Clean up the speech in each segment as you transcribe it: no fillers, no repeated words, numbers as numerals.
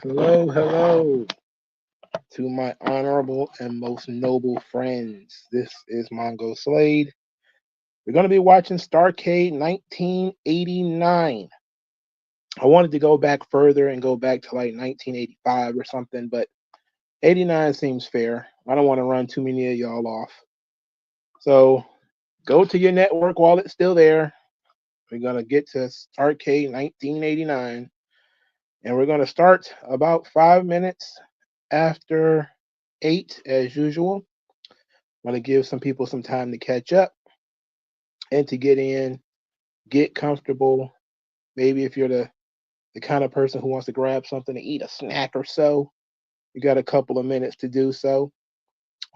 Hello, hello to my honorable and most noble friends. This is MongoSlade. We're going to be watching STARRCADE 1989. I wanted to go back further and go back to like 1985 or something, but 89 seems fair. I don't want to run too many of y'all off. So go to your network while it's still there. We're going to get to STARRCADE 1989. And we're going to start about 5 minutes after 8 as usual. I want to give some people some time to catch up and to get in, get comfortable. Maybe if you're the kind of person who wants to grab something to eat, a snack or so, you got a couple of minutes to do so.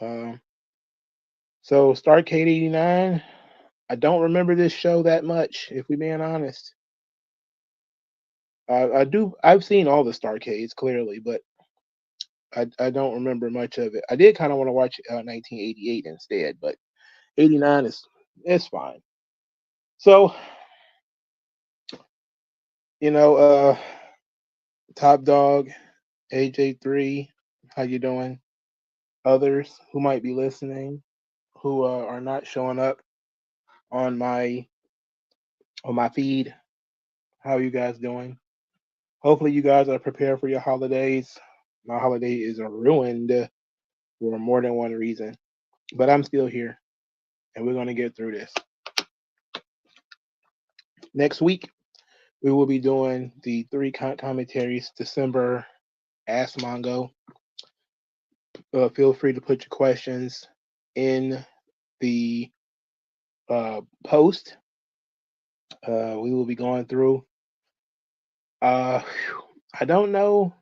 So STARRCADE 89, I don't remember this show that much, if we're being honest. I've seen all the STARRCADEs clearly, but I don't remember much of it. I did kind of want to watch 1988 instead, but 89 is fine. So, Top Dog, AJ3, how you doing? Others who might be listening, who are not showing up on my feed, how are you guys doing? Hopefully, you guys are prepared for your holidays. My holiday is ruined for more than one reason, but I'm still here, and we're going to get through this. Next week, we will be doing the 3 commentaries. December Ask Mongo. Feel free to put your questions in the post. We will be going through. I don't know.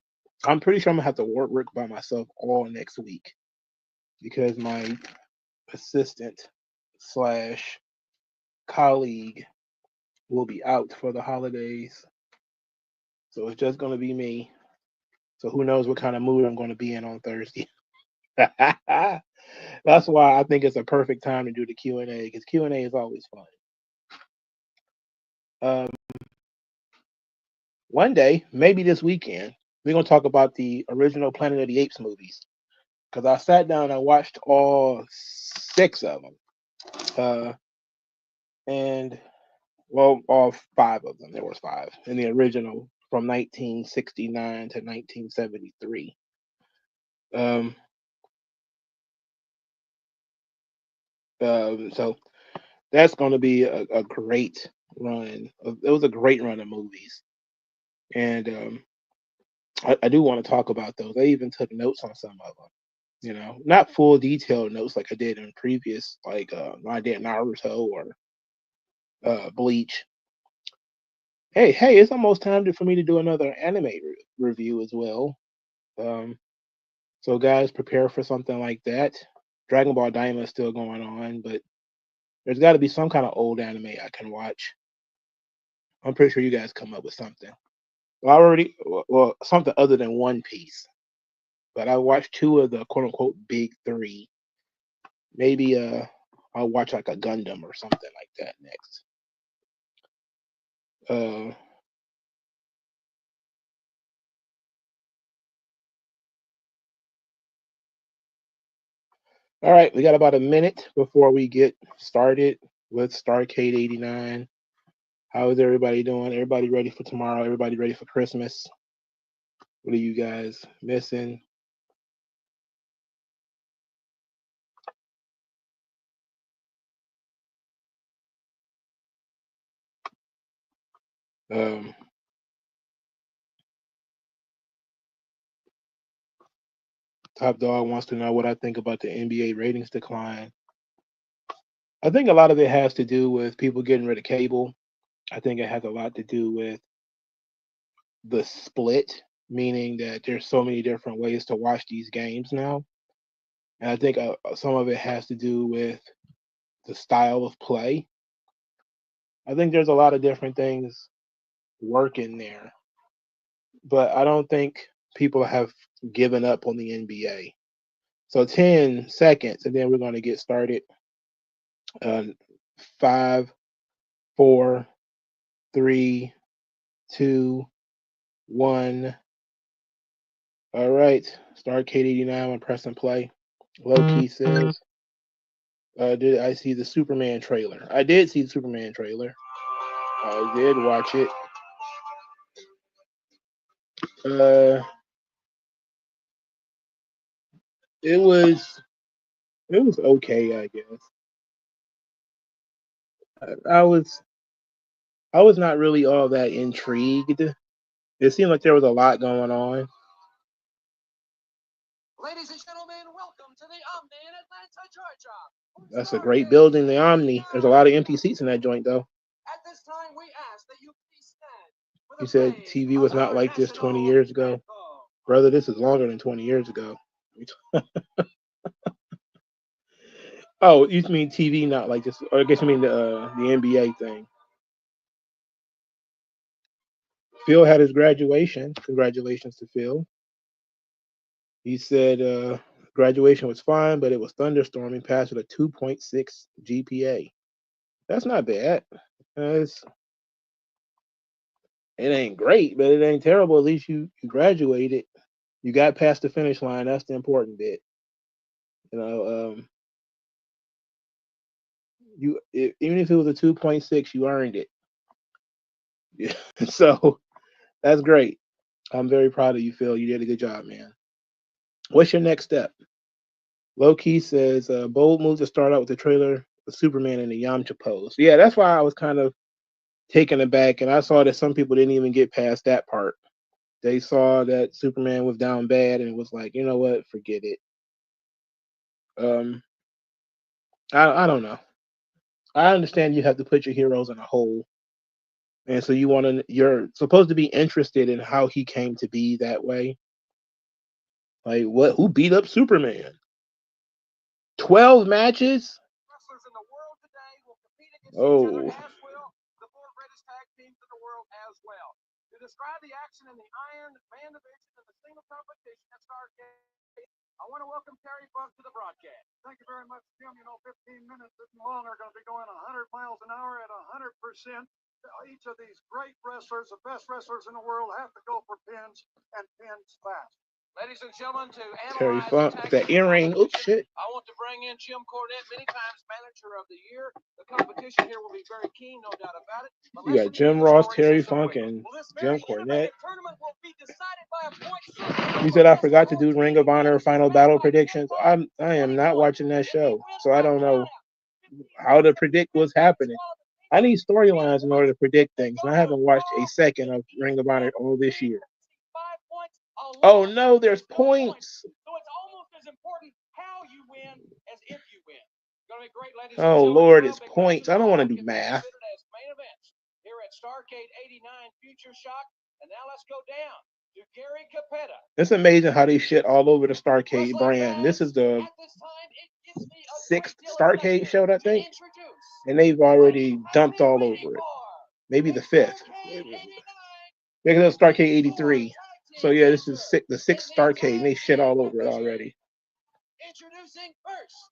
I'm pretty sure I'm gonna have to work by myself all next week because my assistant slash colleague will be out for the holidays. So it's just gonna be me. So who knows what kind of mood I'm gonna be in on Thursday. That's why I think it's a perfect time to do the Q&A, because Q&A is always fun. One day, maybe this weekend, we're gonna talk about the original Planet of the Apes movies, because I sat down and watched all 6 of them, and well, all 5 of them. There was 5 in the original from 1969 to 1973. So that's going to be a great run. It was a great run of movies, and I do want to talk about those. I even took notes on some of them. Not full detailed notes like I did in previous, like I did Naruto or Bleach. Hey, it's almost time for me to do another anime review as well. Um, so guys, prepare for something like that. Dragon Ball Daima is still going on, but there's got to be some kind of old anime I can watch. I'm pretty sure you guys come up with something. Well, something other than One Piece. But I watched 2 of the quote unquote big 3. Maybe I'll watch like a Gundam or something like that next. All right, we got about a minute before we get started with STARRCADE 89. How is everybody doing? Everybody ready for tomorrow? Everybody ready for Christmas? What are you guys missing? Top Dog wants to know what I think about the NBA ratings decline. I think a lot of it has to do with people getting rid of cable. I think it has a lot to do with the split, meaning that there's so many different ways to watch these games now. And I think some of it has to do with the style of play. I think there's a lot of different things working there, but I don't think people have given up on the NBA. So 10 seconds, and then we're going to get started. 5, 4, 3, 2, 1. All right. STARRCADE 89 on press and play. Low key says, did I see the Superman trailer? I did see the Superman trailer. I did watch it. It was okay, I guess. I was not really all that intrigued. It seemed like there was a lot going on. Ladies and gentlemen, welcome to the Omni in Atlanta, Georgia. That's a great building, the Omni. There's a lot of empty seats in that joint, though. At this time, we ask that you please stand. You said TV was not like this 20 years ago. Brother, this is longer than 20 years ago. Oh, you mean TV not like this? Or I guess you mean the NBA thing. Phil had his graduation. Congratulations to Phil. He said graduation was fine, but it was thunderstorming, passed with a 2.6 GPA. That's not bad. It ain't great, but it ain't terrible. At least you graduated. You got past the finish line. That's the important bit. You know, even if it was a 2.6, you earned it. Yeah. So that's great. I'm very proud of you, Phil. You did a good job, man. What's your next step? Low-key says, bold move to start out with the trailer of Superman in the Yamcha pose. Yeah, that's why I was kind of taken aback, and I saw that some people didn't even get past that part. They saw that Superman was down bad and was like, you know what, forget it. I don't know. I understand you have to put your heroes in a hole, and so you're supposed to be interested in how he came to be that way. Like, who beat up Superman? 12 matches? Wrestlers in the world today will compete against Oh. each other as well. The four greatest tag teams in the world as well. To describe the action in the Iron Man division in the single competition at STARRCADE, I want to welcome Terry Funk to the broadcast. Thank you very much, Jim. You know, 15 minutes isn't long. They're going to be going 100 miles an hour at 100%. Each of these great wrestlers, the best wrestlers in the world, have to go for pins and pins fast. Ladies and gentlemen, to Terry analyze Funk with that earring. Oops, shit. I want to bring in Jim Cornette, many times manager of the year. The competition here will be very keen, no doubt about it. You got Jim Ross, Terry Funk, and Jim Cornette. You said I forgot to do Ring of Honor Final Battle predictions. I am not watching that show, so I don't know how to predict what's happening. I need storylines in order to predict things, and I haven't watched a second of Ring of Honor all this year. Oh no, there's points. So it's almost as important how you win as if you win. Gonna be great, ladies Oh Lord, it's points. I don't want to do math. Main events here at STARRCADE 89 Future Shock. And now let's go down to Gary Capetta. It's amazing how they shit all over the STARRCADE brand. This is the 6th STARRCADE show, I think, and they've already dumped all over it. Maybe the 5th. Because it was STARRCADE 83. So yeah, this is the 6th STARRCADE, and they shit all over it already. Introducing first,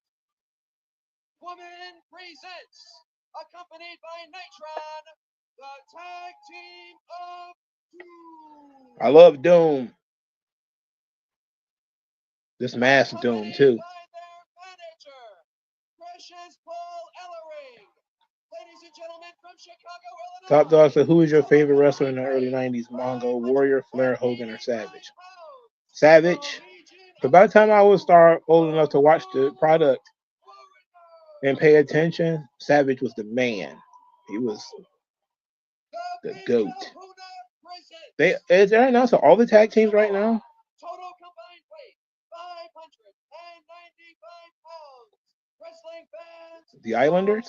Woman Presents, accompanied by Nitron, the tag team of Doom. I love Doom. This mask Doom too. Top Dog said, who is your favorite wrestler in the early 90s? Mongo, Warrior, Flair, Hogan, or Savage? Savage. But by the time I would start old enough to watch the product and pay attention, Savage was the man. He was the GOAT. Is there right now? So all the tag teams right now? Total combined weight, 595 pounds. Wrestling fans. The Islanders?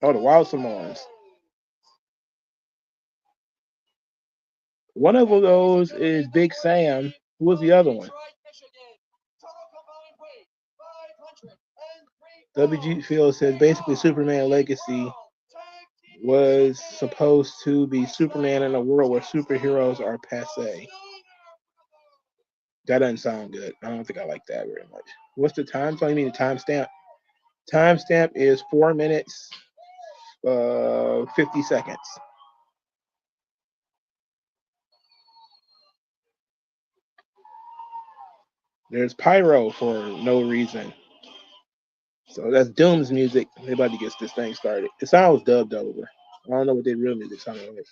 Oh, the Wild Samoans. One of those is Big Sam. Who was the other one? WG Field says basically Superman Legacy was supposed to be Superman in a world where superheroes are passe. That doesn't sound good. I don't think I like that very much. What's the time? So you mean the timestamp? Timestamp is 4 minutes, 50 seconds. There's pyro for no reason. So that's Doom's music. Everybody gets this thing started. It sounds dubbed over. I don't know what their real music sounds like.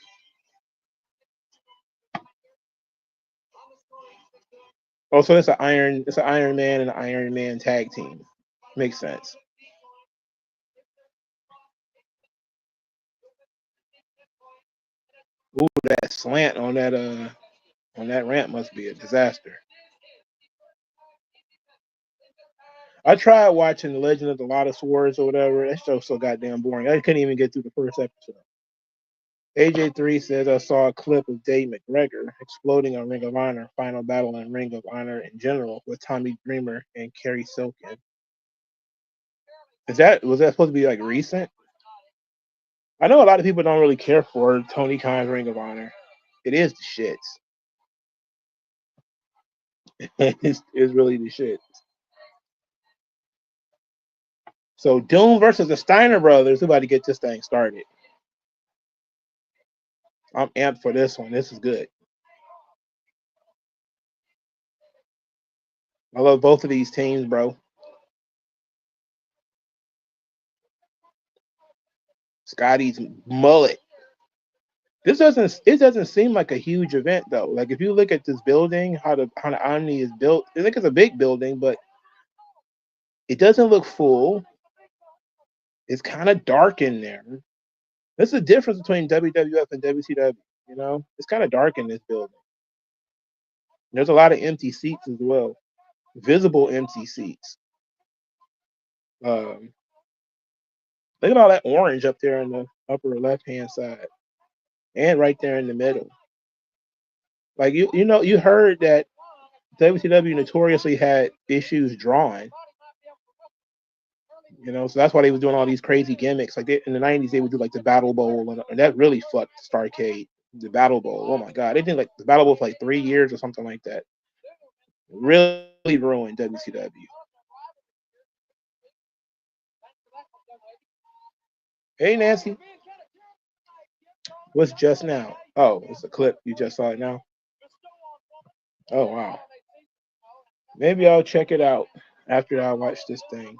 Also, it's an Iron Man and an Iron Man tag team. Makes sense. Ooh, that slant on that ramp must be a disaster. I tried watching The Legend of the Lot of Swords or whatever. That show's so goddamn boring. I couldn't even get through the first episode. AJ3 says I saw a clip of Dave McGregor exploding on Ring of Honor, final battle in Ring of Honor in general with Tommy Dreamer and Kerry Silkin. Was that supposed to be like recent? I know a lot of people don't really care for Tony Khan's Ring of Honor. It is the shits. it's really the shit. So Doom versus the Steiner brothers. We're about to get this thing started. I'm amped for this one. This is good. I love both of these teams, bro. Scotty's mullet. It doesn't seem like a huge event though. Like if you look at this building, how the Omni is built, I think it's a big building, but it doesn't look full. It's kind of dark in there. There's a difference between WWF and WCW. You know, it's kind of dark in this building. There's a lot of empty seats as well, visible empty seats. Look at all that orange up there in the upper left-hand side, and right there in the middle. Like you heard that WCW notoriously had issues drawing. You know, so that's why they was doing all these crazy gimmicks. Like in the '90s, they would do like the Battle Bowl, and that really fucked STARRCADE. The Battle Bowl. Oh my god, they did like the Battle Bowl for like 3 years or something like that. Really ruined WCW. Hey Nancy, what's just now? Oh, it's a clip. You just saw it now. Oh wow. Maybe I'll check it out after I watch this thing.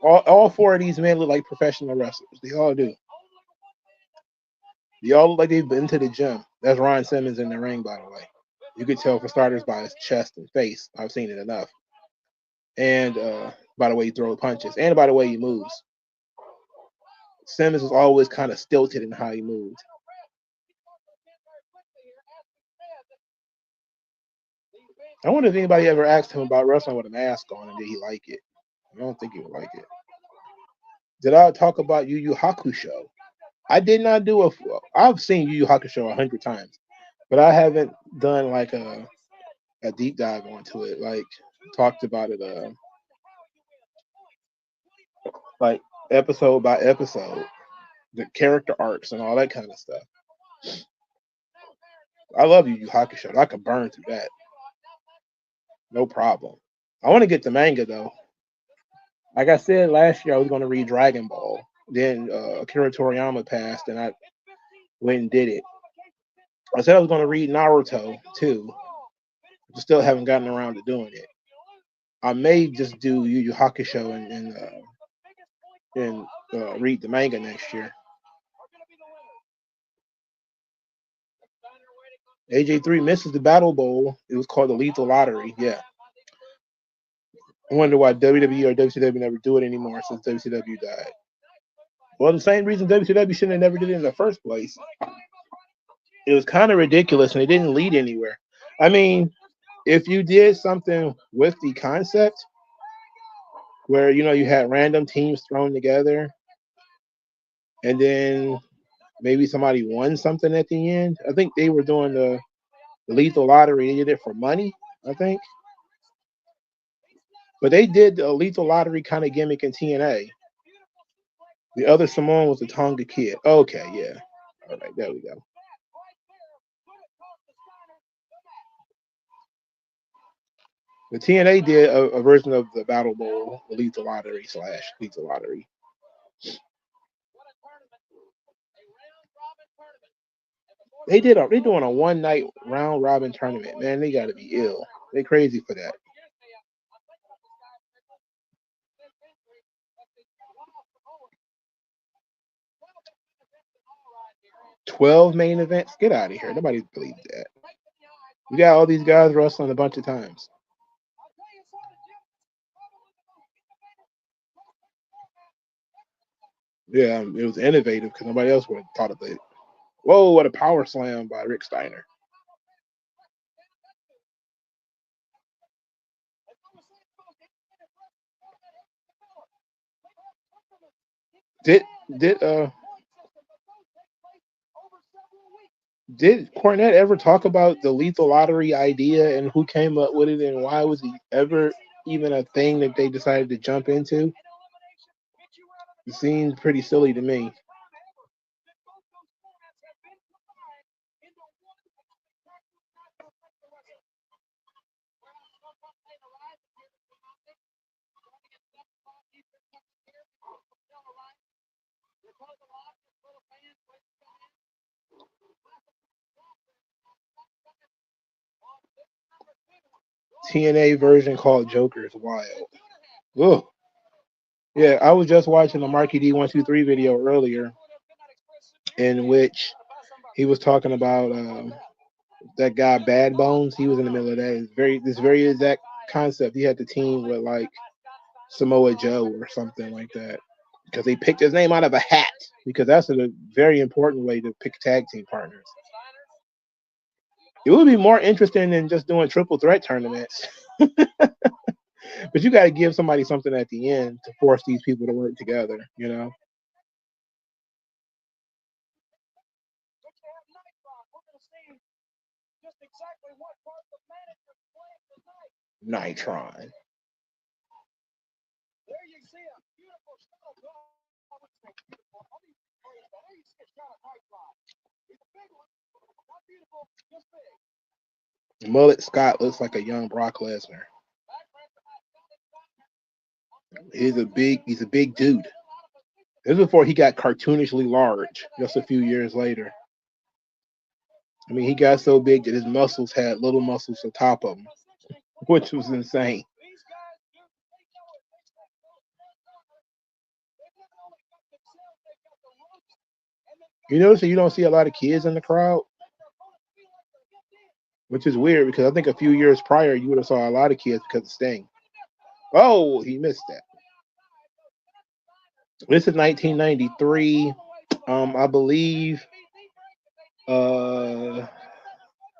All four of these men look like professional wrestlers. They all do. They all look like they've been to the gym. That's Ron Simmons in the ring, by the way. You could tell for starters by his chest and face. I've seen it enough. And by the way he throws punches, and by the way he moves. Simmons was always kind of stilted in how he moved. I wonder if anybody ever asked him about wrestling with a mask on and did he like it. I don't think he would like it. Did I talk about Yu Yu Hakusho? I did not do I've seen Yu Yu Hakusho 100 times, but I haven't done like a deep dive onto it, like talked about it like episode by episode, the character arcs and all that kind of stuff. I love Yu Yu Hakusho. I could burn through that. No problem. I want to get the manga though. Like I said last year, I was going to read Dragon Ball. Then Akira Toriyama passed, and I went and did it. I said I was going to read Naruto too. But still haven't gotten around to doing it. I may just do Yu Yu Hakusho and read the manga next year. AJ3 misses the Battle Bowl. It was called the Lethal Lottery. Yeah. I wonder why WWE or WCW never do it anymore since WCW died. Well, the same reason WCW shouldn't have never did it in the first place. It was kind of ridiculous and it didn't lead anywhere. I mean, if you did something with the concept where you had random teams thrown together and then maybe somebody won something at the end. I think they were doing the Lethal Lottery. They did it for money, I think. But they did the Lethal Lottery kind of gimmick in TNA. The other Samoan was the Tonga Kid. Okay, yeah. All right, there we go. The TNA did a version of the Battle Bowl, the Lethal Lottery / Lethal Lottery. They doing a one night round robin tournament. Man, they got to be ill. They crazy for that. 12 main events. Get out of here. Nobody believes that. We got all these guys wrestling a bunch of times. Yeah, it was innovative because nobody else would have thought of it. Whoa, what a power slam by Rick Steiner. Did did uh did Cornette ever talk about the lethal lottery idea and who came up with it and why was it ever even a thing that they decided to jump into? It seems pretty silly to me. TNA version called Joker is wild. Ugh. Yeah, I was just watching the Marky D123 video earlier in which he was talking about that guy Bad Bones. He was in the middle of that. This very exact concept. He had the team with like Samoa Joe or something like that because they picked his name out of a hat because that's a very important way to pick tag team partners. It would be more interesting than just doing triple threat tournaments. But you got to give somebody something at the end to force these people to work together, you know? Nitron. Mullet Scott looks like a young Brock Lesnar. He's a big dude. This was before he got cartoonishly large, just a few years later. I mean, he got so big that his muscles had little muscles on top of them, which was insane. You notice that you don't see a lot of kids in the crowd, which is weird because I think a few years prior you would have saw a lot of kids because of Sting. Oh, he missed that. This is 1993. I believe.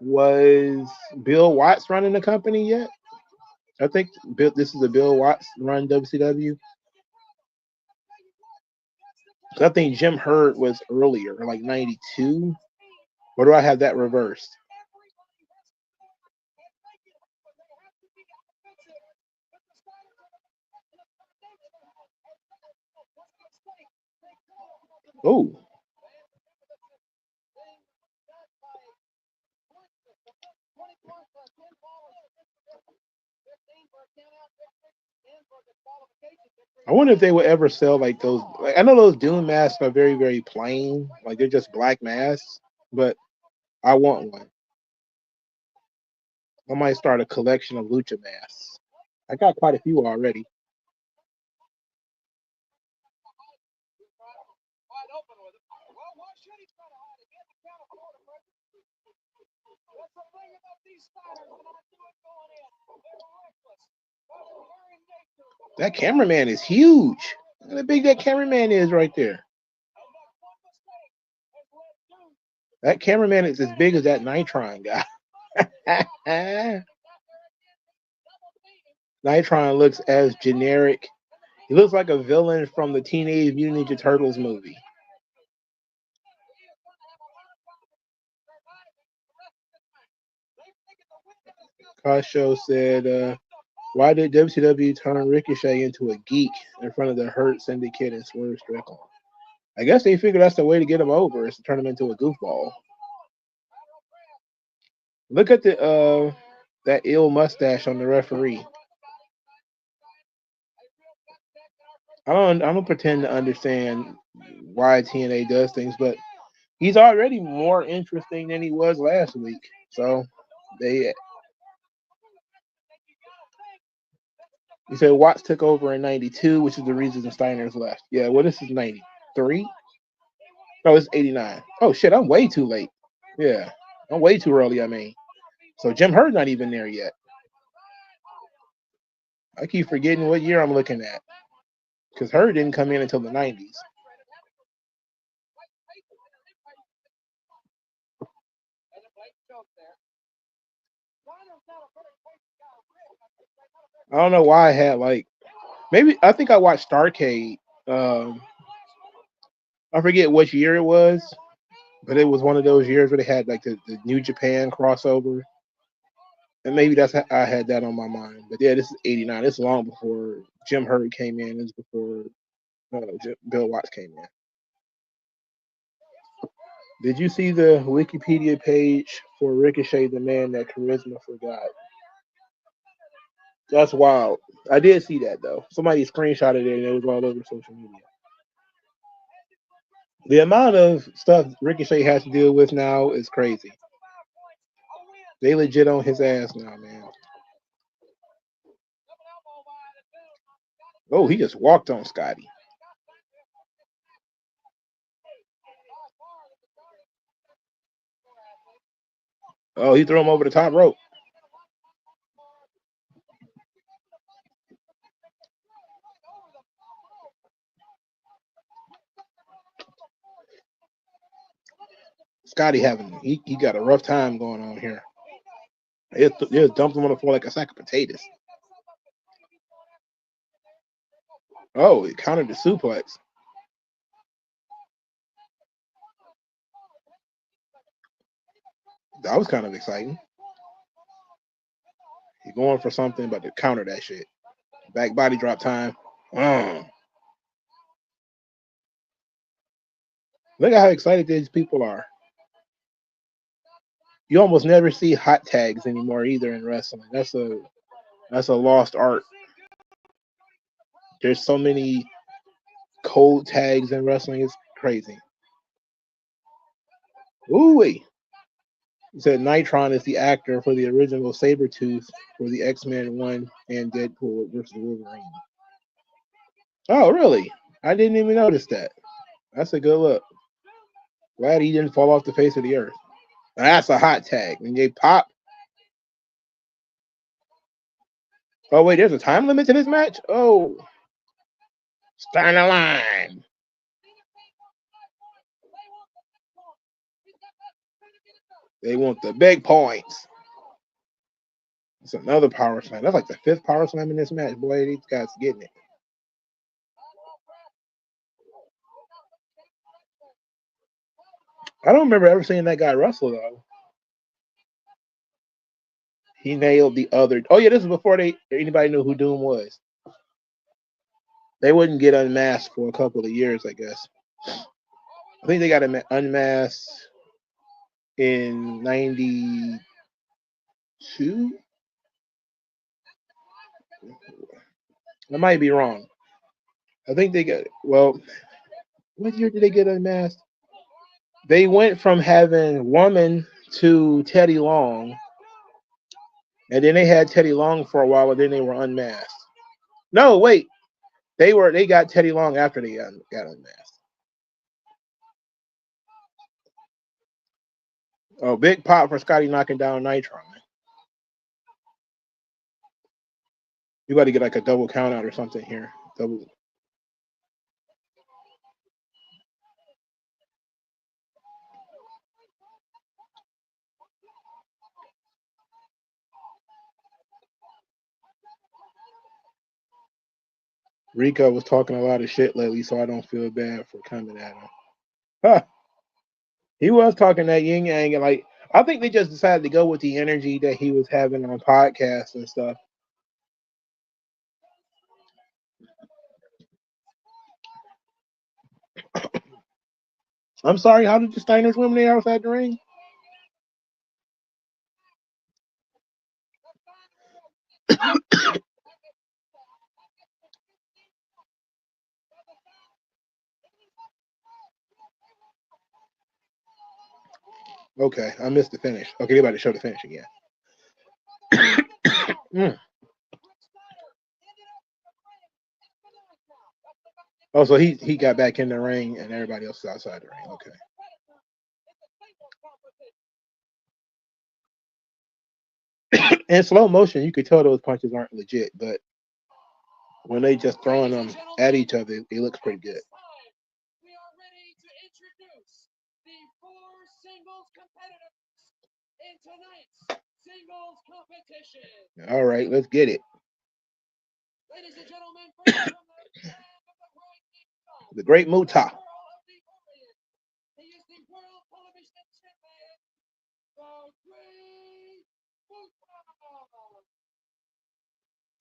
Was Bill Watts running the company yet? I think this is a Bill Watts run WCW. I think Jim Herd was earlier, like 92. Or do I have that reversed? Oh. I wonder if they would ever sell like those. Like, I know those Doom masks are very, very plain. Like they're just black masks, but I want one. I might start a collection of lucha masks. I got quite a few already. That cameraman is huge. Look how big that cameraman is right there. That cameraman is as big as that Nitron guy. Nitron looks as generic. He looks like a villain from the Teenage Mutant Ninja Turtles movie. Kasho said, why did WCW turn Ricochet into a geek in front of the Hurt Syndicate and Swerve Strickland? I guess they figured that's the way to get him over is to turn him into a goofball. Look at the that ill mustache on the referee. I don't pretend to understand why TNA does things, but He's already more interesting than he was last week. So they he said Watts took over in 92, which is the reason the Steiners left. Yeah, well, this is 93. No, it's 89. Oh shit, I'm way too late. Yeah, I'm way too early. I mean, so Jim Hurd's not even there yet. I keep forgetting what year I'm looking at because Hurd didn't come in until the 90s. I don't know why I had maybe I think I watched STARRCADE. I forget which year it was, but it was one of those years where they had the New Japan crossover. And maybe that's how I had that on my mind. But yeah, this is 89. This is long before Jim Hurd came in. This is before Bill Watts came in. Did you see the Wikipedia page for Ricochet, the man that charisma forgot? That's wild. I did see that, though. Somebody screenshotted it, and it was all over social media. The amount of stuff Ricochet has to deal with now is crazy. They legit on his ass now, man. Oh, he just walked on Scotty. Oh, he threw him over the top rope. Scotty he got a rough time going on here. He just dumped him on the floor like a sack of potatoes. Oh, he countered the suplex. That was kind of exciting. He's going for something, but to counter that shit. Back body drop time. Look at how excited these people are. You almost never see hot tags anymore either in wrestling. That's a lost art. There's so many cold tags in wrestling. It's crazy. Ooh-wee. He said Nitron is the actor for the original Sabretooth for the X-Men 1 and Deadpool versus Wolverine. Oh, really? I didn't even notice that. That's a good look. Glad he didn't fall off the face of the earth. That's a hot tag. When they pop. Oh, wait, there's a time limit to this match? Oh. Stand the line. They want the big points. It's another power slam. That's like the 5th power slam in this match, boy. These guys getting it. I don't remember ever seeing that guy wrestle, though. He nailed the other. Oh, yeah, this is before anybody knew who Doom was. They wouldn't get unmasked for a couple of years, I guess. I think they got unmasked in 92. I might be wrong. I think they got, well, what year did they get unmasked? They went from having Woman to Teddy Long, and then they had Teddy Long for a while, and then they were unmasked. No, wait. They got Teddy Long after they got unmasked. Oh, big pop for Scotty knocking down Nitron. You got to get like a double count out or something here. Double. Rico was talking a lot of shit lately, so I don't feel bad for coming at him. Huh. He was talking that yin yang, and like I think they just decided to go with the energy that he was having on podcasts and stuff. I'm sorry, how did the Steiners win there outside the ring? Okay, I missed the finish. Okay, they about to show the finish again. Mm. Oh, so he got back in the ring and everybody else is outside the ring. Okay. In slow motion, you could tell those punches aren't legit, but when they just throwing them at each other, it looks pretty good. We are ready to introduce the 4 singles competitors in tonight's singles competition. All right, let's get it. Ladies and gentlemen, first from the land of the rising sun, The Great Muta. he is the world television champion, the Great Muta.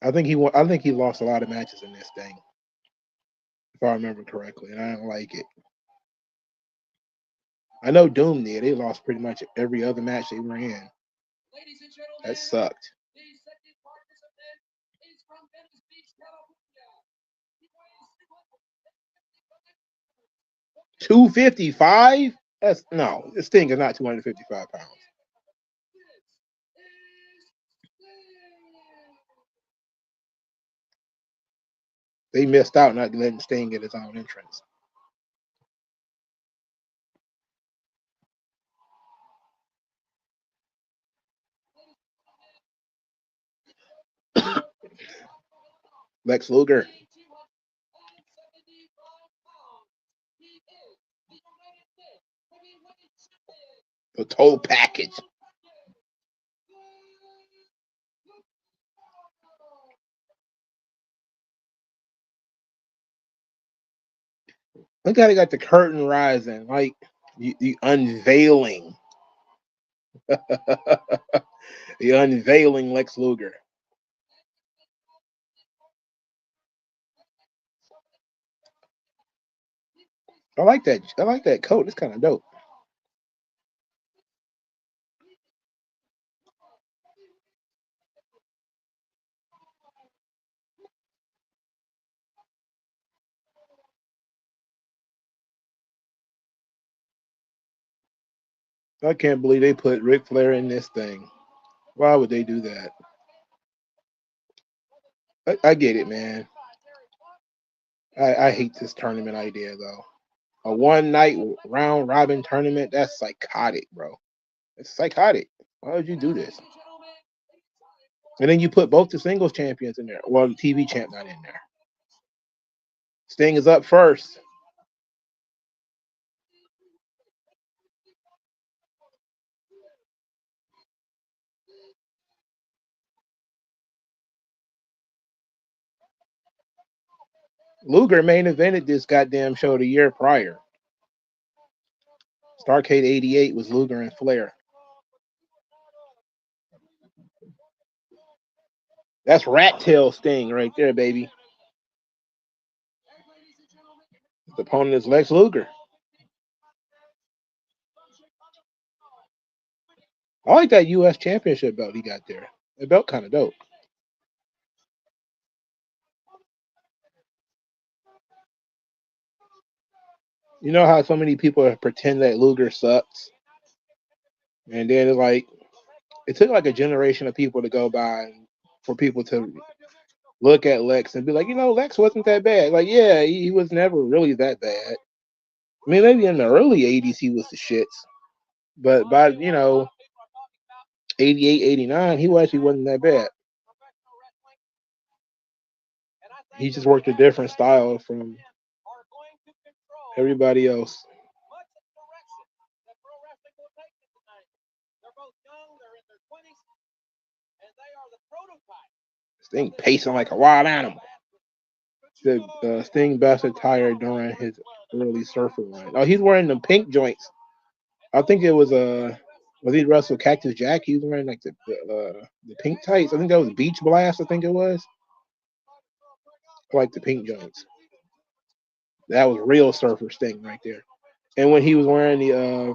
I think he lost a lot of matches in this thing, if I remember correctly, and I don't like it. I know Doom did. They lost pretty much every other match they were in. That sucked. The second participant is from Venice Beach, California. He weighs 255? That's no. This thing is not 255 pounds. They missed out not letting Sting get his own entrance. Lex Luger. The total package. Look how they got the curtain rising, like the unveiling. The unveiling Lex Luger. I like that. I like that coat. It's kind of dope. I can't believe they put Ric Flair in this thing. Why would they do that? I get it, man. I hate this tournament idea, though. A one-night round robin tournament, that's psychotic, bro. It's psychotic. Why would you do this? And then you put both the singles champions in there. Well, the TV champ not in there. Sting is up first. Luger main evented this goddamn show the year prior. STARRCADE 88 was Luger and Flair. That's Rat Tail Sting right there, baby. The opponent is Lex Luger. I like that U.S. Championship belt he got there. The belt kind of dope. You know how so many people pretend that Luger sucks? And then it's like, it took like a generation of people to go by for people to look at Lex and be like, Lex wasn't that bad. Like, yeah, he was never really that bad. I mean, maybe in the early 80s he was the shits. But by, 88, 89, he actually wasn't that bad. He just worked a different style from everybody else. Sting pacing like a wild animal. The Sting best attire during his early Surfer run. Oh, he's wearing the pink joints. I think it was was he wrestled Cactus Jack? He was wearing like the pink tights. I think that was Beach Blast. I think it was. I like the pink joints. That was real Surfer Sting right there. And when he was wearing the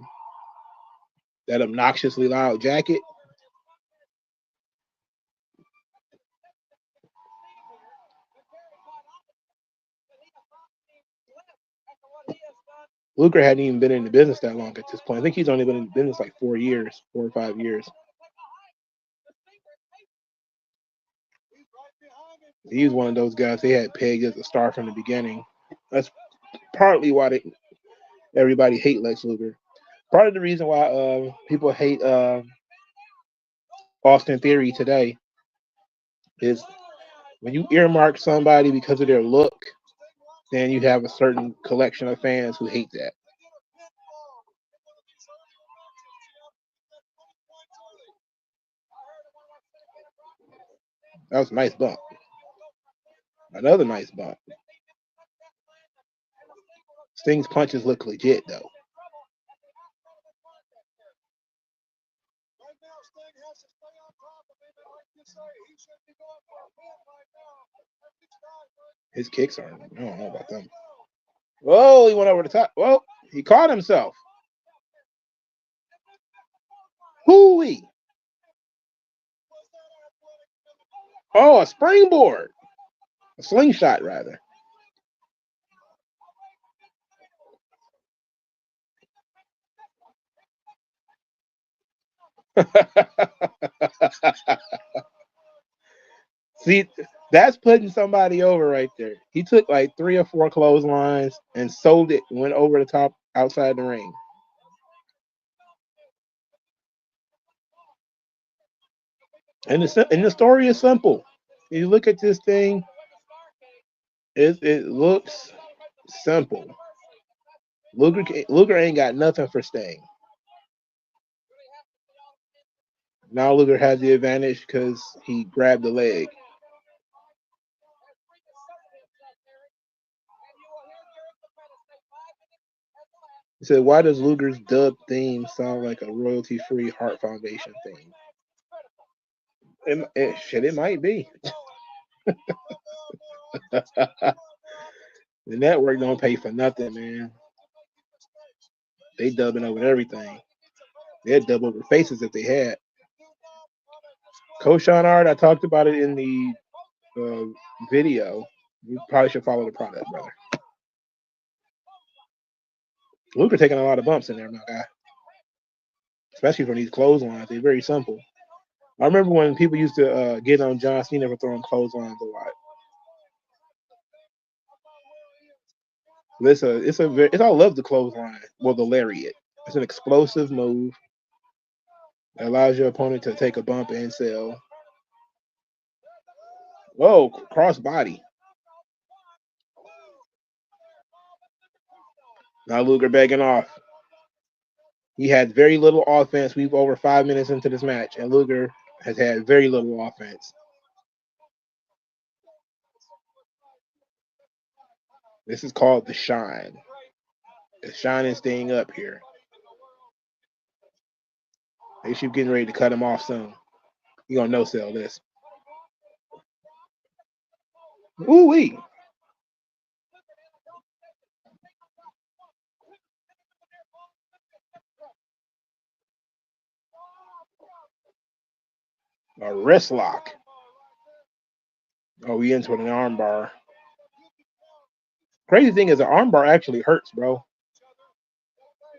that obnoxiously loud jacket. Luger hadn't even been in the business that long at this point. I think he's only been in the business like 4 years, 4 or 5 years. He's one of those guys they had pegged as a star from the beginning. That's partly why everybody hate Lex Luger. Part of the reason why people hate Austin Theory today is when you earmark somebody because of their look, then you have a certain collection of fans who hate that. That was a nice bump. Another nice bump. Sting's punches look legit, though. His kicks are, I don't know about them. Whoa, he went over the top. Whoa, he caught himself. Hoo-wee. Oh, a springboard. A slingshot, rather. See, that's putting somebody over right there. He took like 3 or 4 clotheslines and sold it, went over the top outside the ring. And the story is simple. You look at this thing, it looks simple. Luger ain't got nothing for Sting. Now Luger has the advantage because he grabbed the leg. He said, why does Luger's dub theme sound like a royalty-free Heart Foundation theme? It might be. The network don't pay for nothing, man. They dubbing over everything. They'd dub over faces if they had. Koshan art, I talked about it in the video. You probably should follow the product, brother. Luger taking a lot of bumps in there, my guy. Especially from these clotheslines. They're very simple. I remember when people used to get on John Cena for throwing clotheslines a lot. I love the clothesline. Well, the lariat. It's an explosive move. It allows your opponent to take a bump and sell. Whoa, cross body. Now Luger begging off. He had very little offense. We've over 5 minutes into this match, and Luger has had very little offense. This is called the shine. The shine is staying up here. They should be getting ready to cut him off soon. You're going to no-sell this. Ooh-wee. A wrist lock. Oh, we into an arm bar. Crazy thing is, the arm bar actually hurts, bro.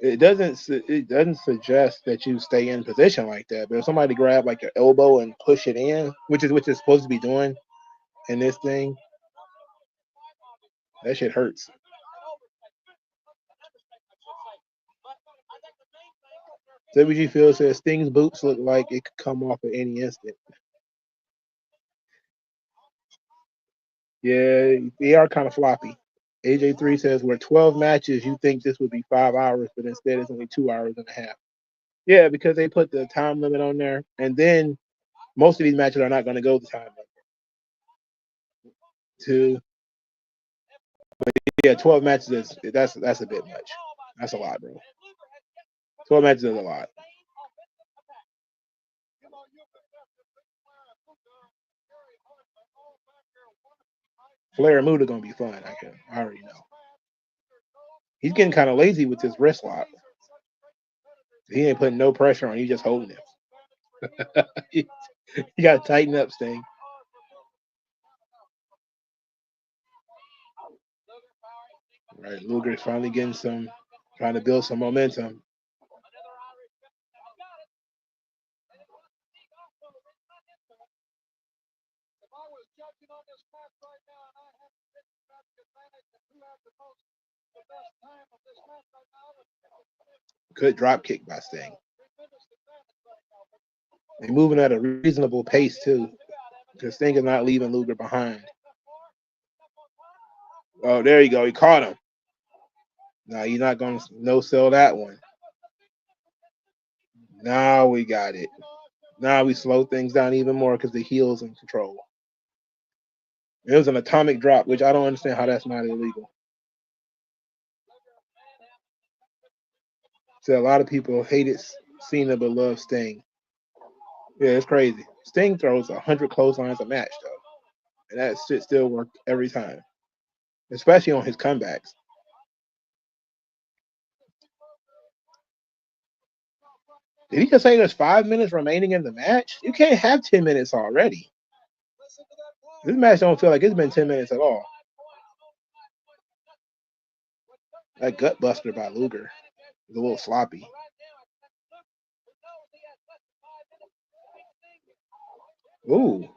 It doesn't suggest that you stay in position like that. But if somebody grab like your elbow and push it in, which is what you're supposed to be doing in this thing, that shit hurts. WG Phil says Sting's boots look like it could come off at any instant. Yeah, they are kind of floppy. AJ3 says, we're 12 matches. You think this would be 5 hours, but instead it's only 2 hours and a half. Yeah, because they put the time limit on there. And then most of these matches are not going to go the time limit. Yeah, 12 matches, that's a bit much. That's a lot, bro. 12 matches is a lot. Flair and Muda gonna be fun. I already know. He's getting kind of lazy with his wrist lock. He ain't putting no pressure on. He's just holding him. You gotta tighten up, Sting. Right, Luger's finally getting some Trying to build some momentum. Good drop kick by Sting. They're moving at a reasonable pace too, because Sting is not leaving Luger behind. Oh, there you go. He caught him. Now you're not going to no-sell that one. Now we got it. Now we slow things down even more because the heel's in control. It was an atomic drop, which I don't understand how that's not illegal. So a lot of people hated Cena but love Sting. Yeah, it's crazy. Sting throws 100 clotheslines a match, though. And that shit still worked every time, especially on his comebacks. Did he just say there's 5 minutes remaining in the match? You can't have 10 minutes already. This match don't feel like it's been 10 minutes at all. That gut buster by Luger is a little sloppy. Ooh.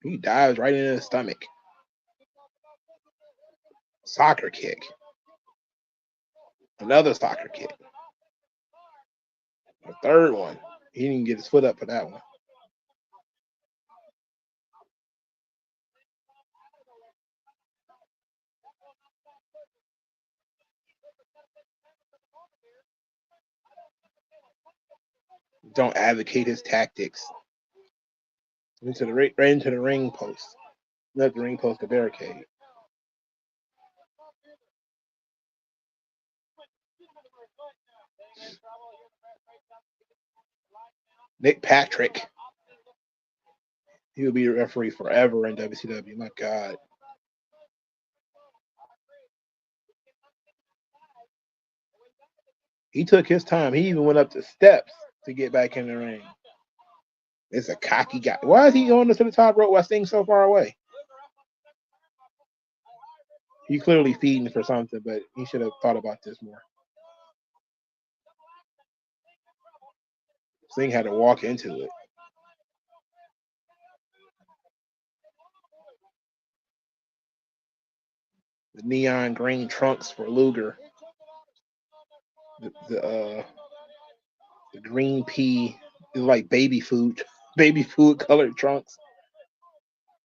He dives right into his stomach. Soccer kick. Another soccer kick. A third one. He didn't get his foot up for that one. Don't advocate his tactics. Right into the ring post. Not the ring post, the barricade. Nick Patrick. He will be a referee forever in WCW. My God. He took his time. He even went up the steps to get back in the ring. It's a cocky guy. Why is he going to the top rope while Sting's so far away? He's clearly feeding for something, but he should have thought about this more. Sting had to walk into it. The neon green trunks for Luger. The green pea is like baby food colored trunks.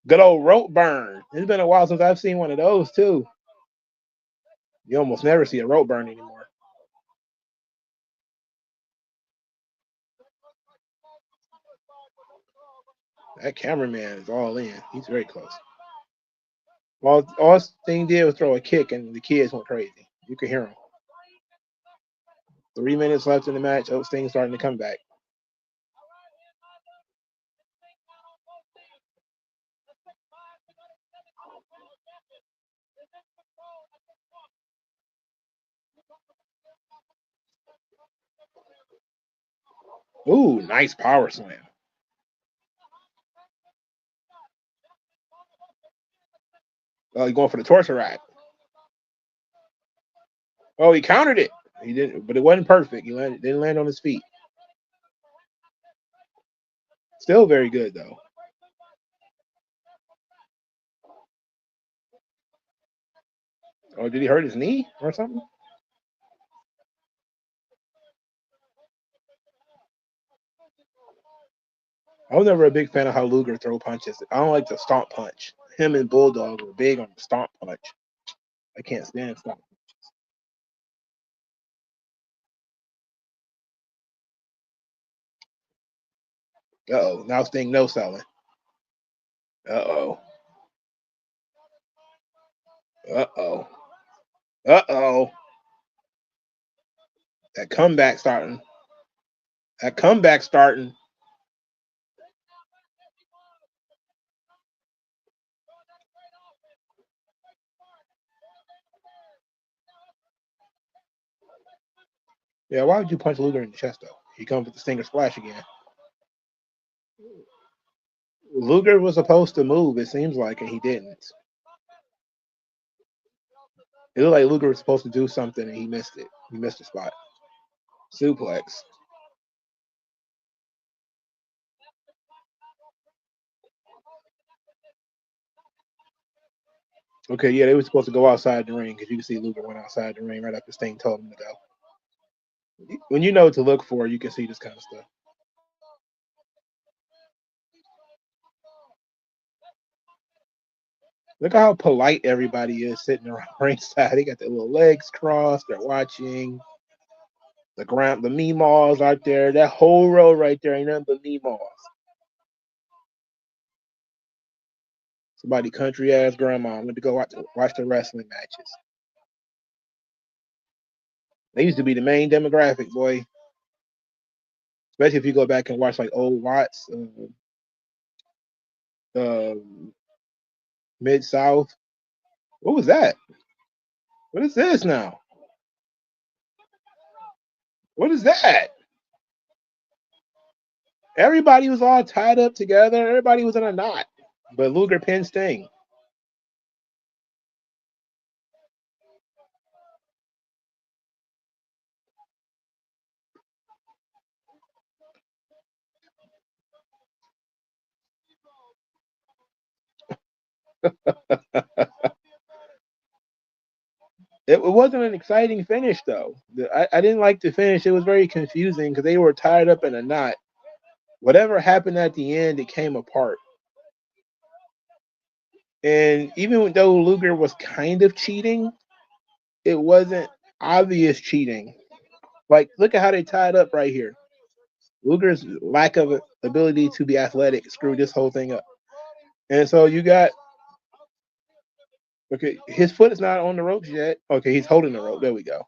Good old rope burn. It's been a while since I've seen one of those too. You almost never see a rope burn anymore. That cameraman is all in. He's very close. All Sting did was throw a kick, and the kids went crazy. You could hear them. 3 minutes left in the match. Oh, Sting's starting to come back. Ooh, nice power slam. Oh, he's going for the torture rack. Oh, he countered it. He didn't, but it wasn't perfect. He didn't land on his feet. Still very good though. Oh, did he hurt his knee or something? I was never a big fan of how Luger throw punches. I don't like the stomp punch. Him and Bulldog were big on the stomp punch. I can't stand stomp punches. Uh-oh. Now Sting no selling. Uh-oh. Uh-oh. Uh-oh. That comeback starting. Yeah, why would you punch Luger in the chest, though? He comes with the Stinger Splash again. Luger was supposed to move, it seems like, and he didn't. It looked like Luger was supposed to do something and he missed it. He missed the spot. Suplex. Okay, yeah, they were supposed to go outside the ring because you can see Luger went outside the ring right after Sting told him to go. When you know what to look for, you can see this kind of stuff. Look at how polite everybody is sitting around ringside. They got their little legs crossed. They're watching. The Meemaws out there. That whole row right there ain't nothing but Meemaws. Somebody country ass grandma went to go watch the wrestling matches. They used to be the main demographic, boy. Especially if you go back and watch like old Watts, Mid-South. What was that? What is this now? What is that? Everybody was all tied up together. Everybody was in a knot. But Luger pinned Sting. It wasn't an exciting finish, though. I didn't like the finish. It was very confusing because they were tied up in a knot. Whatever happened at the end, it came apart. And even though Luger was kind of cheating, it wasn't obvious cheating. Like, look at how they tied up right here. Luger's lack of ability to be athletic screwed this whole thing up. And so you got, okay, his foot is not on the ropes yet. Okay, he's holding the rope. There we go.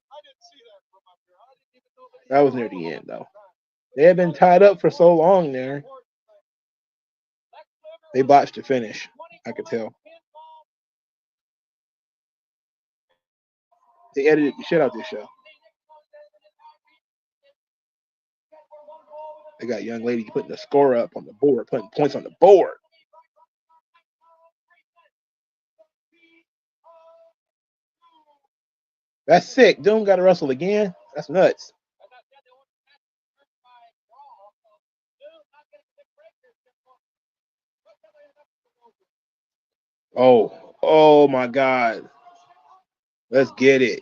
That was near the end, though. They had been tied up for so long there. They botched the finish, I could tell. They edited the shit out this show. They got young lady putting the score up on the board, putting points on the board. That's sick. Doom got to wrestle again. That's nuts. Oh my God. Let's get it.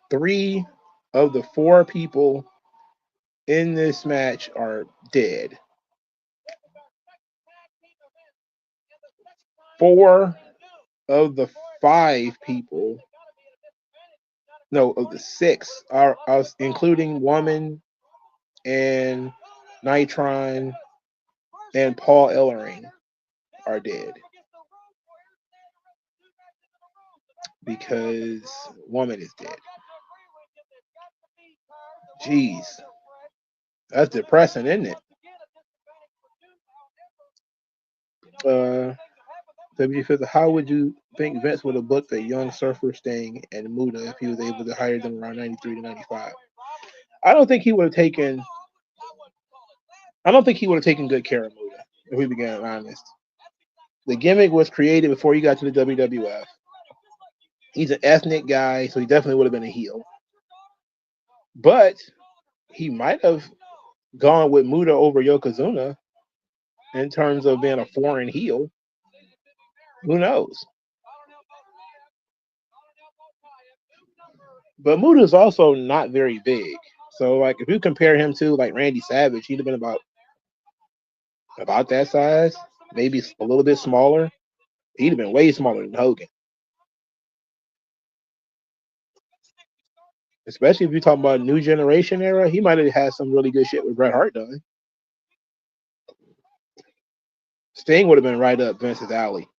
Three of the four people in this match are dead. 4 of the 5 people, no, of the 6 are us, including Woman and Nitron and Paul Ellering, are dead because Woman is dead. Jeez, that's depressing, isn't it? How would you think Vince would have booked a young Surfer, Sting, and Muda if he was able to hire them around 93 to 95? I don't think he would have taken good care of Muda, if we began honest. The gimmick was created before he got to the WWF. He's an ethnic guy, so he definitely would have been a heel. But he might have gone with Muda over Yokozuna in terms of being a foreign heel. Who knows? But Muda's also not very big. So, like, if you compare him to, like, Randy Savage, he'd have been about that size, maybe a little bit smaller. He'd have been way smaller than Hogan. Especially if you're talking about new generation era, he might have had some really good shit with Bret Hart done. Sting would have been right up Vince's alley.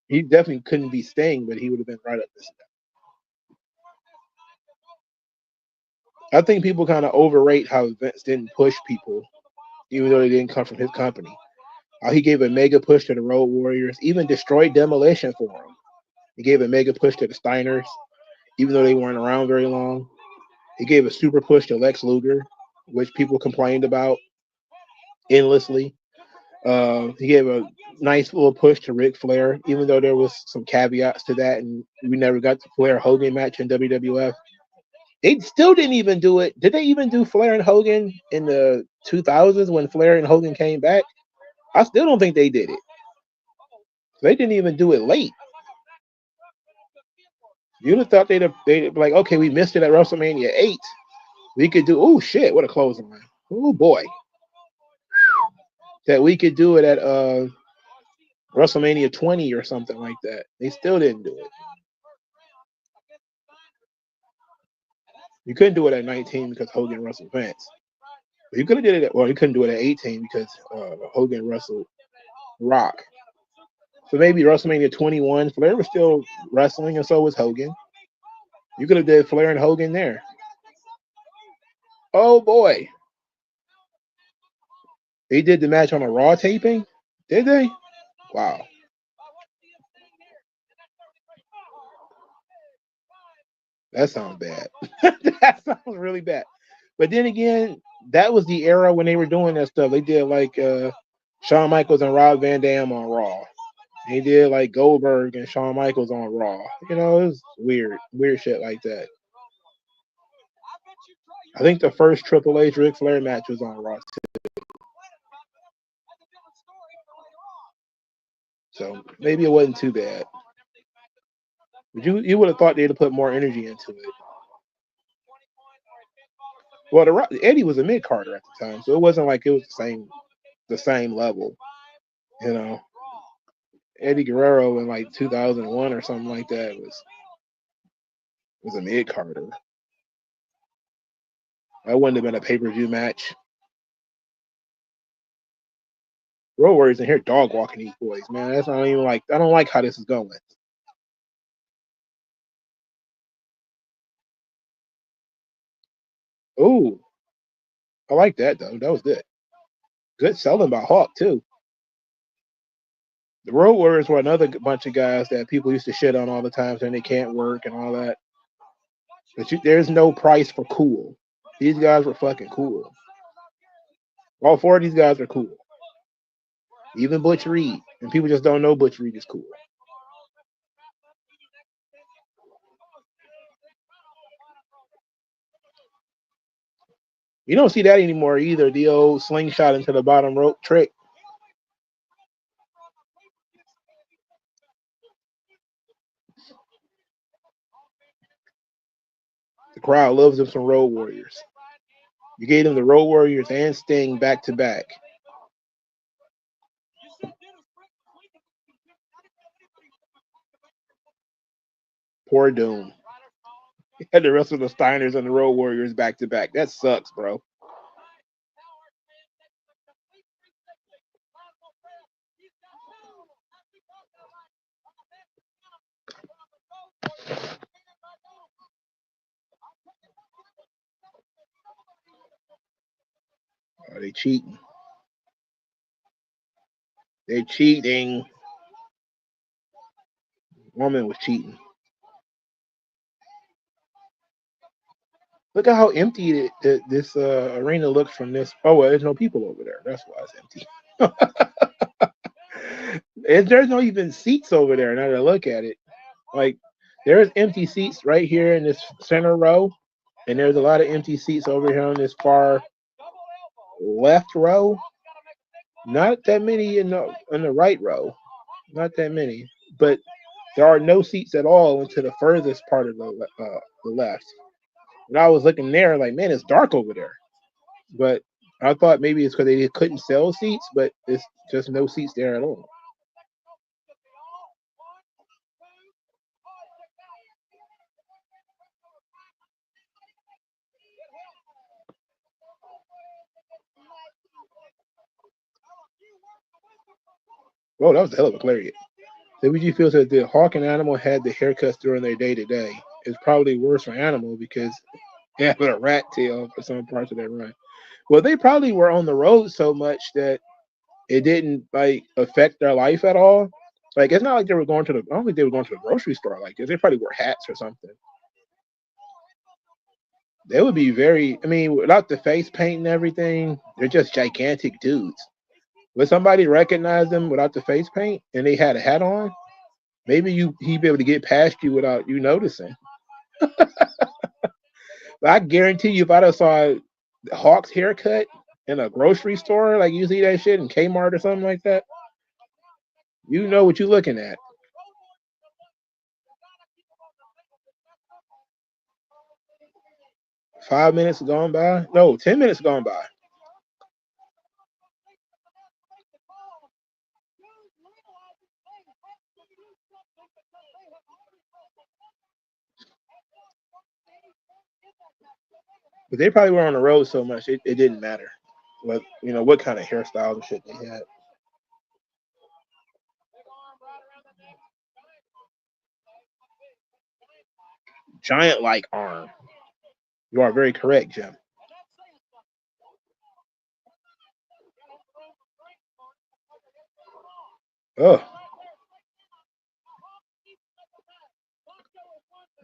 He definitely couldn't be Sting, but he would have been right up Vince's alley. I think people kind of overrate how Vince didn't push people, even though they didn't come from his company. How he gave a mega push to the Road Warriors, even destroyed Demolition for him. He gave a mega push to the Steiners, even though they weren't around very long. He gave a super push to Lex Luger, which people complained about. endlessly. He gave a nice little push to Ric Flair, even though there was some caveats to that, and we never got the Flair Hogan match in WWF. They still didn't even do it. Did they even do Flair and Hogan in the 2000s when Flair and Hogan came back? I still don't think they did it. They didn't even do it late. You'd have thought they'd like, okay, we missed it at WrestleMania 8. We could do, oh shit, what a clothesline. Oh boy. That we could do it at WrestleMania 20 or something like that. They still didn't do it. You couldn't do it at 19 because Hogan wrestled Vince. But you could have did it. Well, you couldn't do it at 18 because Hogan wrestled Rock. So maybe WrestleMania 21, Flair was still wrestling, and so was Hogan. You could have did Flair and Hogan there. Oh boy, they did the match on a Raw taping, did they? Wow. That sounds bad. That sounds really bad. But then again, that was the era when they were doing that stuff. They did like Shawn Michaels and Rob Van Dam on Raw. They did like Goldberg and Shawn Michaels on Raw. You know, it was weird shit like that. I think the first Triple H Ric Flair match was on Raw too. So maybe it wasn't too bad. But you would have thought they'd have put more energy into it. Well, Eddie was a mid Carter at the time, so it wasn't like it was the same level. You know, Eddie Guerrero in like 2001 or something like that was a mid Carter. That wouldn't have been a pay-per-view match. Road Warriors in here dog walking these boys, man. That's not even like, I don't like how this is going. Oh, I like that though. That was good. Good selling by Hawk too. The Road Warriors were another bunch of guys that people used to shit on all the time, saying they can't work and all that. But there's no price for cool. These guys were fucking cool. All four of these guys are cool. Even Butch Reed. And people just don't know Butch Reed is cool. You don't see that anymore either. The old slingshot into the bottom rope trick. The crowd loves them some Road Warriors. You gave them the Road Warriors and Sting back to back. Poor Doom. You had the rest of the Steiners and the Road Warriors back to back. That sucks, bro. Are they cheating? They're cheating. Woman was cheating. Look at how empty this arena looks from this. Oh, well, there's no people over there. That's why it's empty. There's no even seats over there. Now that I look at it, like there's empty seats right here in this center row, and there's a lot of empty seats over here on this far left row. Not that many in the right row. Not that many, but there are no seats at all into the furthest part of the left. And I was looking there, like, man, it's dark over there. But I thought maybe it's because they couldn't sell seats, but it's just no seats there at all. Oh, that was a hell of a lariat. WG feels that the Hawk and Animal had the haircuts during their day-to-day. It's probably worse for Animal because they have a rat tail for some parts of their run. Well, they probably were on the road so much that it didn't like affect their life at all. Like it's not like they were going to I don't think they were going to the grocery store like this. They probably wore hats or something. They would be very. I mean, without the face paint and everything, they're just gigantic dudes. Would somebody recognize them without the face paint and they had a hat on? Maybe he'd be able to get past you without you noticing. But I guarantee you, if I saw Hawk's haircut in a grocery store, like you see that shit in Kmart or something like that, you know what you're looking at. Five minutes gone by? No, 10 minutes gone by. But they probably were on the road so much it didn't matter. What what kind of hairstyles and shit they had. Giant like arm. You are very correct, Jim. Oh.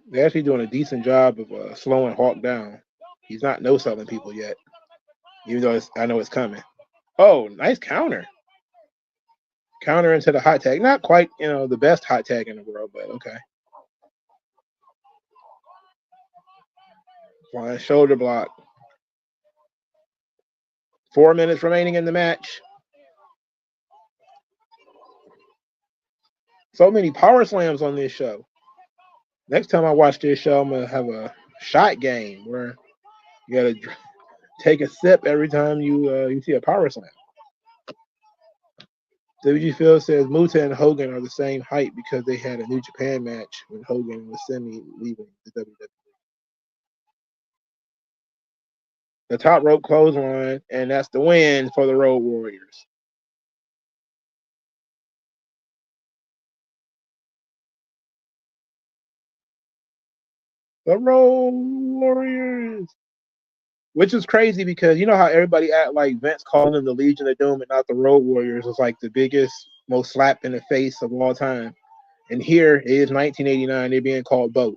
They're actually doing a decent job of slowing Hawk down. He's not no-selling people yet, even though I know it's coming. Oh, nice counter. Counter into the hot tag. Not quite, the best hot tag in the world, but okay. Flying shoulder block. 4 minutes remaining in the match. So many power slams on this show. Next time I watch this show, I'm gonna have a shot game where you gotta take a sip every time you see a power slam. WG Phil says Muta and Hogan are the same height because they had a New Japan match when Hogan was leaving the WWE. The top rope clothesline, and that's the win for the Road Warriors. The Road Warriors. Which is crazy because you know how everybody act like Vince calling them the Legion of Doom and not the Road Warriors was like the biggest, most slap in the face of all time. And here it is 1989, they're being called both.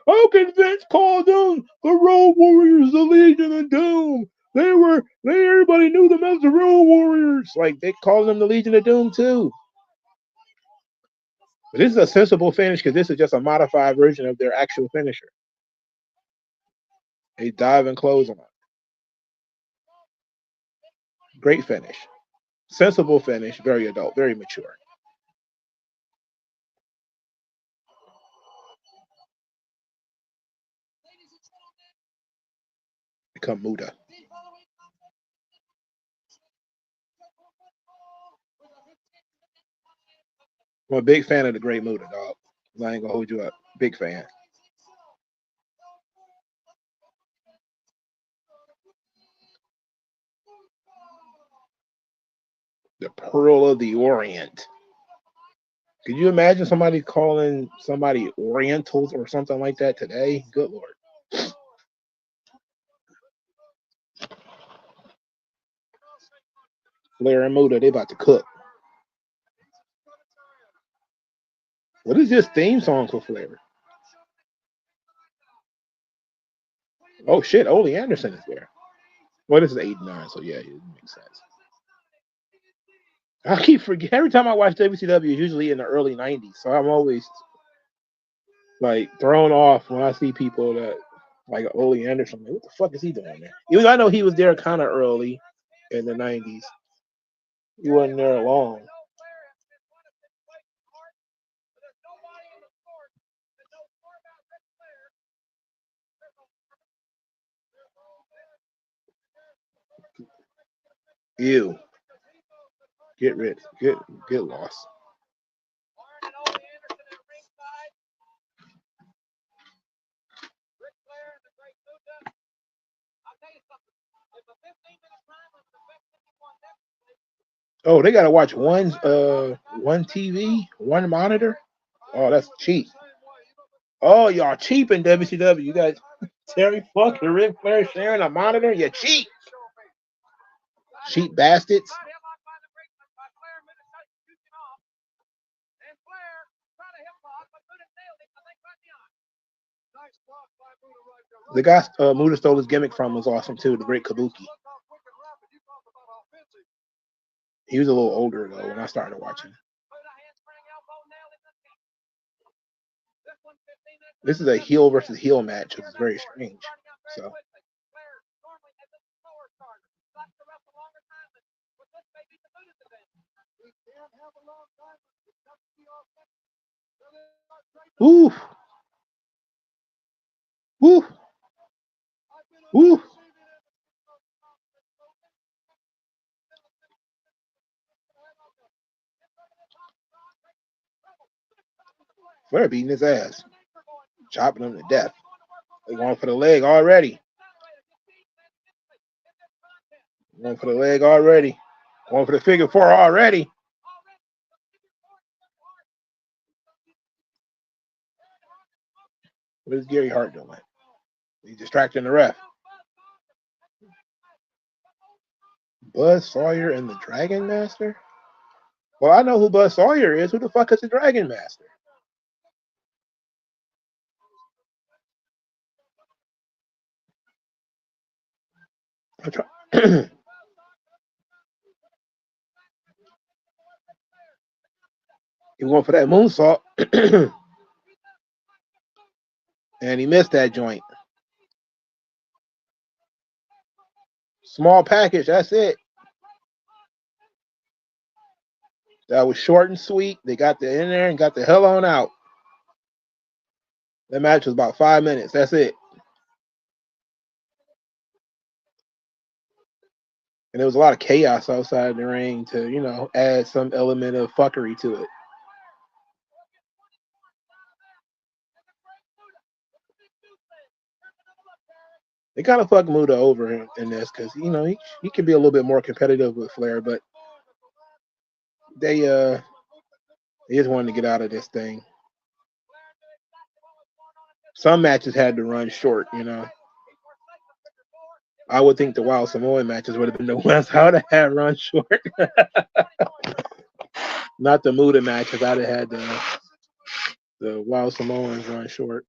How can Vince call them the Road Warriors, the Legion of Doom? Everybody knew them as the Road Warriors. Like they call them the Legion of Doom too. But this is a sensible finish because this is just a modified version of their actual finisher. They dive and close on. Great finish. Sensible finish, very adult, very mature. Become Muda. I'm a big fan of the Great Muda, dog. I ain't gonna hold you up. Big fan. The Pearl of the Orient. Could you imagine somebody calling somebody Orientals or something like that today? Good Lord. Flair and Muda, they about to cook. What is this theme song for Flair? Oh shit, Ole Anderson is there. Well, this is 89, so yeah, it makes sense. I keep forgetting every time I watch WCW, it's usually in the early 90s. So I'm always like thrown off when I see people that like Ole Anderson. Like, what the fuck is he doing there? Even though I know he was there kind of early in the 90s. He wasn't there long. Ew. Get rid. Get lost. Oh, they gotta watch one TV, one monitor. Oh, that's cheap. Oh, y'all cheap in WCW. You guys, Terry Funk and Ric Flair sharing a monitor. You cheap. Cheap bastards. The guy Muda stole his gimmick from was awesome too. The Great Kabuki. He was a little older though when I started watching. This is a heel versus heel match, which is very strange. So. Woo! Woo! Woo! Flair beating his ass, chopping him to death. They're going for the leg already. Going for the leg already. Going for the figure four already. What is Gary Hart doing? He's distracting the ref. Buzz Sawyer and the Dragon Master? Well, I know who Buzz Sawyer is. Who the fuck is the Dragon Master? I'm trying. He went for that moonsault. And he missed that joint. Small package, that's it. That was short and sweet. They got the in there and got the hell on out. That match was about 5 minutes. That's it. And there was a lot of chaos outside the ring to, you know, add some element of fuckery to it. They kind of fucked Muda over in this because, you know, he could be a little bit more competitive with Flair, but they just wanted to get out of this thing. Some matches had to run short, you know. I would think the Wild Samoan matches would have been the ones I would have had run short. Not the Muda matches. I'd have had the Wild Samoans run short.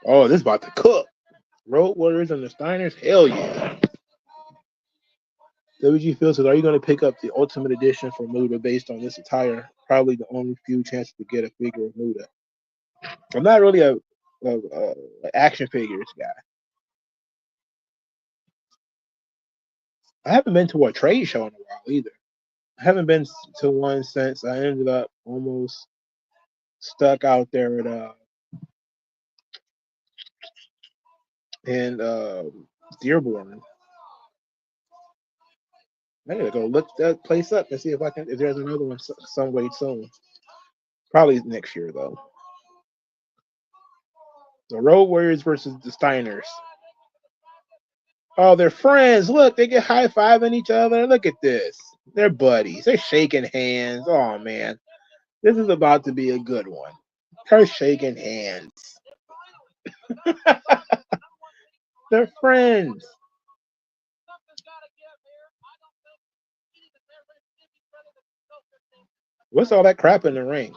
Oh, this is about to cook. Road Warriors and the Steiners? Hell yeah. WG Phil says, are you going to pick up the Ultimate Edition for Muda based on this attire? Probably the only few chances to get a figure of Muda. I'm not really a action figures guy. I haven't been to a trade show in a while either. I haven't been to one since I ended up almost stuck out there at in Dearborn. I gotta go look that place up and see if there's another one some way soon. Probably next year though. The Road Warriors versus the Steiners. Oh, they're friends. Look, they get high-fiving each other. Look at this. They're buddies. They're shaking hands. Oh man. This is about to be a good one. They're shaking hands. They're friends. What's all that crap in the ring?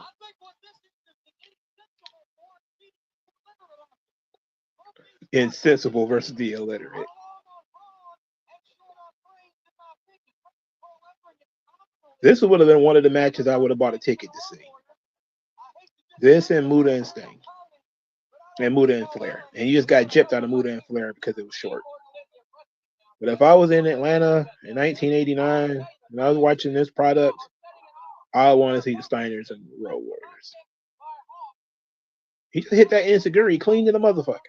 Insensible versus the illiterate. This would have been one of the matches I would have bought a ticket to see. This and Muda and Sting. And Muda and Flair. And you just got gypped out of Muda and Flair because it was short. But if I was in Atlanta in 1989 and I was watching this product, I want to see the Steiners and the Road Warriors. He just hit that insecurity clean to the motherfucker.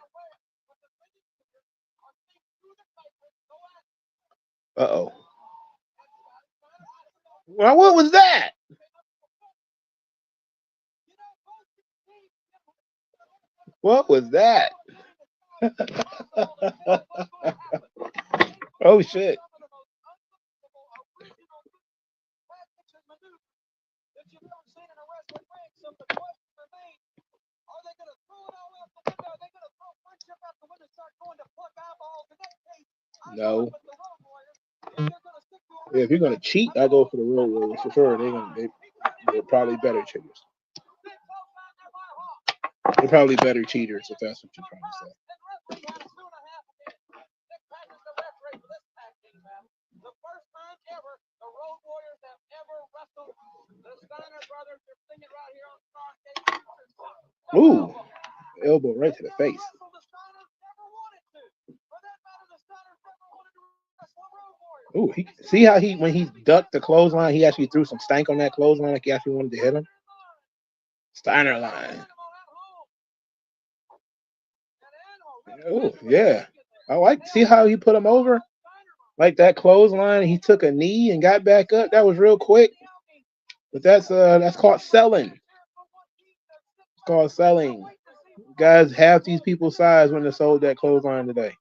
Uh-oh. Well, what was that? What was that? Oh, shit. No. Yeah, if you're gonna cheat, I go for the Road Warriors for sure. They're probably better cheaters. They're probably better cheaters if that's what you're trying to say. The first time ever the Road Warriors have ever wrestled the Steiner brothers. They're singing right here on STARRCADE. Ooh, elbow right to the face. Ooh, see how when he ducked the clothesline, he actually threw some stank on that clothesline like he actually wanted to hit him. Steiner line. Oh, yeah. See how he put him over? Like that clothesline, he took a knee and got back up. That was real quick. But that's called selling. It's called selling. Guys, half these people's size when they sold that clothesline today.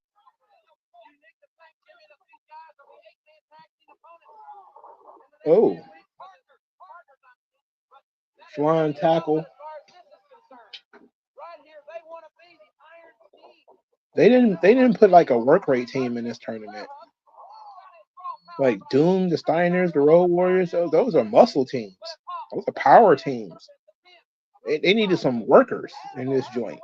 Oh. Flying tackle. They didn't put like a work rate team in this tournament. Like Doom, the Steiners, the Road Warriors, those are muscle teams. Those are power teams. They needed some workers in this joint.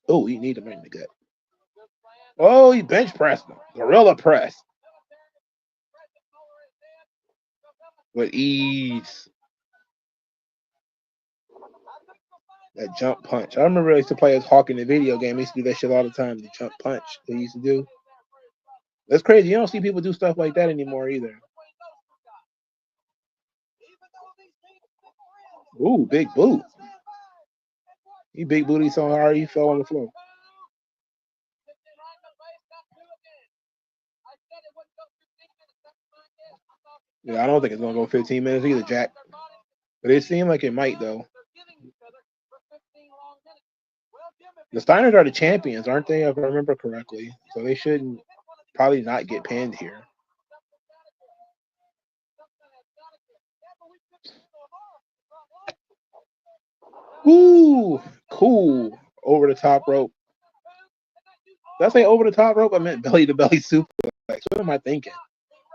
Oh, you need him in the gut. Oh, he bench pressed him. Gorilla press. With ease. That jump punch. I remember I used to play as Hawk in the video game. I used to do that shit all the time. The jump punch they used to do. That's crazy. You don't see people do stuff like that anymore either. Ooh, big boot. He big booty so hard he fell on the floor. Yeah, I don't think it's gonna go 15 minutes either, Jack. But it seemed like it might though. The Steiners are the champions, aren't they? If I remember correctly, so they shouldn't probably not get pinned here. Ooh, cool. Over the top rope. Did I say over the top rope? I meant belly to belly suplex. What am I thinking?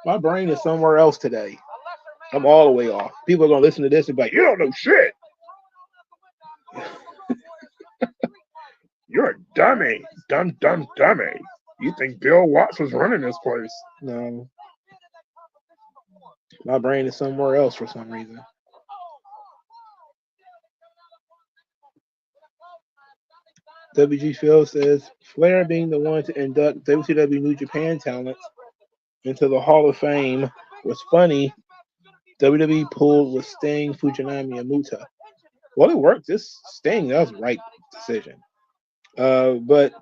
My brain is somewhere else today. I'm all the way off. People are gonna listen to this and be like, "You don't know shit. You're a dummy, dumb dummy. You think Bill Watts was running this place?" No. My brain is somewhere else for some reason. WG Phil says, Flair being the one to induct WCW New Japan talents into the Hall of Fame was funny. WWE pulled with Sting, Fujinami, and Muta. Well, it worked. This Sting, that was the right decision. But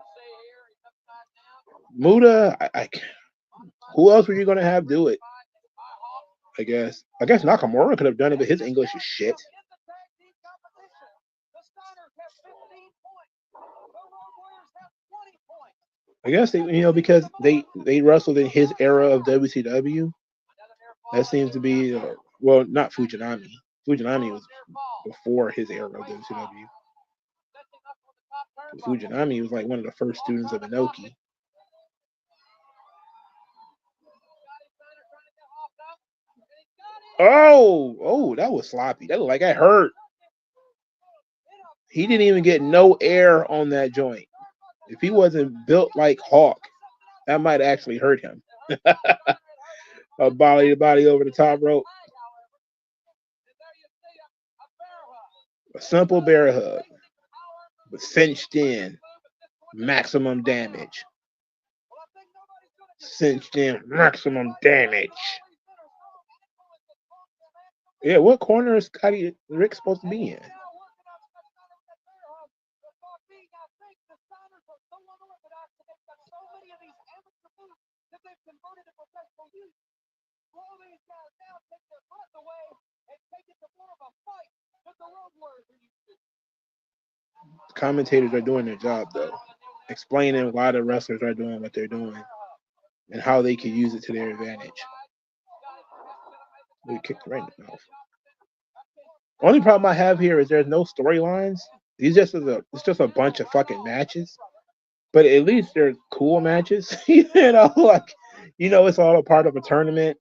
Muta, who else were you going to have do it? I guess Nakamura could have done it, but his English is shit. I guess because they wrestled in his era of WCW. That seems to be well, not Fujinami. Fujinami was before his era of WCW. Fujinami was like one of the first students of Inoki. Oh, that was sloppy. That looked like I hurt. He didn't even get no air on that joint. If he wasn't built like Hawk, that might actually hurt him. A body to body over the top rope. A simple bear hug. But cinched in. Maximum damage. Cinched in. Maximum damage. Yeah, what corner is Scotty Rick supposed to be in? Commentators are doing their job though, explaining why the wrestlers are doing what they're doing and how they can use it to their advantage. We kicked right in the mouth. Only problem I have here is there's no storylines. It's just a bunch of fucking matches. But at least they're cool matches. Like it's all a part of a tournament.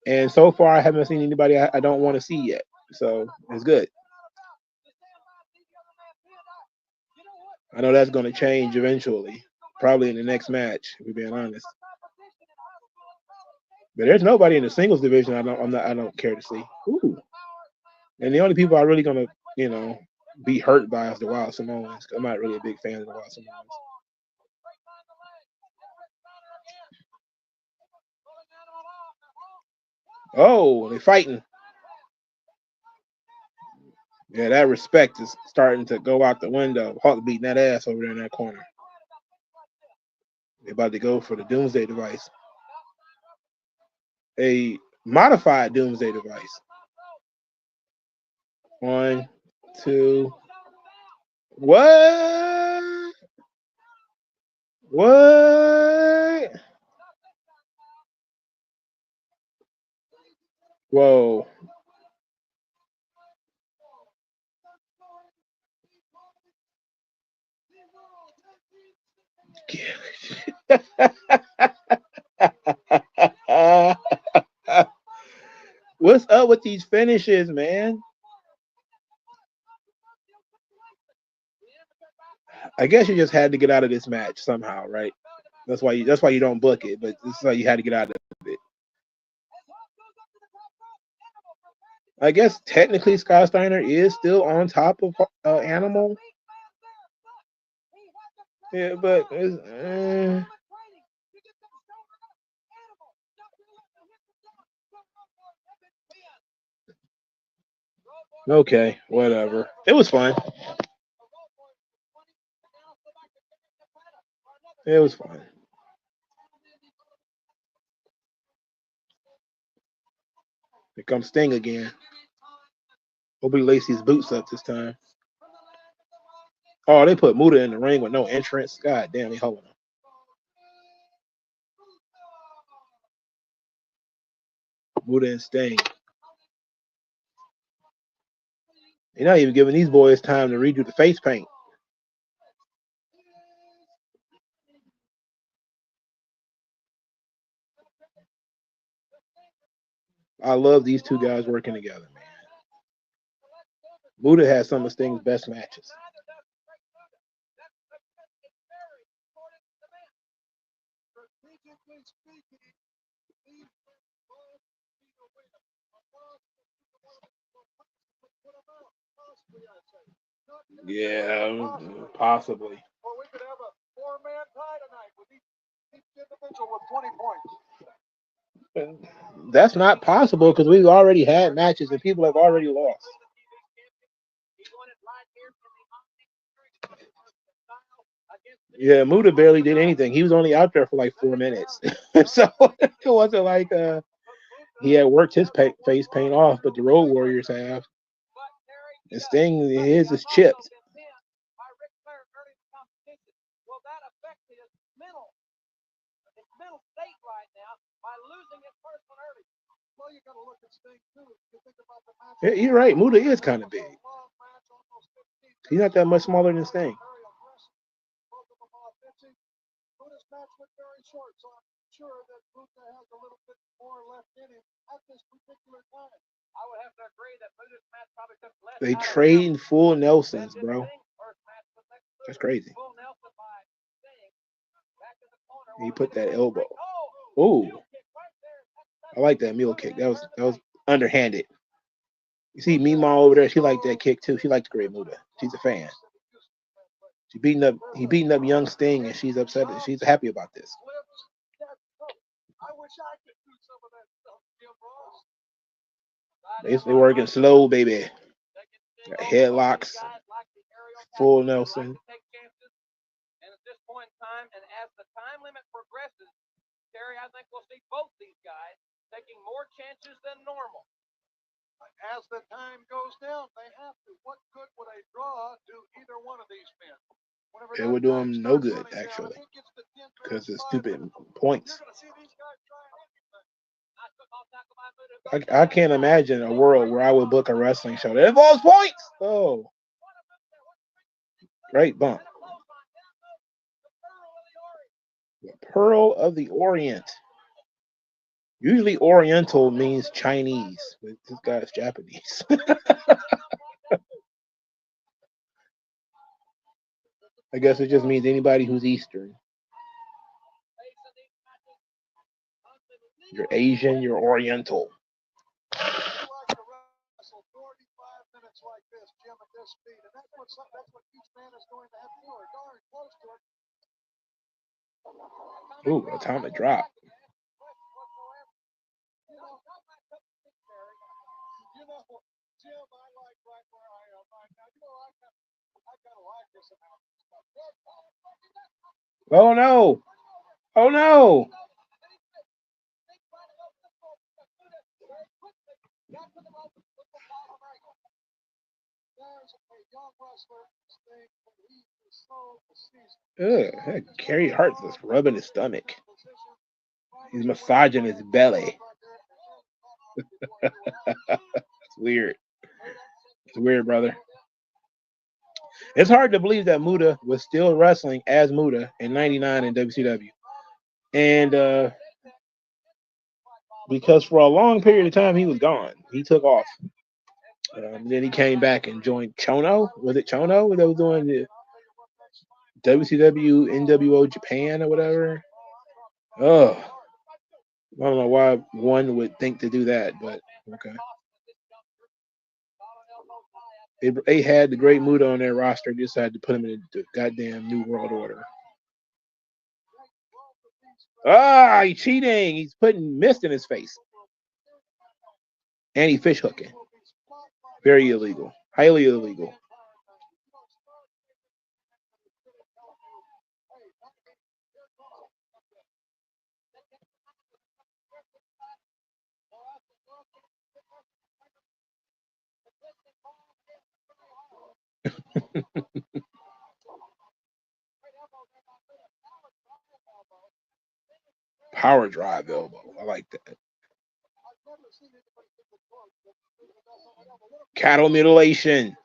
And so far, I haven't seen anybody I don't want to see yet. So it's good. I know that's going to change eventually, probably in the next match. If we're being honest, but there's nobody in the singles division I don't care to see. Ooh. And the only people I'm really going to be hurt by is the Wild Samoans. I'm not really a big fan of the Wild Samoans. Oh, they fighting. Yeah, that respect is starting to go out the window. Hawk beating that ass over there in that corner. They're about to go for the Doomsday device. A modified Doomsday device. 1, 2. What? What? Whoa. What's up with these finishes, man? I guess you just had to get out of this match somehow, right? That's why you don't book it, but this is how you had to get out of it. I guess technically Scott Steiner is still on top of Animal. Yeah, but okay, whatever. It was fun. It was fun. Here comes Sting again. Hope he lace his boots up this time. Oh, they put Muda in the ring with no entrance. God damn, they holding him. Muda and Sting. You're not even giving these boys time to redo the face paint. I love these two guys working together, man. Muda has some of Sting's best matches. Yeah, possibly. Or we could have a four-man tie tonight with each individual with 20 points. That's not possible because we've already had matches and people have already lost. Yeah, Muda barely did anything. He was only out there for like 4 minutes. So it wasn't like he had worked his face paint off, but the Road Warriors have. And Sting, his is chipped. Yeah, you're right. Muda is kind of big. He's not that much smaller than Sting. They trade full Nelsons, bro. That's crazy. He put that elbow. Ooh. I like that mule kick. That was underhanded. You see Mima over there, she liked that kick too. She liked the Great Muda. She's a fan. He beating up young Sting and she's upset. She's happy about this. Basically working slow, baby. Got headlocks. Full Nelson. And at this point in time, and as the time limit progresses, Terry, I think we'll see both these guys taking more chances than normal. As the time goes down, they have to. What good would a draw do either one of these men? It would do them no good, actually, because it's stupid points. I can't imagine a world where I would book a wrestling show that involves points. Oh, great bump. The Pearl of the Orient. Usually Oriental means Chinese, but this guy's Japanese. I guess it just means anybody who's Eastern. You're Asian, you're Oriental. Wrestle 45 minutes like this, Jim, at this speed, and that's what each man is going to have to do. Or darn close to it. Ooh, atomic drop. You know, Jim, I like right where I am right now. You know, I kind of like this announcement. Oh no! Oh no! Ugh, Carrie Hart's just rubbing his stomach. He's massaging his belly. It's weird. It's weird, brother. It's hard to believe that Muta was still wrestling as Muta in '99 in WCW. And because for a long period of time he was gone. He took off. Then he came back and joined Chono. Was it Chono that was doing the WCW NWO Japan or whatever? Oh, I don't know why one would think to do that, but okay. They had the Great Muta on their roster. Decided to put him in the goddamn New World Order. Ah, he's cheating. He's putting mist in his face. And he fish hooking. Very illegal. Highly illegal. Power drive elbow. I like that. Cattle mutilation.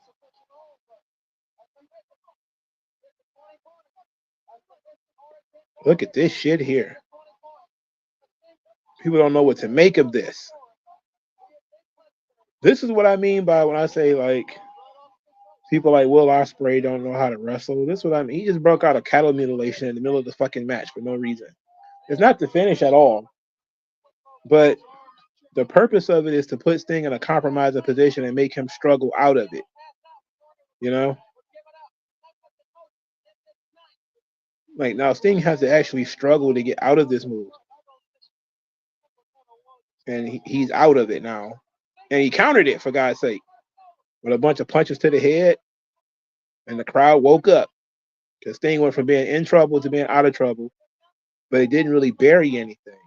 Look at this shit here. People don't know what to make of this. This is what I mean by when I say, like, people like Will Ospreay don't know how to wrestle. This is what I mean. He just broke out a cattle mutilation in the middle of the fucking match for no reason. It's not the finish at all. But the purpose of it is to put Sting in a compromising position and make him struggle out of it. You know? Like, now Sting has to actually struggle to get out of this move. And he's out of it now. And he countered it, for God's sake, with a bunch of punches to the head. And the crowd woke up. Because Sting went from being in trouble to being out of trouble. But it didn't really bury anything.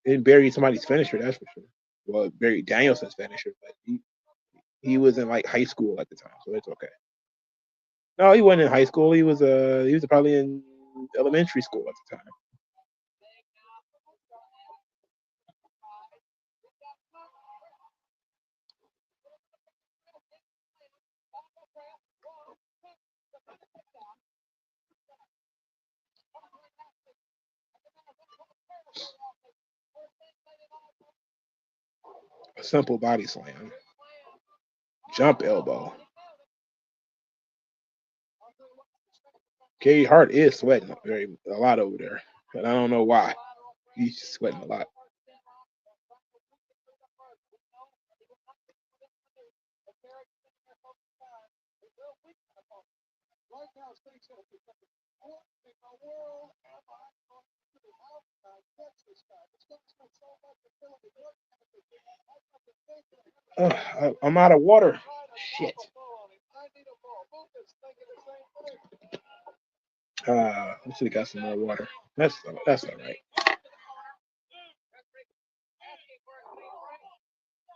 It didn't bury somebody's finisher, that's for sure. Well, it buried Danielson's finisher, but he was in like high school at the time, so it's okay. No, he wasn't in high school. He was probably in elementary school at the time. A simple body slam. Jump elbow. Katie Hart is sweating a lot over there, and I don't know why. He's just sweating a lot. I'm out of water. Shit. I should have got some more water. That's all right.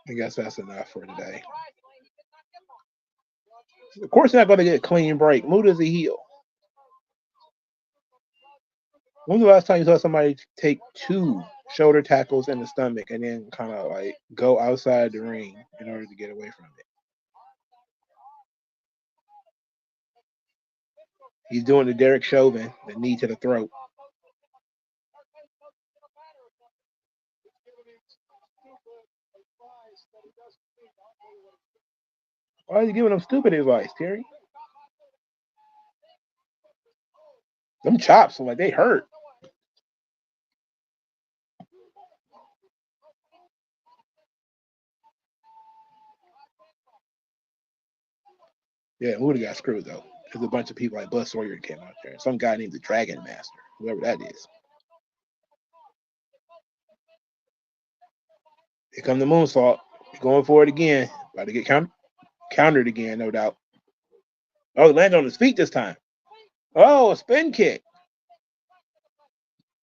I guess that's enough for today. Of course, you're not going to get a clean break. Muta's a heel. When was the last time you saw somebody take 2 shoulder tackles in the stomach, and then kind of like go outside the ring in order to get away from it. He's doing the Derek Chauvin, the knee to the throat. Why are you giving him stupid advice, Terry? Them chops, like they hurt. Yeah, Muda got screwed though. There's a bunch of people like Buzz Sawyer came out there. Some guy named the Dragon Master, whoever that is. Here come the moonsault. Going for it again. About to get countered again, no doubt. Oh, he landed on his feet this time. Oh, a spin kick.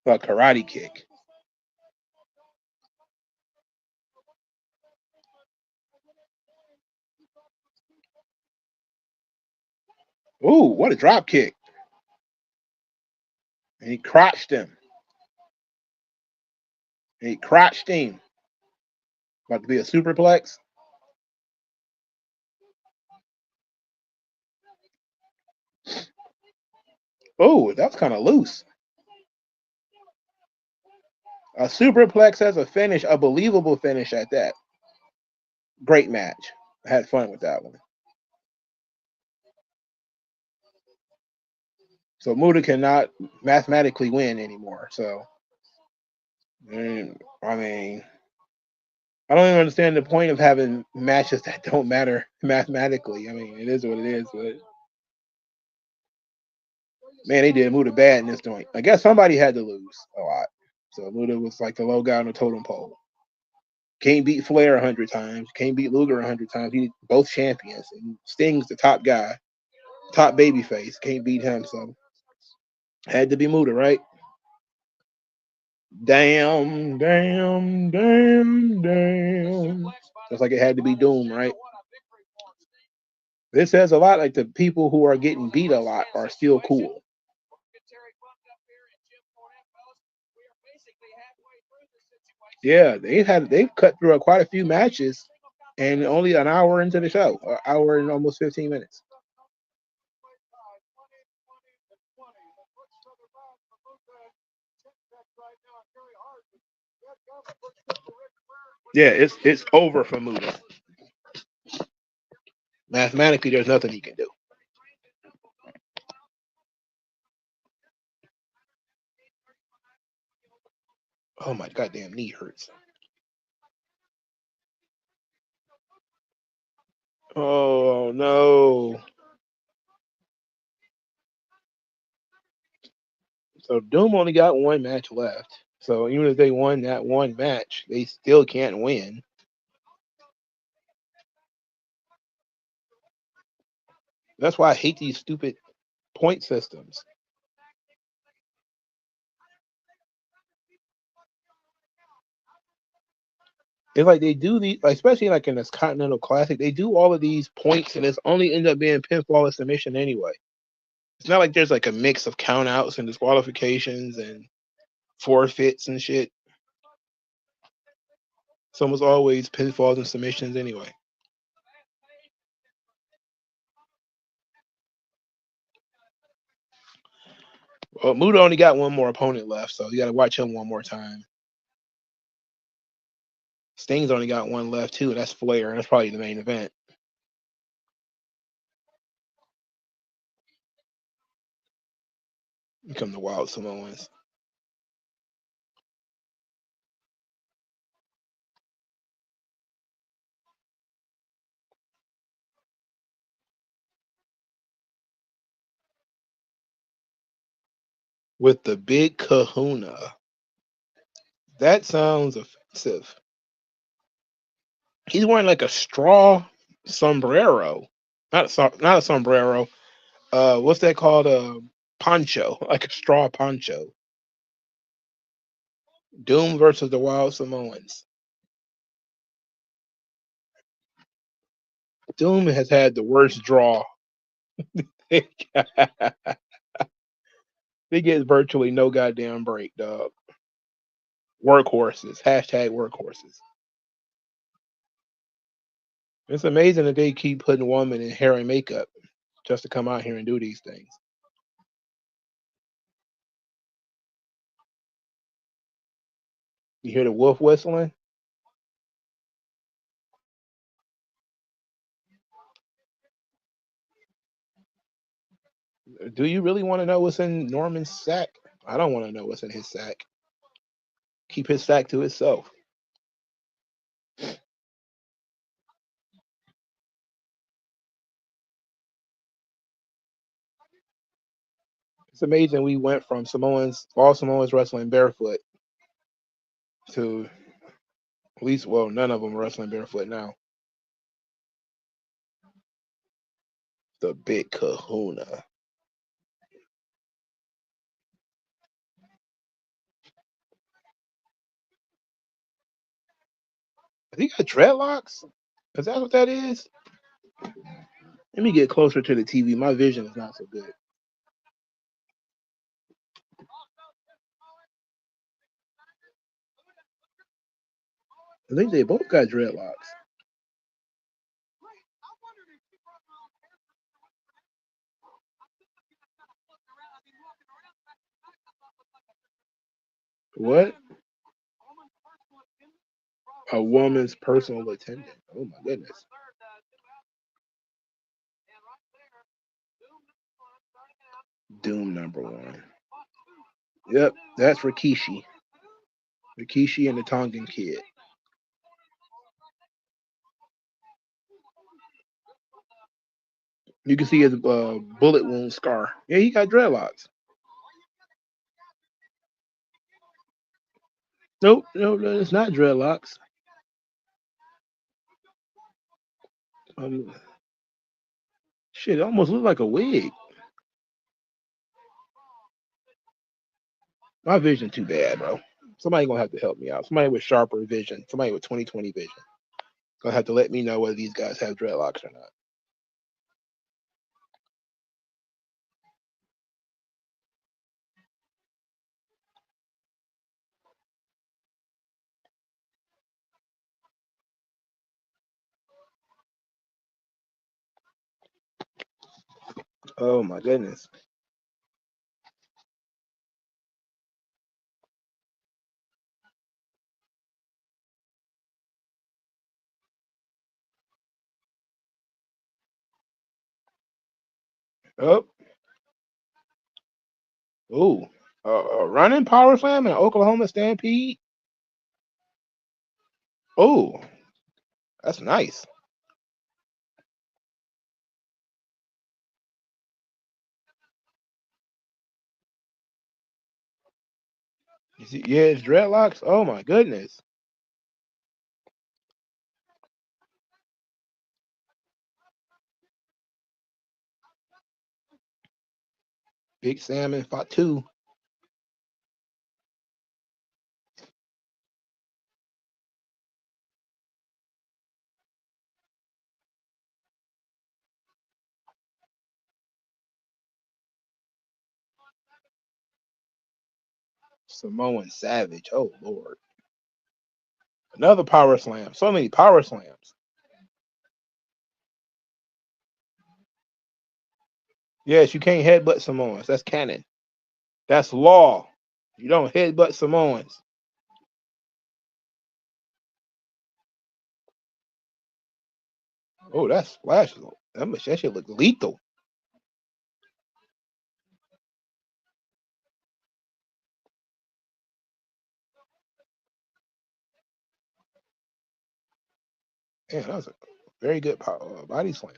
A karate kick. Ooh, what a drop kick. And he crotched him. And he crotched him. About to be a superplex. Oh, that's kind of loose. A superplex has a finish, a believable finish at that. Great match. I had fun with that one. So Muda cannot mathematically win anymore. So, I mean, I don't even understand the point of having matches that don't matter mathematically. I mean, it is what it is, but man, they did Muda bad in this joint. I guess somebody had to lose a lot. So Muda was like the low guy on the totem pole. Can't beat Flair 100 times. Can't beat Luger 100 times. He both champions. And Sting's the top guy, top babyface. Can't beat him. So had to be Muda, right? Damn. Just like it had to be Doom, right? This says a lot. Like the people who are getting beat a lot are still cool. Yeah, they've cut through quite a few matches, and only an hour into the show, an hour and almost 15 minutes. Yeah, it's over for Muda. Mathematically, there's nothing he can do. Oh my goddamn knee hurts. Oh no. So Doom only got one match left. So even if they won that one match, they still can't win. That's why I hate these stupid point systems. It's like they do these, especially like in this Continental Classic, they do all of these points and it's only end up being pinfall or submission anyway. It's not like there's like a mix of countouts and disqualifications and forfeits and shit. It's almost always pinfalls and submissions anyway. Well, Muda only got one more opponent left, so you got to watch him one more time. Sting's only got one left too, and that's Flair, and that's probably the main event. Here come the Wild Samoans. With the big kahuna. That sounds offensive. He's wearing like a straw sombrero. Not a sombrero. What's that called? Poncho. Like a straw poncho. Doom versus the Wild Samoans. Doom has had the worst draw. They get virtually no goddamn break, dog. Workhorses. Hashtag workhorses. It's amazing that they keep putting women in hair and makeup just to come out here and do these things. You hear the wolf whistling? Do you really want to know what's in Norman's sack? I don't want to know what's in his sack. Keep his sack to himself. It's amazing we went from all Samoans wrestling barefoot to at least, well, none of them are wrestling barefoot now. The Big Kahuna. Has he got dreadlocks? Is that what that is? Let me get closer to the TV. My vision is not so good. I think they both got dreadlocks. What? A woman's personal attendant. Oh my goodness. Doom #1. Yep, that's Rikishi. Rikishi and the Tongan Kid. You can see his bullet wound scar. Yeah, he got dreadlocks. Nope, no, it's not dreadlocks. Shit, it almost looks like a wig. My vision too bad, bro. Somebody gonna have to help me out. Somebody with sharper vision. Somebody with 20/20 vision. Gonna have to let me know whether these guys have dreadlocks or not. Oh my goodness. Oh. Ooh. Running power slam and Oklahoma Stampede. Oh, that's nice. You see, yeah, it's dreadlocks. Oh my goodness. Big Sam and Fatu. Samoan Savage. Oh Lord. Another power slam. So many power slams. Yes, you can't headbutt Samoans. That's canon. That's law. You don't headbutt Samoans. Oh, that splash. That shit look lethal. Man, that was a very good body slam.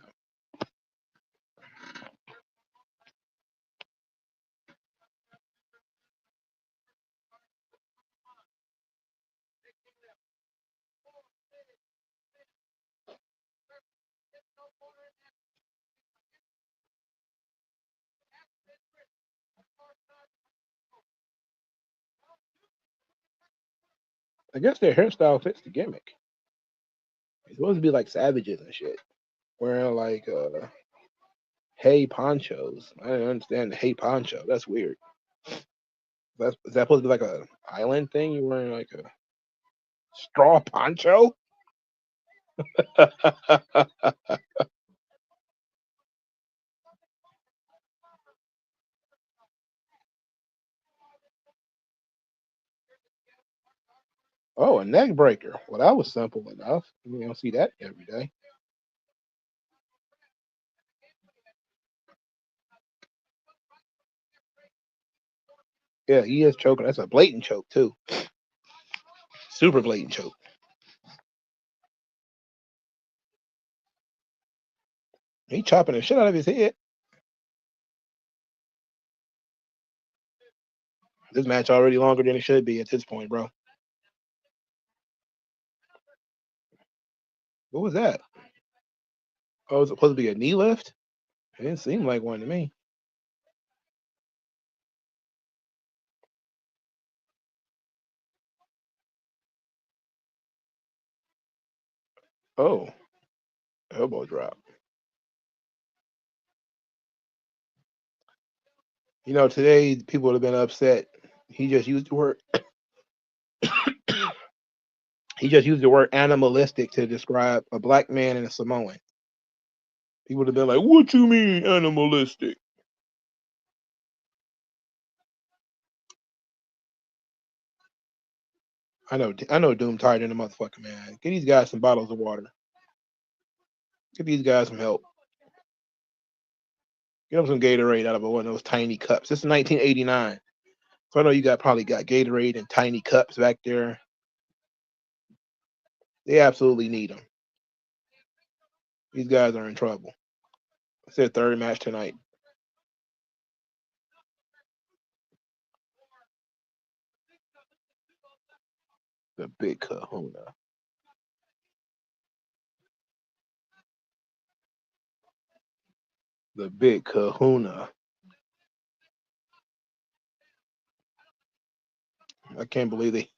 I guess their hairstyle fits the gimmick. It's supposed to be like savages and shit, wearing like hay ponchos. I didn't understand the hay poncho. That's weird. Is that supposed to be like a island thing? You wearing like a straw poncho? Oh, a neck breaker. Well, that was simple enough. You don't see that every day. Yeah, he is choking. That's a blatant choke too. Super blatant choke. He chopping the shit out of his head. This match already longer than it should be at this point, bro. What was that? Oh, was it supposed to be a knee lift? It didn't seem like one to me. Oh, elbow drop. You know, today people would have been upset. He just used the word. He just used the word animalistic to describe a black man and a Samoan. People would have been like, "What you mean animalistic?" I know. Doom tired in the motherfucker, man. Get these guys some bottles of water. Get these guys some help. Get them some Gatorade out of one of those tiny cups. This is 1989, so I know you probably got Gatorade in tiny cups back there. They absolutely need them. These guys are in trouble. It's their third match tonight. The Big Kahuna. The Big Kahuna. I can't believe they.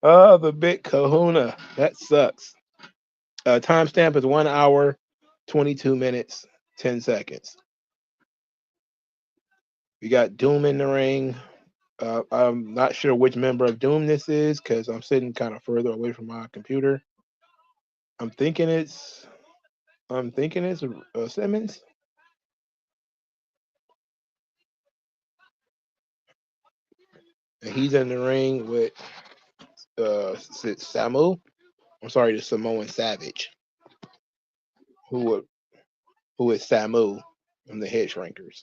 Oh, the Big Kahuna. That sucks. Timestamp is 1 hour, 22 minutes, 10 seconds. We got Doom in the ring. I'm not sure which member of Doom this is because I'm sitting kind of further away from my computer. I'm thinking it's Simmons. And he's in the ring with Samu. I'm sorry, the Samoan Savage, who is Samu from the Head Shrinkers.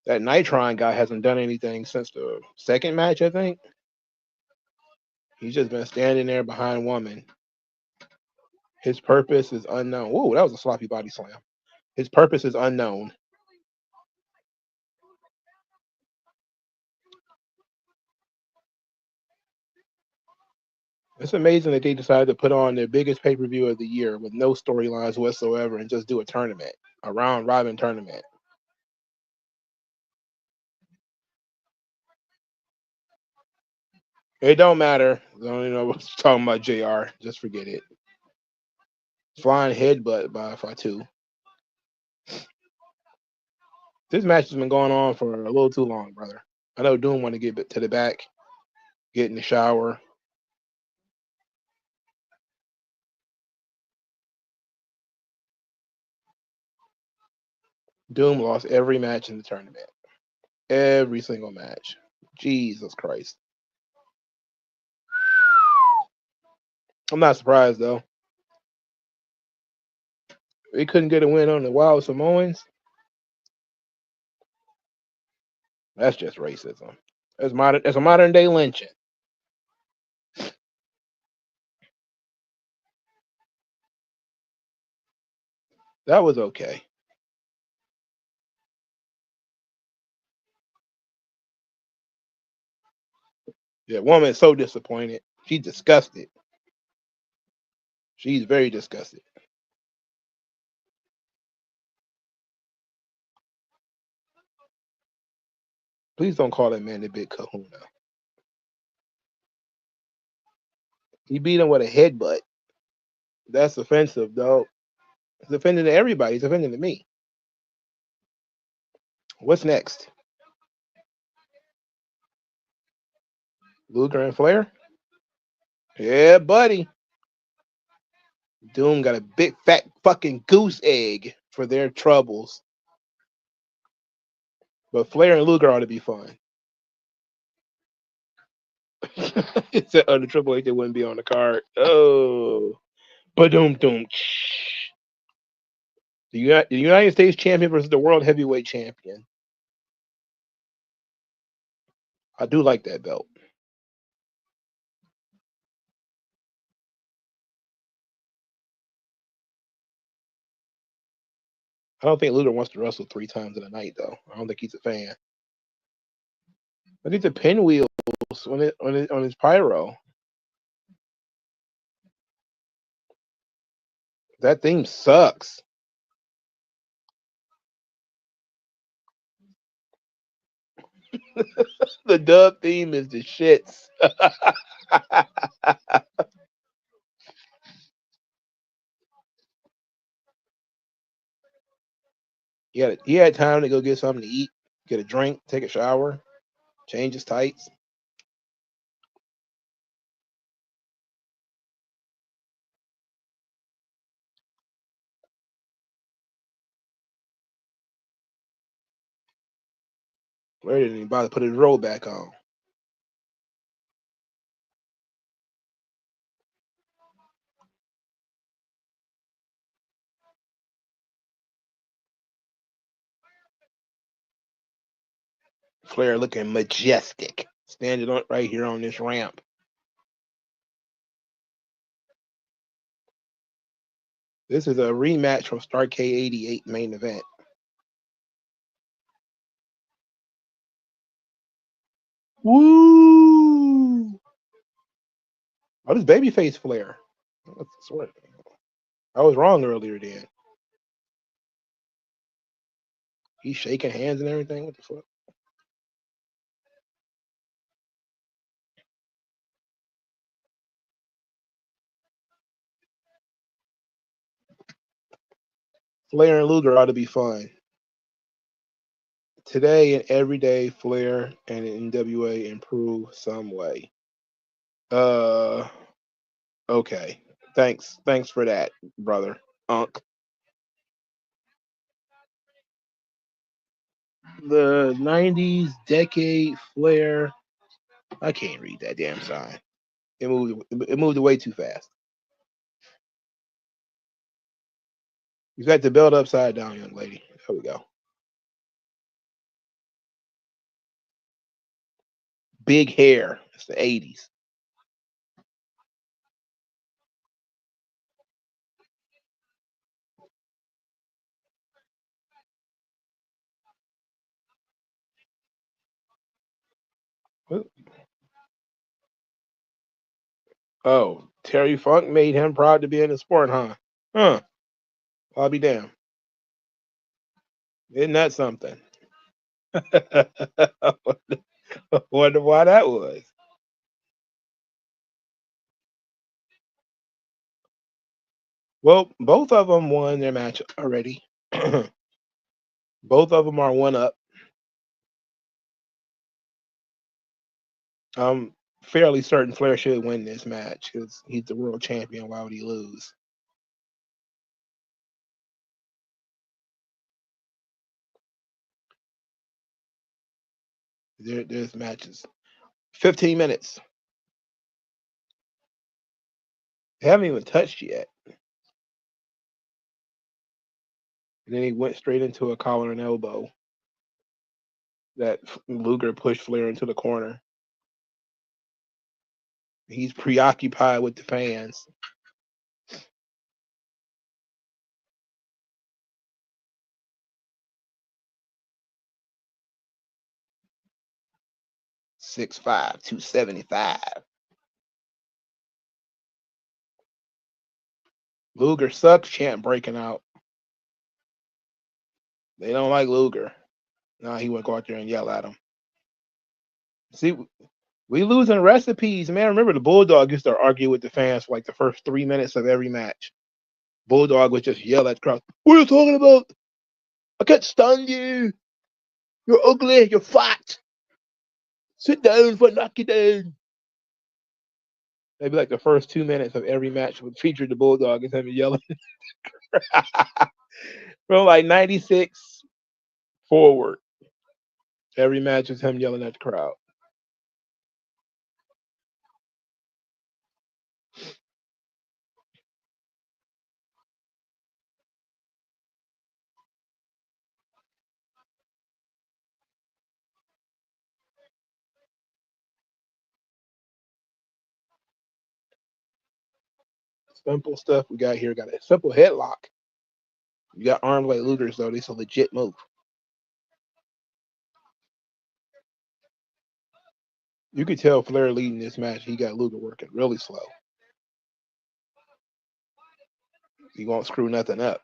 That Nitron guy hasn't done anything since the second match, I think. He's just been standing there behind woman. His purpose is unknown. Whoa, that was a sloppy body slam. His purpose is unknown. It's amazing that they decided to put on their biggest pay-per-view of the year with no storylines whatsoever and just do a tournament, a round-robin tournament. It don't matter. I don't even know what's talking about JR. Just forget it. Flying headbutt by Fatu. This match has been going on for a little too long, brother. I know Doom want to get to the back, get in the shower. Doom lost every match in the tournament. Every single match. Jesus Christ. I'm not surprised though. They couldn't get a win on the Wild Samoans. That's just racism. That's a modern day lynching. That was okay. Yeah, woman is so disappointed. She's disgusted. She's very disgusted. Please don't call that man the Big Kahuna. He beat him with a headbutt. That's offensive, though. It's offending to everybody. It's offending to me. What's next? Luger and Flair? Yeah, buddy. Doom got a big fat fucking goose egg for their troubles. But Flair and Luger ought to be fun. It said under Triple H they wouldn't be on the card. Oh. Ba-doom doom. The United States champion versus the World Heavyweight Champion. I do like that belt. I don't think Luger wants to wrestle 3 times in a night, though. I don't think he's a fan. I think the pinwheels on his pyro. That theme sucks. The dub theme is the shits. He had time to go get something to eat, get a drink, take a shower, change his tights. Flair didn't even bother to put his robe back on. Flair looking majestic, standing on right here on this ramp. This is a rematch from STARRCADE 88 main event. Woo! Oh, this babyface Flair. I was wrong earlier then. He's shaking hands and everything. What the fuck? Flair and Luger ought to be fun. Today and every day, Flair and NWA improve some way. Okay. Thanks for that, brother. Unk. The 90s decade Flair. I can't read that damn sign. It moved way too fast. You got the belt upside down, young lady. There we go. Big hair. It's the 80s. Oh, Terry Funk made him proud to be in the sport, huh? Huh. I'll be damned. Isn't that something? I wonder why that was. Well, both of them won their match already. Both of them are 1-up. I'm fairly certain Flair should win this match because he's the world champion. Why would he lose? There's matches. 15 minutes. They haven't even touched yet. And then he went straight into a collar and elbow that Luger pushed Flair into the corner. He's preoccupied with the fans. .65", 275. Luger sucks chant breaking out. They don't like Luger. Nah, he wouldn't go out there and yell at him. See, we losing recipes, man. Remember the Bulldog used to argue with the fans for like the first 3 minutes of every match. Bulldog would just yell at the crowd, "What are you talking about? I can't stand you." You're ugly. You're fat. Sit down if I knock you down. Maybe like the first 2 minutes of every match would feature the Bulldog and him yelling. From like 96 forward, every match is him yelling at the crowd. Simple stuff we got here. Got a simple headlock. You got arms like Luger's, though. It's a legit move. You could tell Flair leading this match. He got Luger working really slow. He won't screw nothing up.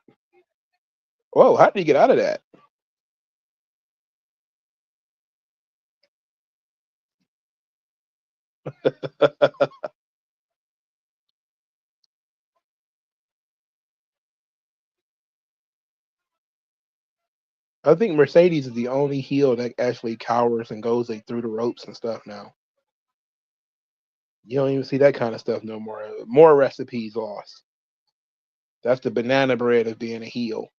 Whoa, how did he get out of that? I think Mercedes is the only heel that actually cowers and goes like through the ropes and stuff now. You don't even see that kind of stuff no more. More recipes lost. That's the banana bread of being a heel.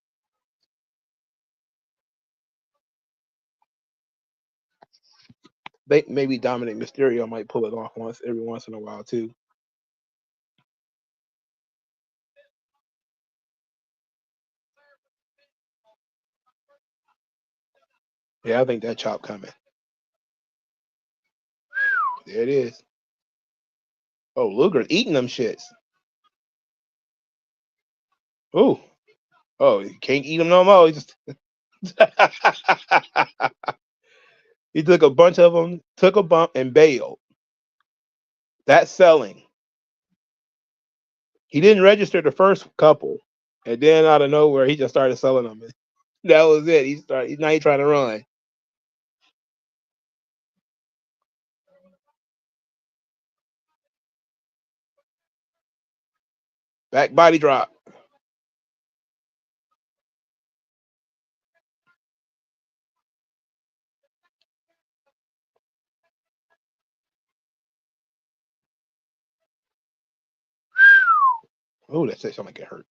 Maybe Dominic Mysterio might pull it off every once in a while too. Yeah, I think that chop coming. There it is. Oh, Luger's eating them shits. Ooh. Oh, he can't eat them no more. He just he took a bunch of them, took a bump, and bailed. That's selling. He didn't register the first couple, and then out of nowhere, he just started selling them. That was it. Now he's trying to run. Back body drop. Oh, that said something get hurt.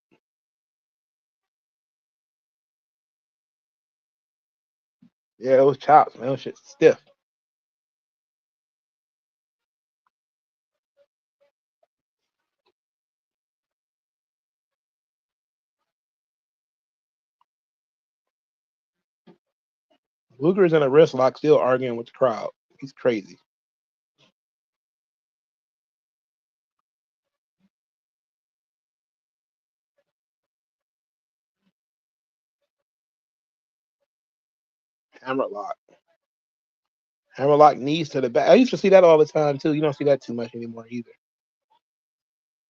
Yeah, those chops, man. Those shit's stiff. Luger's in a wrist lock, still arguing with the crowd. He's crazy. Hammerlock. Hammerlock knees to the back. I used to see that all the time too. You don't see that too much anymore either.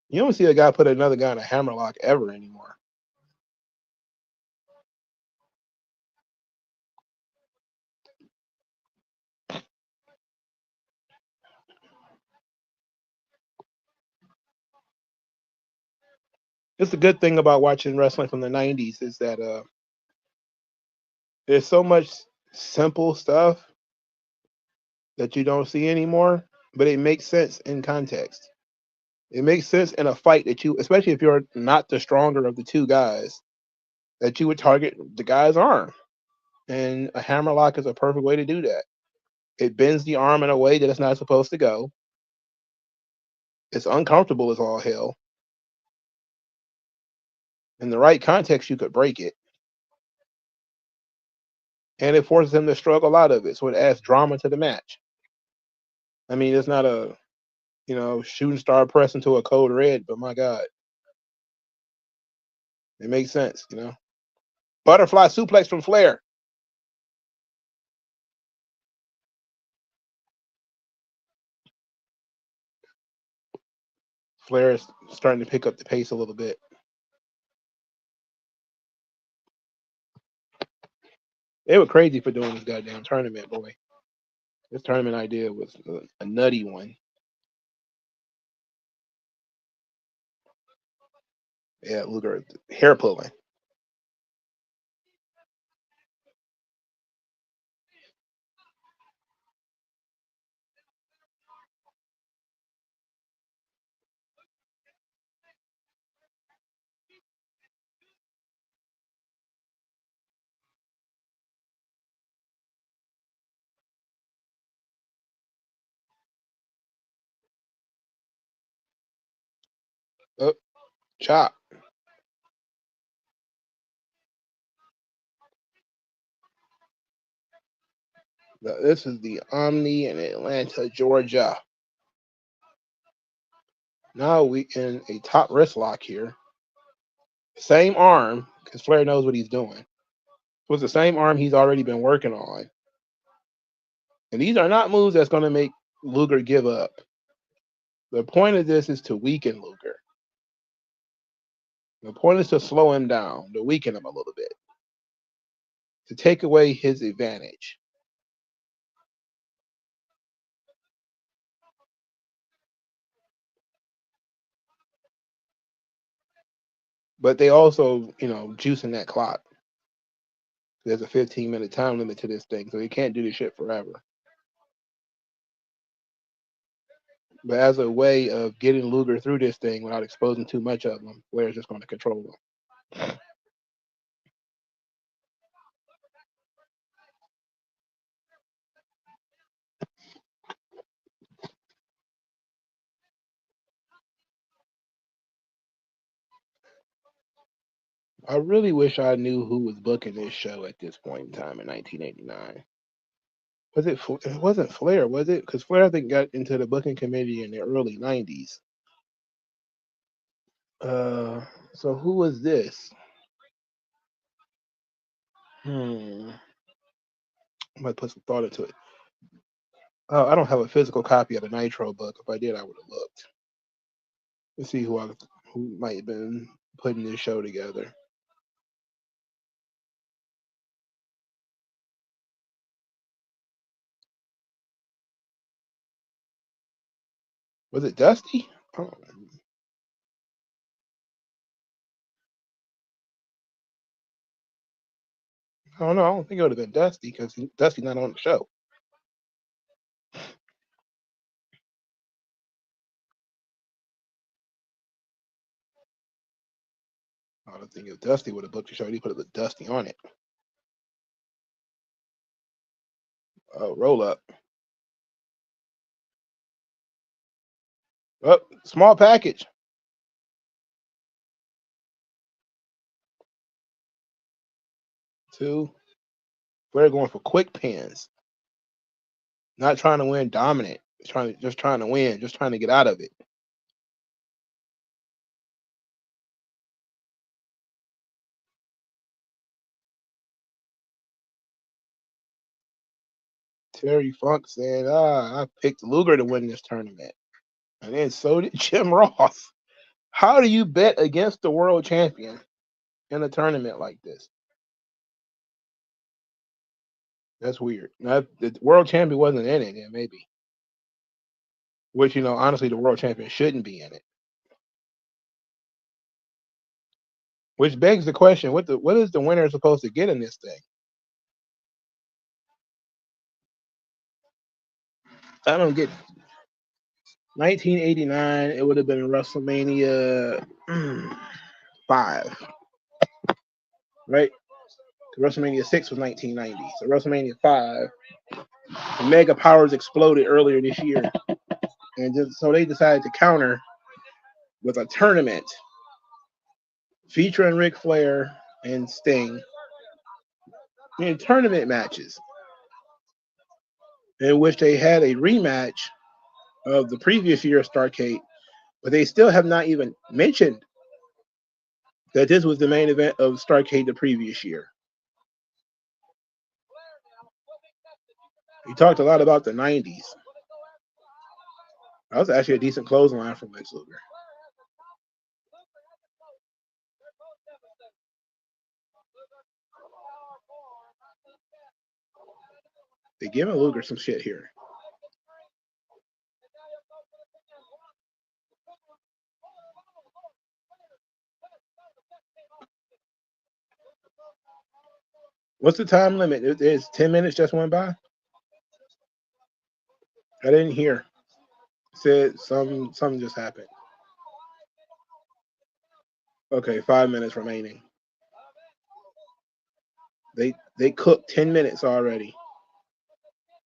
You don't see a guy put another guy in a hammerlock ever anymore. It's a good thing about watching wrestling from the 90s is that there's so much simple stuff that you don't see anymore, but it makes sense in context. It makes sense in a fight that you, especially if you're not the stronger of the two guys, that you would target the guy's arm. And a hammerlock is a perfect way to do that. It bends the arm in a way that it's not supposed to go. It's uncomfortable as all hell. In the right context, you could break it. And it forces him to struggle out of it. So it adds drama to the match. I mean, it's not a, shooting star press into a code red, but my God. It makes sense, Butterfly suplex from Flair. Flair is starting to pick up the pace a little bit. They were crazy for doing this goddamn tournament, boy. This tournament idea was a nutty one. Yeah, Luger, hair pulling. Oh, chop. Now, this is the Omni in Atlanta, Georgia. Now we in a top wrist lock here. Same arm, because Flair knows what he's doing. It was the same arm he's already been working on. And these are not moves that's going to make Luger give up. The point of this is to weaken Luger. The point is to slow him down, to weaken him a little bit, to take away his advantage. But they also, juicing that clock. There's a 15-minute time limit to this thing, so they can't do this shit forever. But as a way of getting Luger through this thing without exposing too much of him, Flair's just going to control him. I really wish I knew who was booking this show at this point in time in 1989. Was it? It wasn't Flair, was it? Because Flair, I think, got into the booking committee in the early 90s. So who was this? I might put some thought into it. Oh, I don't have a physical copy of the Nitro book. If I did, I would have looked. Let's see who might have been putting this show together. Was it Dusty? Oh. I don't know. I don't think it would have been Dusty because Dusty's not on the show. I don't think if Dusty would have booked the show, he put Dusty on it. Roll up. Oh, small package. 2. We're going for quick pins. Not trying to win dominant. Just trying to win. Just trying to get out of it. Terry Funk said, I picked Luger to win this tournament. And then so did Jim Ross. How do you bet against the world champion in a tournament like this? That's weird. Now, if the world champion wasn't in it, then maybe. Which, honestly, the world champion shouldn't be in it. Which begs the question, what is the winner supposed to get in this thing? I don't get 1989, it would have been WrestleMania 5. Right? WrestleMania 6 was 1990. So WrestleMania 5, the Mega Powers exploded earlier this year. And so they decided to counter with a tournament featuring Ric Flair and Sting in tournament matches in which they had a rematch of the previous year's STARRCADE, but they still have not even mentioned that this was the main event of STARRCADE the previous year. He talked a lot about the 90s. That was actually a decent clothesline from Lex Luger. They're giving Luger some shit here. What's the time limit? It's 10 minutes just went by? I didn't hear. Said something just happened. Okay, 5 minutes remaining. They cooked 10 minutes already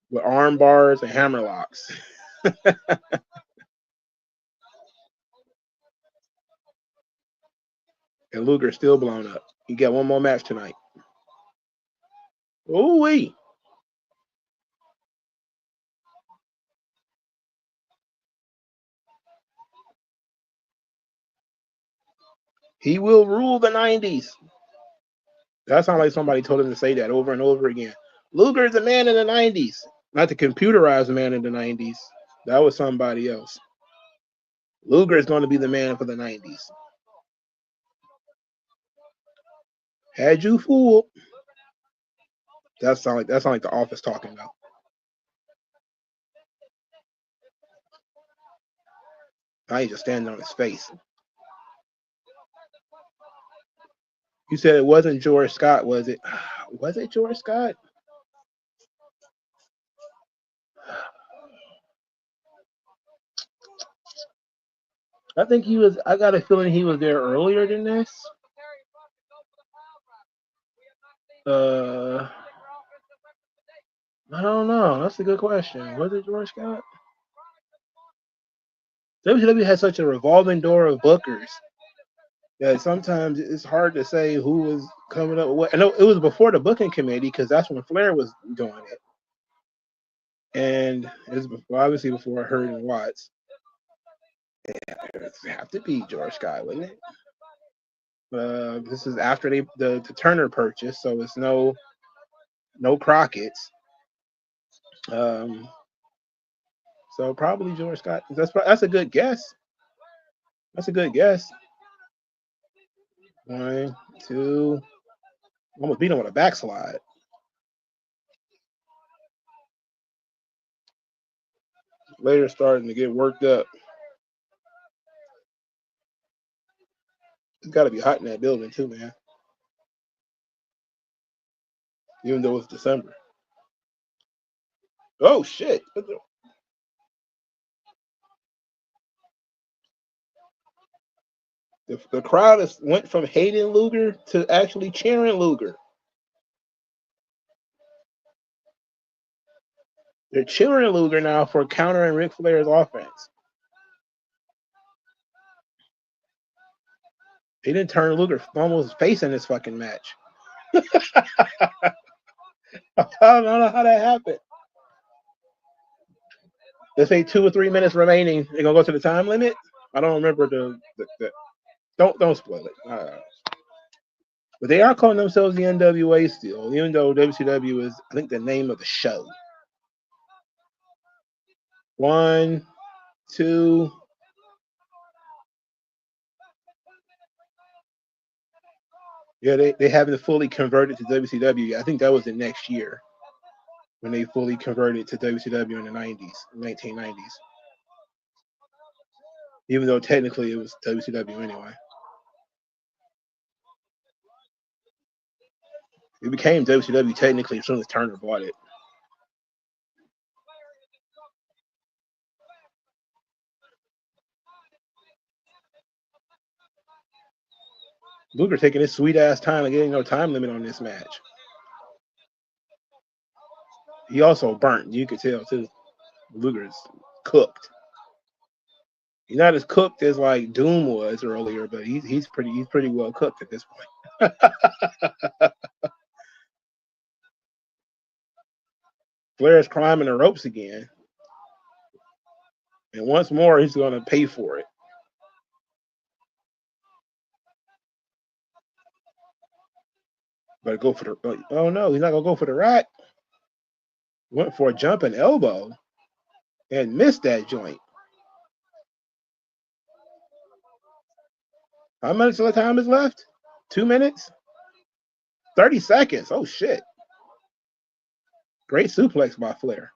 with arm bars and hammer locks. And Luger's still blown up. You got one more match tonight. Ooh-wee. He will rule the 90s. That sounds like somebody told him to say that over and over again. Luger is the man in the 90s. Not the computerized man in the 90s. That was somebody else. Luger is going to be the man for the 90s. Had you fooled. That sound like the Office talking though. Now he's just standing on his face. You said it wasn't George Scott, was it? Was it George Scott? I think he was. I got a feeling he was there earlier than this. I don't know. That's a good question. Was it George Scott? WCW had such a revolving door of bookers that sometimes it's hard to say who was coming up with what. I know it was before the booking committee because that's when Flair was doing it. And it was obviously before Hurd and Watts. Yeah, it would have to be George Scott, wouldn't it? This is after the Turner purchase, so it's no Crockett's. So probably George Scott. That's a good guess. That's a good guess. 1, 2. Almost beat him with a backslide. Later starting to get worked up. It's got to be hot in that building too, man. Even though it's December. Oh shit! The crowd went from hating Luger to actually cheering Luger. They're cheering Luger now for countering Ric Flair's offense. They didn't turn Luger almost face in this fucking match. I don't know how that happened. Let's say 2 or 3 minutes remaining. They're gonna go to the time limit. I don't remember the don't spoil it. But they are calling themselves the NWA still, even though WCW is, I think, the name of the show. 1, 2. Yeah, they haven't fully converted to WCW. I think that was the next year when they fully converted to WCW in the 1990s. Even though technically it was WCW anyway. It became WCW technically as soon as Turner bought it. Luger taking his sweet ass time and getting no time limit on this match. He also burnt. You could tell too. Luger's cooked. He's not as cooked as like Doom was earlier, but he's pretty well cooked at this point. Flair's climbing the ropes again, and once more he's going to pay for it. But go for the. Oh no, he's not gonna go for the right. Went for a jumping elbow and missed that joint. How much of the time is left? 2 minutes? 30 seconds. Oh shit. Great suplex by Flair.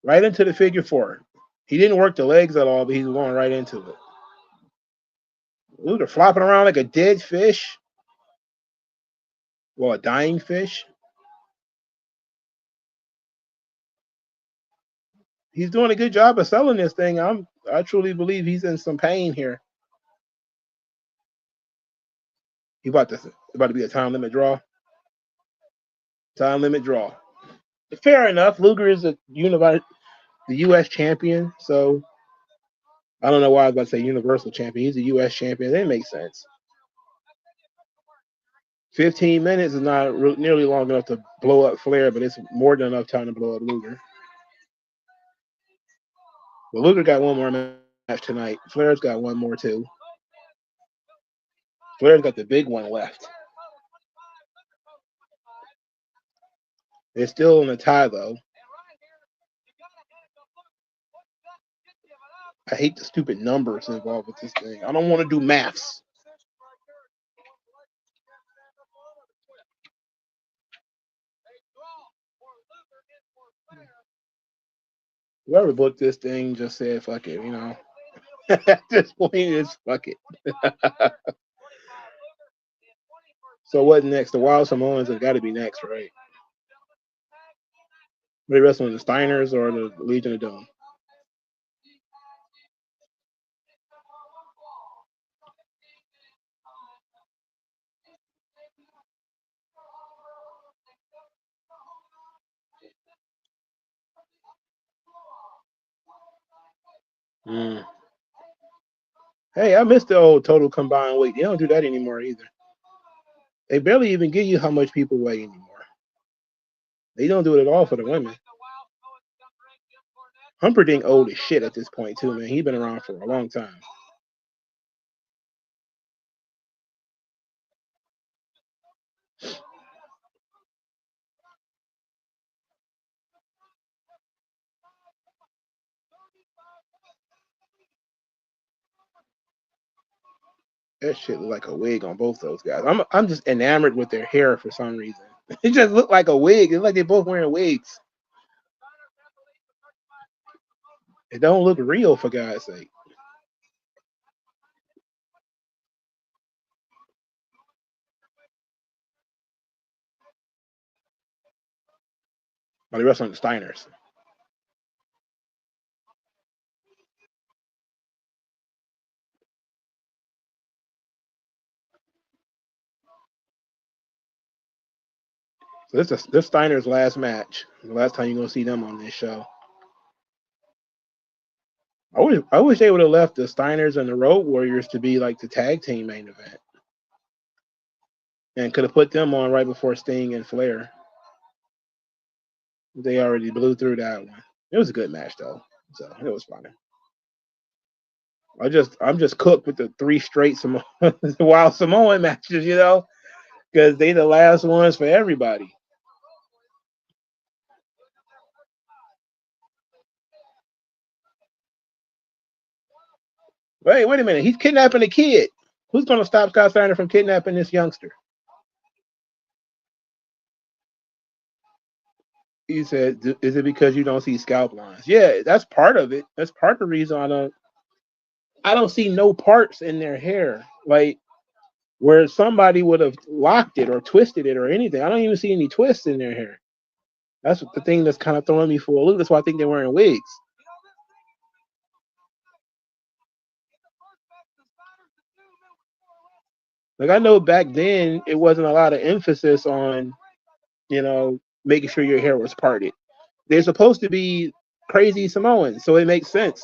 Right into the figure 4. He didn't work the legs at all, but he's going right into it. Luger flopping around like a dead fish. Well, a dying fish. He's doing a good job of selling this thing. I truly believe he's in some pain here. He about to be a time limit draw. Time limit draw. Fair enough. Luger is the U.S. champion, so I don't know why I was about to say Universal champion. He's a U.S. champion. That makes sense. 15 minutes is not nearly long enough to blow up Flair, but it's more than enough time to blow up Luger. But Luger got one more match tonight. Flair's got one more too. Flair's got the big one left. It's still in a tie though. I hate the stupid numbers involved with this thing. I don't want to do maths. Whoever booked this thing just said, fuck it, you know. At this point, it's fuck it. So what next? The Wild Samoans have got to be next, right? Are they wrestling the Steiners or the Legion of Doom? Hey, I missed the old total combined weight. They don't do that anymore either. They barely even give you how much people weigh anymore. They don't do it at all for the women. Humperdinck old as shit at this point too, man. He's been around for a long time. That shit look like a wig on both those guys. I'm just enamored with their hair for some reason. It just looked like a wig. It's like they're both wearing wigs. It don't look real, for God's sake. Are they wrestling the Steiners? So this Steiner's last match. The last time you're gonna see them on this show. I wish they would have left the Steiners and the Road Warriors to be like the tag team main event, and could have put them on right before Sting and Flair. They already blew through that one. It was a good match though, so it was fun. I'm just cooked with the 3 straight Wild Samoan matches, you know, because they the last ones for everybody. Wait a minute. He's kidnapping a kid. Who's going to stop Scott Steiner from kidnapping this youngster? He said, "Is it because you don't see scalp lines?" Yeah, that's part of it. That's part of the reason I don't see no parts in their hair, like where somebody would have locked it or twisted it or anything. I don't even see any twists in their hair. That's the thing that's kind of throwing me for a loop. That's why I think they're wearing wigs. Like I know back then it wasn't a lot of emphasis on, you know, making sure your hair was parted. They're supposed to be crazy Samoans, so it makes sense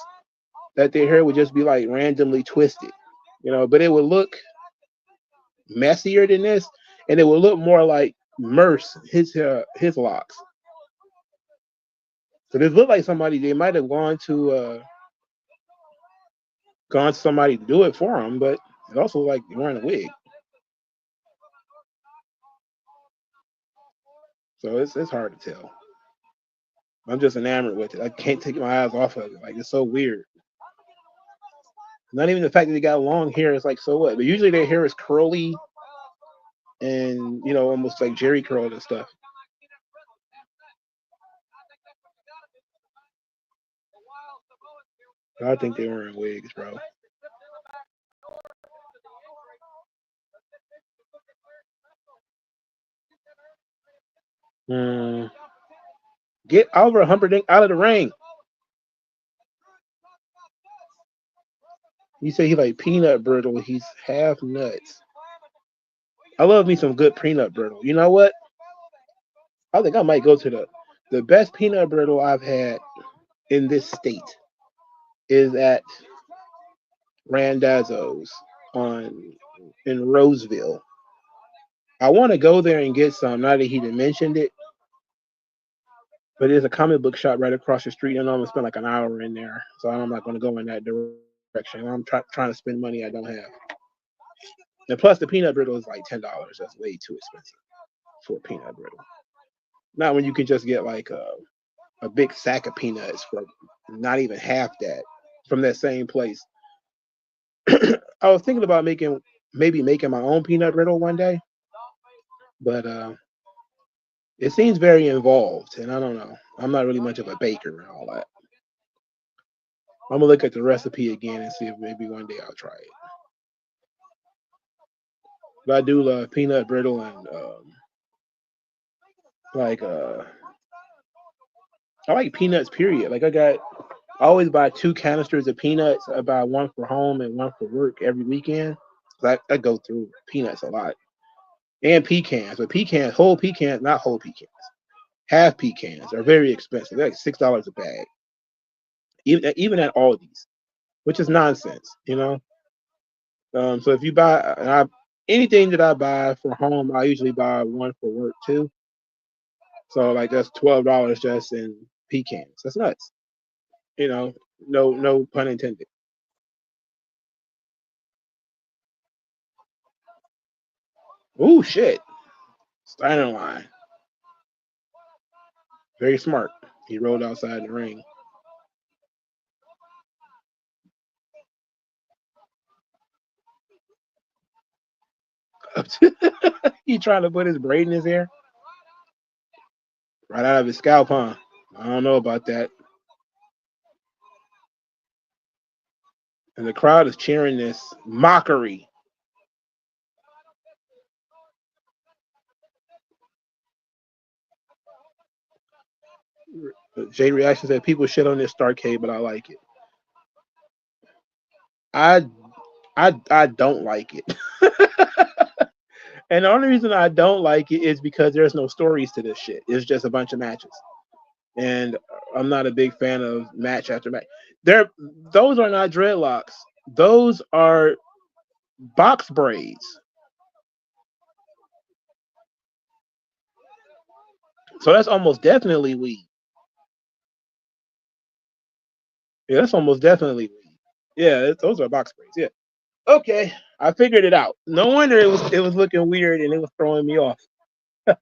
that their hair would just be like randomly twisted, you know, but it would look messier than this, and it would look more like Merce, his locks. So this looked like somebody they might have gone to somebody to do it for them, but it also like wearing a wig. So it's hard to tell. I'm just enamored with it. I can't take my eyes off of it. Like it's so weird. Not even the fact that they got long hair is like so what? But usually their hair is curly and you know almost like Jerry curl and stuff. I think they're wearing wigs, bro. Get Oliver Humperdinck out of the ring. You say he like peanut brittle. He's half nuts. I love me some good peanut brittle. You know what? I think I might go to the best peanut brittle I've had in this state is at Randazzo's in Roseville. I want to go there and get some. Now that he done mentioned it, but there's a comic book shop right across the street, and I'm gonna spend like an hour in there. So I'm not gonna go in that direction. I'm trying to spend money I don't have. And plus, the peanut brittle is like $10. That's way too expensive for a peanut brittle. Not when you can just get like a big sack of peanuts for not even half that from that same place. I was thinking about maybe making my own peanut brittle one day, but it seems very involved, and I don't know. I'm not really much of a baker and all that. I'm gonna look at the recipe again and see if maybe one day I'll try it. But I do love peanut brittle and like I like peanuts. Period. Like I always buy 2 canisters of peanuts. I buy one for home and one for work every weekend. I go through peanuts a lot. And pecans, but whole pecans, not whole pecans, half pecans are very expensive. They're like $6 a bag, even at Aldi's, which is nonsense, you know. So if you buy anything that I buy for home, I usually buy one for work too. So like that's $12 just in pecans. That's nuts, you know. No pun intended. Ooh, shit. Steiner line. Very smart. He rolled outside the ring. He trying to put his braid in his hair? Right out of his scalp, huh? I don't know about that. And the crowd is cheering this mockery. Jay Reaction said people shit on this STARRCADE, but I like it. I I don't like it. And the only reason I don't like it is because there's no stories to this shit. It's just a bunch of matches. And I'm not a big fan of match after match. Those are not dreadlocks. Those are box braids. So that's almost definitely weed. Yeah, that's almost definitely weed. Yeah, those are box braids. Yeah. Okay, I figured it out. No wonder it was looking weird and it was throwing me off. They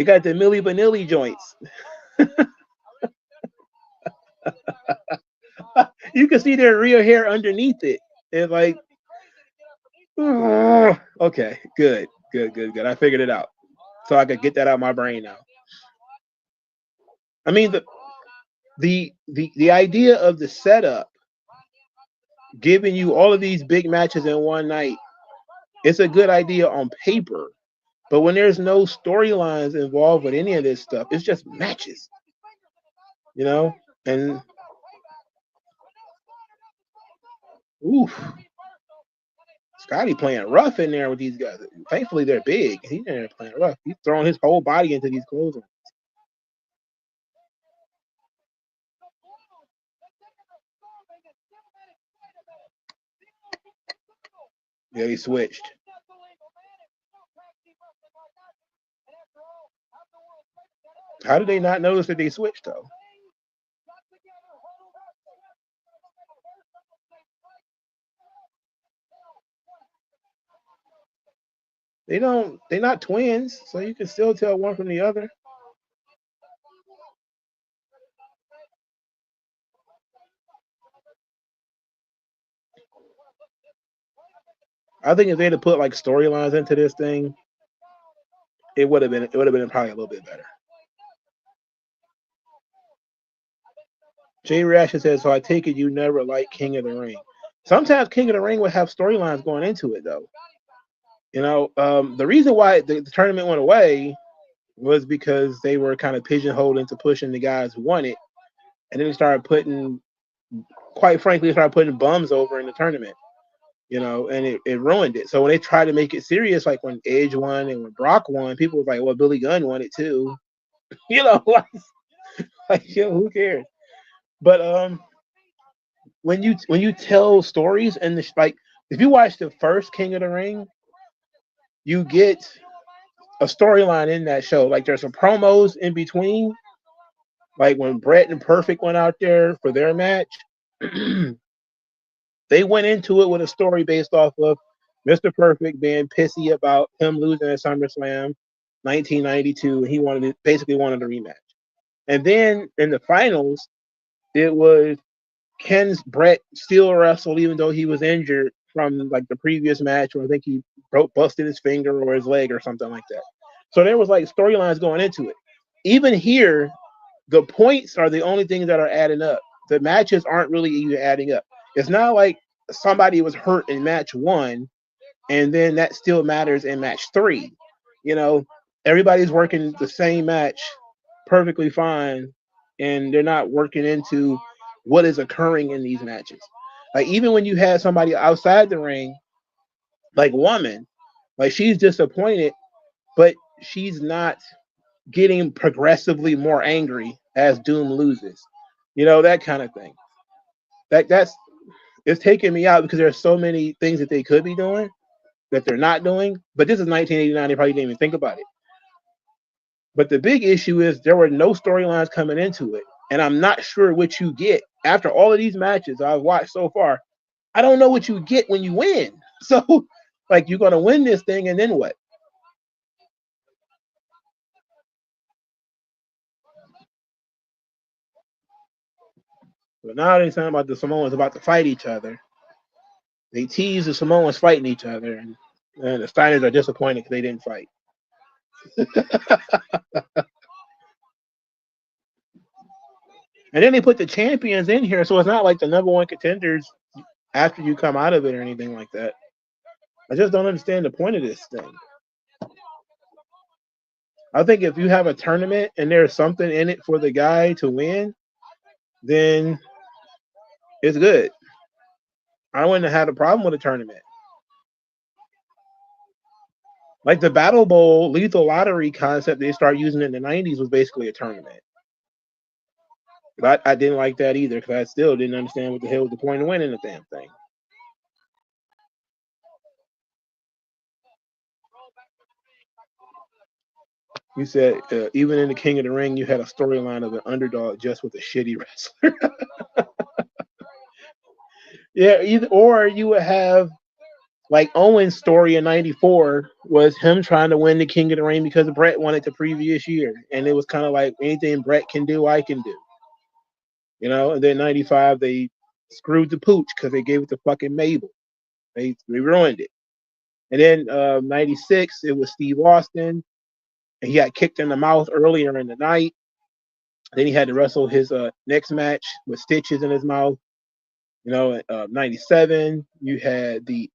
got the Milli Vanilli joints. You can see their real hair underneath it. It's like, okay, good. I figured it out, so I could get that out of my brain now. I mean the idea of the setup, giving you all of these big matches in one night, it's a good idea on paper. But when there's no storylines involved with any of this stuff, it's just matches, you know? And oof, Scotty playing rough in there with these guys. Thankfully, they're big. He's in there playing rough. He's throwing his whole body into these clothes. Yeah, he switched. How did they not notice that they switched though? They're not twins, so you can still tell one from the other. I think if they'd have put like storylines into this thing, it would have been probably a little bit better. Jay Reaction says, so I take it you never liked King of the Ring. Sometimes King of the Ring would have storylines going into it though. You know, the reason why the tournament went away was because they were kind of pigeonholed into pushing the guys who won it, and then they started putting, quite frankly, they started putting bums over in the tournament. You know, and it ruined it. So when they tried to make it serious, like when Edge won and when Brock won, people were like, "Well, Billy Gunn won it too." You know, like yo, who cares? But when you tell stories and like if you watch the first King of the Ring, you get a storyline in that show. Like there's some promos in between. Like when Brett and Perfect went out there for their match, they went into it with a story based off of Mr. Perfect being pissy about him losing at SummerSlam 1992. He basically wanted a rematch. And then in the finals, it was Ken's Brett still wrestled even though he was injured from like the previous match, where I think he busted his finger or his leg or something like that. So there was like storylines going into it. Even here, the points are the only things that are adding up. The matches aren't really even adding up. It's not like somebody was hurt in match 1 and then that still matters in match 3. You know, everybody's working the same match perfectly fine, and they're not working into what is occurring in these matches. Like even when you had somebody outside the ring, like Woman, like she's disappointed, but she's not getting progressively more angry as Doom loses. You know, that kind of thing. That's it's taking me out because there's so many things that they could be doing that they're not doing. But this is 1989; they probably didn't even think about it. But the big issue is there were no storylines coming into it, and I'm not sure what you get after all of these matches I've watched so far. I don't know what you get when you win. So, like, you're gonna win this thing, and then what? But now they're talking about the Samoans about to fight each other. They tease the Samoans fighting each other, and the Steiners are disappointed because they didn't fight. And then they put the champions in here, so it's not like the number one contenders after you come out of it or anything like that. I just don't understand the point of this thing. I think if you have a tournament and there's something in it for the guy to win, then it's good. I wouldn't have had a problem with a tournament. Like the Battle Bowl Lethal Lottery concept they started using in the 90s was basically a tournament. But I didn't like that either because I still didn't understand what the hell was the point of winning the damn thing. You said even in the King of the Ring, you had a storyline of an underdog just with a shitty wrestler. Yeah, or you would have like Owen's story in '94 was him trying to win the King of the Ring because Brett won it the previous year, and it was kind of like anything Brett can do, I can do. You know, and then '95 they screwed the pooch because they gave it to fucking Mabel. They ruined it. And then '96 it was Steve Austin, and he got kicked in the mouth earlier in the night. Then he had to wrestle his next match with stitches in his mouth. You know, '97 you had the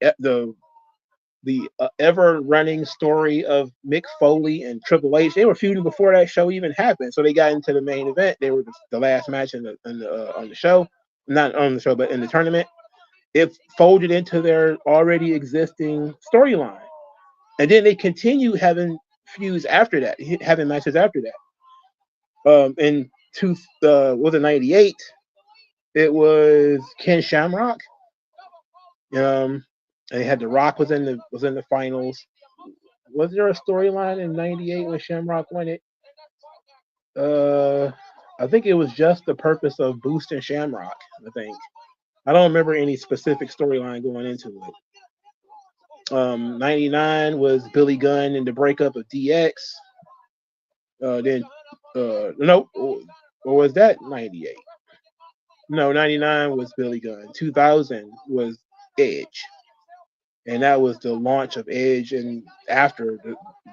ever running story of Mick Foley and Triple H. They were feuding before that show even happened, so they got into the main event. They were the last match on the show, not on the show, but in the tournament. It folded into their already existing storyline, and then they continue having feuds after that, having matches after that. In was it '98? It was Ken Shamrock. And they had The Rock was in the finals. Was there a storyline in '98 when Shamrock won it? I think it was just the purpose of boosting Shamrock. I think I don't remember any specific storyline going into it. '99 was Billy Gunn and the breakup of DX. Then no, or was that '98? No, '99 was Billy Gunn. 2000 was Edge. And that was the launch of Edge. And after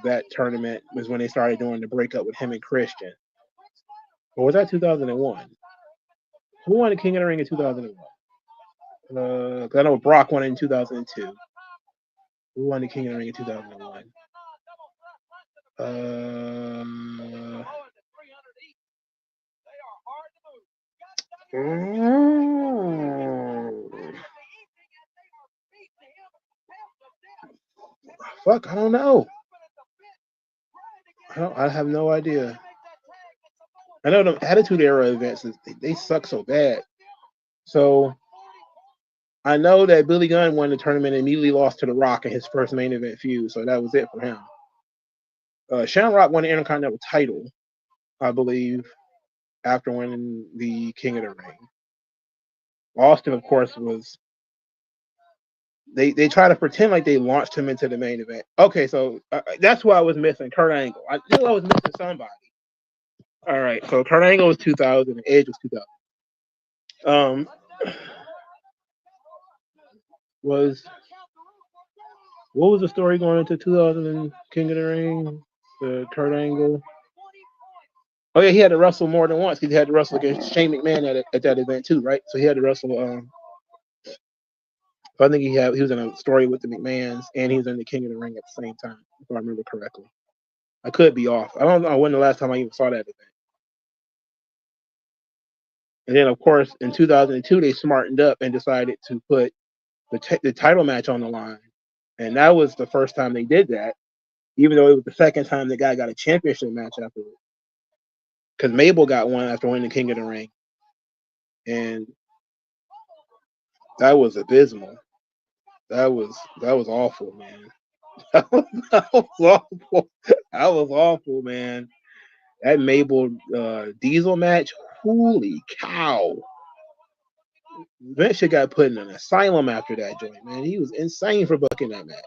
that tournament was when they started doing the breakup with him and Christian. Or was that 2001? Who won the King of the Ring in 2001? Because I know Brock won it in 2002. Who won the King of the Ring in 2001? Fuck, I don't know. I have no idea. I know the Attitude Era events, they suck so bad. So I know that Billy Gunn won the tournament and immediately lost to The Rock in his first main event feud, so that was it for him. Shamrock won the Intercontinental title, I believe, after winning the King of the Ring. Austin, of course, was they try to pretend like they launched him into the main event. Okay, so that's why I was missing Kurt Angle. I knew I was missing somebody. All right, so Kurt Angle was 2000 and Edge was 2000. What was the story going into 2000 and King of the Ring? The Kurt Angle. Oh yeah, he had to wrestle more than once. He had to wrestle against Shane McMahon at that event too, right? So he had to wrestle. I think he was in a story with the McMahons, and he was in the King of the Ring at the same time, if I remember correctly. I could be off. I don't know when the last time I even saw that event. And then, of course, in 2002, they smartened up and decided to put the title match on the line, and that was the first time they did that. Even though it was the second time the guy got a championship match afterwards, because Mabel got one after winning the King of the Ring, and that was abysmal. That was awful, man. That was awful. That was awful, man. That Mabel Diesel match, holy cow. Vince got put in an asylum after that joint, man. He was insane for booking that match.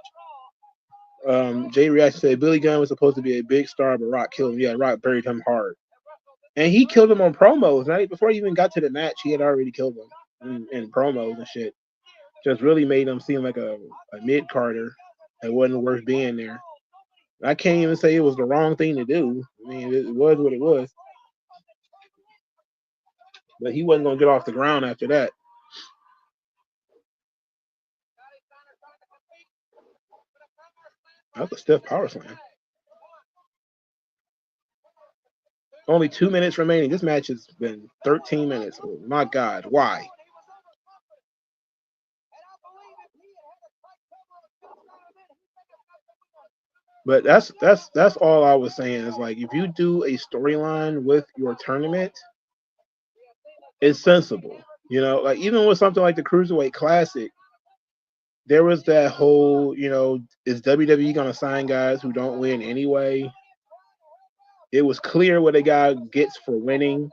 Jay Reaction said Billy Gunn was supposed to be a big star, but Rock killed him. Yeah, Rock buried him hard. And he killed him on promos, right? Before he even got to the match, he had already killed him in promos and shit. Just really made him seem like a mid-carder that wasn't worth being there. I can't even say it was the wrong thing to do. I mean, it was what it was. But he wasn't going to get off the ground after that. That's a stiff power slam. Only 2 minutes remaining. This match has been 13 minutes. Oh, my God. Why? But that's all I was saying is like if you do a storyline with your tournament, it's sensible. You know, like even with something like the Cruiserweight Classic, there was that whole, is WWE gonna sign guys who don't win anyway? It was clear what a guy gets for winning.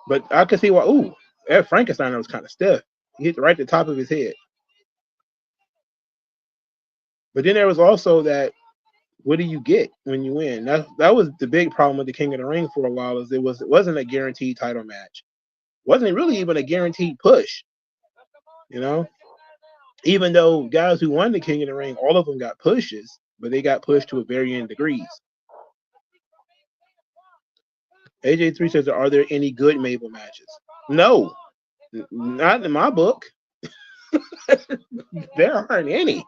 But I could see why Ed Frankenstein was kind of stiff. He hit right at the top of his head. But then there was also that, what do you get when you win? That was the big problem with the King of the Ring for a while, is it wasn't a guaranteed title match. Wasn't really even a guaranteed push. Even though guys who won the King of the Ring, all of them got pushes, but they got pushed to varying degrees. AJ3 says, are there any good Mabel matches? No, not in my book. There aren't any.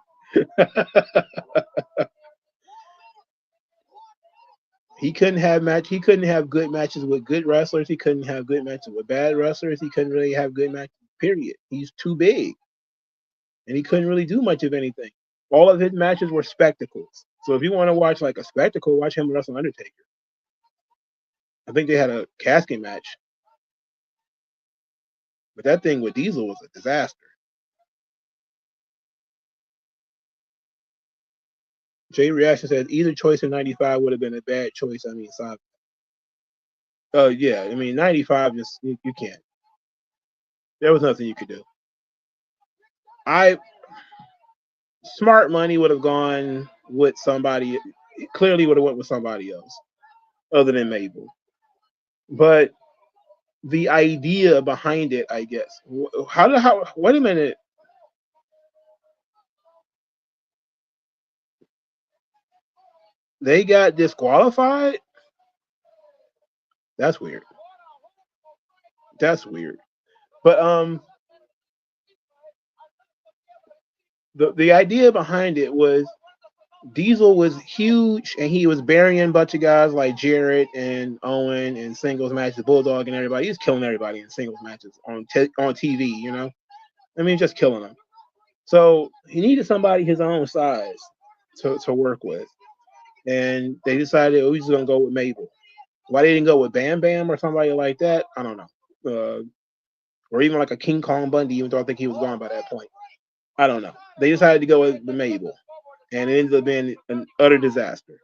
He couldn't have good matches with good wrestlers. He couldn't have good matches with bad wrestlers. He couldn't really have good matches, period. He's too big. And he couldn't really do much of anything. All of his matches were spectacles. So if you want to watch like a spectacle, watch him wrestle Undertaker. I think they had a casket match. But that thing with Diesel was a disaster. Jay Reaction says either choice in 95 would have been a bad choice. I mean, Saga. Yeah, I mean, 95, just you can't. There was nothing you could do. Smart money would have gone with somebody, clearly would have went with somebody else other than Mabel. But the idea behind it, I guess. Wait a minute. They got disqualified? That's weird. But the idea behind it was Diesel was huge, and he was burying a bunch of guys like Jarrett and Owen in singles matches, Bulldog and everybody. He was killing everybody in singles matches on TV, I mean, just killing them. So he needed somebody his own size to work with. And they decided, we're just going to go with Mabel. Why they didn't go with Bam Bam or somebody like that, I don't know. or even like a King Kong Bundy, even though I think he was gone by that point. I don't know. They decided to go with the Mabel, and it ended up being an utter disaster.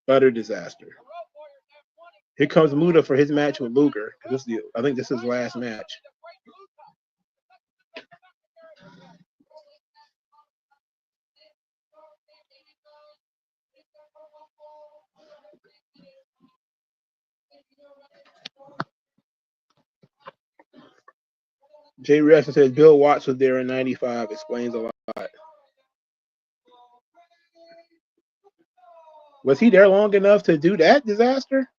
Utter disaster. Here comes Muta for his match with Luger. I think this is his last match. Jay Reston says Bill Watts was there in '95. Explains a lot. Was he there long enough to do that disaster?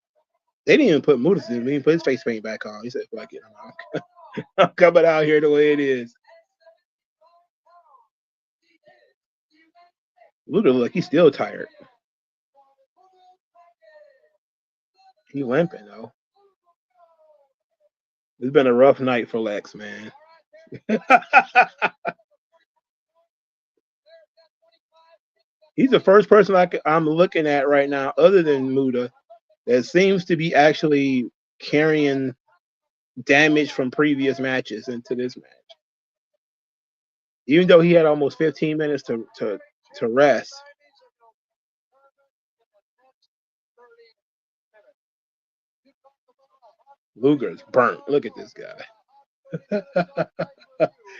They didn't even put Muta in. They didn't put his face paint back on. He said, "Fuck it, I'm coming out here the way it is." Luger look like he's still tired. He limping though. It's been a rough night for Lex, man. He's the first person I'm looking at right now, other than Muta, that seems to be actually carrying damage from previous matches into this match. Even though he had almost 15 minutes to rest. Luger's burnt. Look at this guy.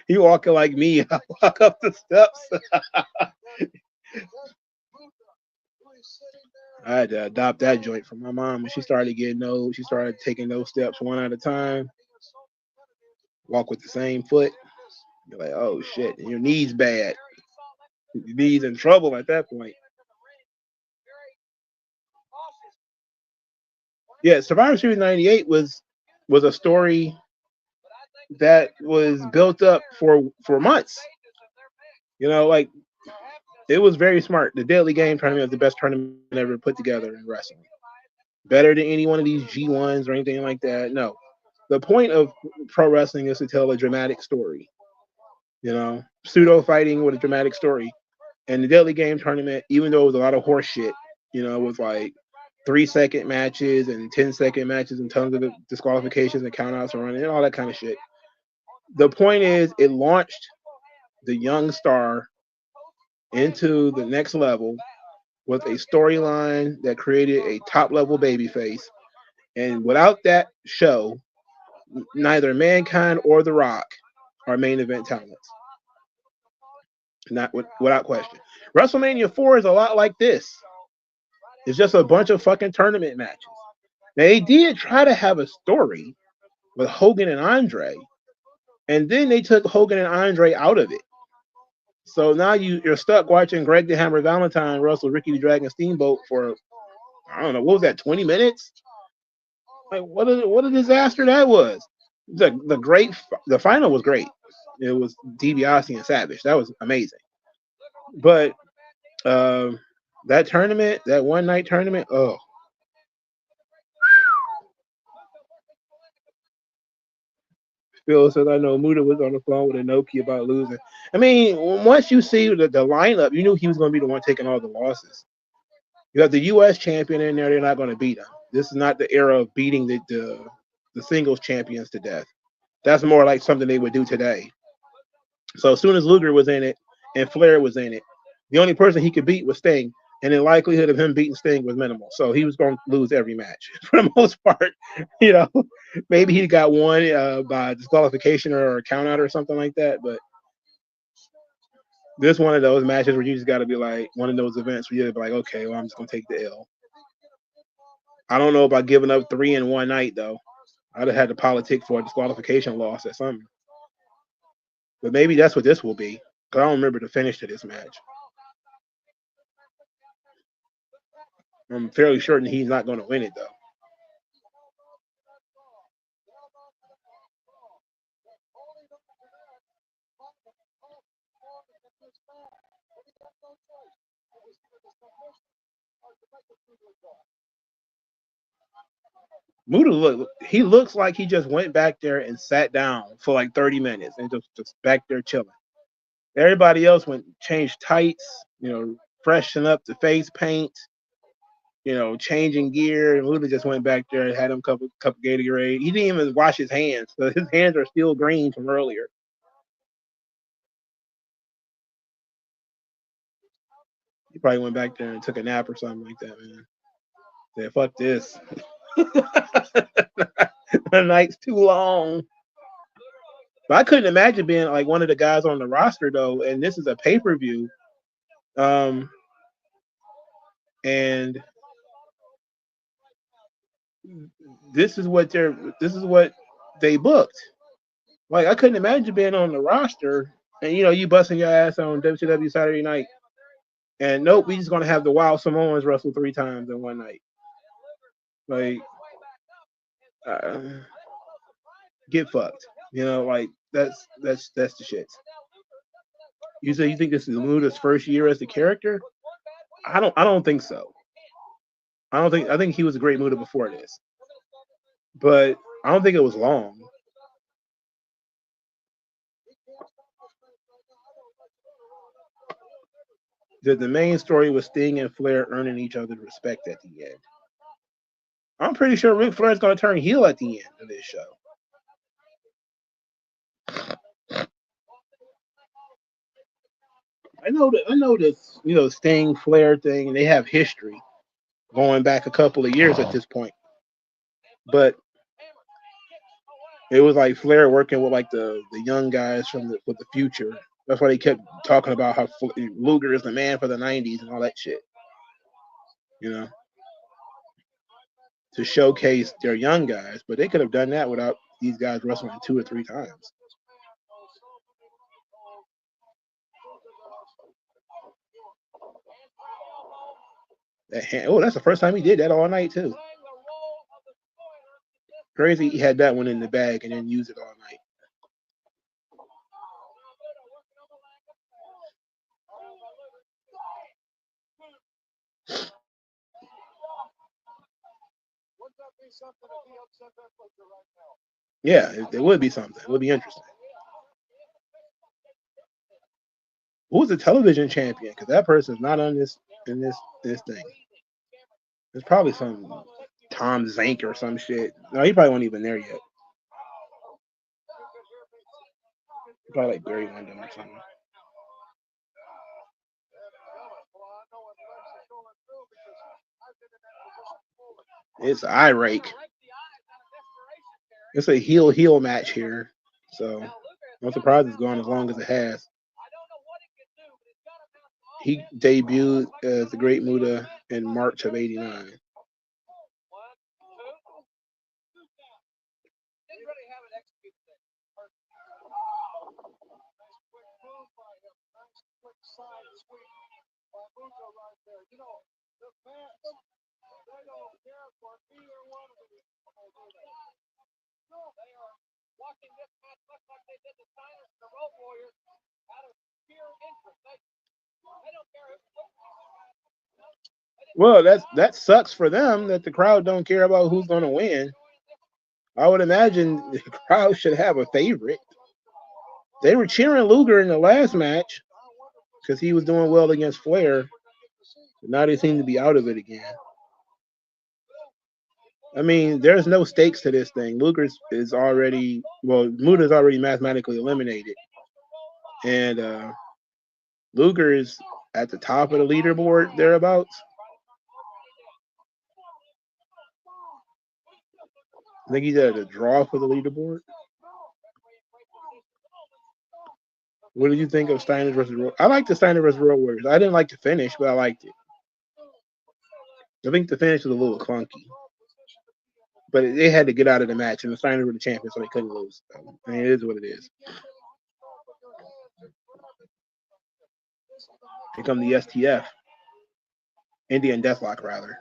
He walking like me. I walk up the steps. I had to adopt that joint from my mom when she started getting old. She started taking those steps one at a time. Walk with the same foot. You're like, oh shit, your knee's bad. Your knee's in trouble at that point. Yeah, Survivor Series '98 was a story that was built up for months. You know, like it was very smart. The Deadly Game tournament was the best tournament ever put together in wrestling. Better than any one of these G1s or anything like that. No. The point of pro wrestling is to tell a dramatic story. You know, pseudo fighting with a dramatic story. And the Deadly Game tournament, even though it was a lot of horse shit, you know, with like 3-second matches and 10-second matches and tons of disqualifications and countouts and running and all that kind of shit. The point is, it launched the young star into the next level with a storyline that created a top-level babyface. And without that show, neither Mankind or The Rock are main event talents. Without question. WrestleMania 4 is a lot like this. It's just a bunch of fucking tournament matches. Now, they did try to have a story with Hogan and Andre, and then they took Hogan and Andre out of it. So now you're stuck watching Greg the Hammer Valentine wrestle Ricky the Dragon Steamboat for, I don't know, what was that, 20 minutes? Like, what a disaster that was. The final was great. It was DiBiase and Savage. That was amazing. But that tournament, that one night tournament, oh. Phil says, I know Muta was on the phone with Inoki about losing. I mean, once you see the lineup, you knew he was going to be the one taking all the losses. You have the U.S. champion in there, they're not going to beat him. This is not the era of beating the singles champions to death. That's more like something they would do today. So as soon as Luger was in it and Flair was in it, the only person he could beat was Sting, and the likelihood of him beating Sting was minimal. So he was going to lose every match for the most part. You know, maybe he got won by disqualification or a count out or something like that. But this one of those matches where you just got to be like, one of those events where you're like, okay, well, I'm just going to take the L. I don't know about giving up 3 in one night, though. I'd have had to politic for a disqualification loss or something. But maybe that's what this will be, because I don't remember the finish to this match. I'm fairly certain he's not going to win it, though. Muta looks like he just went back there and sat down for like 30 minutes and just back there chilling. Everybody else changed tights, you know, freshen up the face paint, changing gear, and Luda just went back there and had him cup Gatorade. He didn't even wash his hands, so his hands are still green from earlier. He probably went back there and took a nap or something like that, man. Said, fuck this. The night's too long. But I couldn't imagine being like one of the guys on the roster though, and this is a pay-per-view. And this is what they booked. Like I couldn't imagine being on the roster and you busting your ass on WCW Saturday night. And nope, we just gonna have the Wild Samoans wrestle 3 times in one night. Like get fucked. Like that's the shit. You say you think this is Luda's first year as the character? I don't think so. I think he was a great Muda before this. But I don't think it was long. The main story was Sting and Flair earning each other's respect at the end. I'm pretty sure Ric Flair's going to turn heel at the end of this show. I know this, Sting Flair thing, and they have history going back a couple of years at this point. But it was like Flair working with like the young guys with the future. That's why they kept talking about how Luger is the man for the 90s and all that shit. To showcase their young guys, but they could have done that without these guys wrestling 2 or 3 times. That's the first time he did that all night too. Crazy he had that one in the bag and then used it all night. Yeah, there would be something. It would be interesting. Who's the television champion? Because that person's not on this thing. There's probably some Tom Zank or some shit. No, he probably wasn't even there yet. Probably like Barry Windham or something. It's I-Rake. It's a heel match here. So I'm surprised it's gone as long as it has. He debuted as the Great Muta in March of '89. Well, that sucks for them that the crowd don't care about who's going to win. I would imagine the crowd should have a favorite. They were cheering Luger in the last match because he was doing well against Flair. But now they seem to be out of it again. I mean, there's no stakes to this thing. Muda's already mathematically eliminated. And Luger is at the top of the leaderboard, thereabouts. I think he's at a draw for the leaderboard. What did you think of Steiner versus Road? I liked the Steiner versus Road Warriors. I didn't like the finish, but I liked it. I think the finish was a little clunky. But they had to get out of the match, and the Steiners were the champions, so they couldn't lose. I mean, it is what it is. Here come the STF. Indian Deathlock, rather.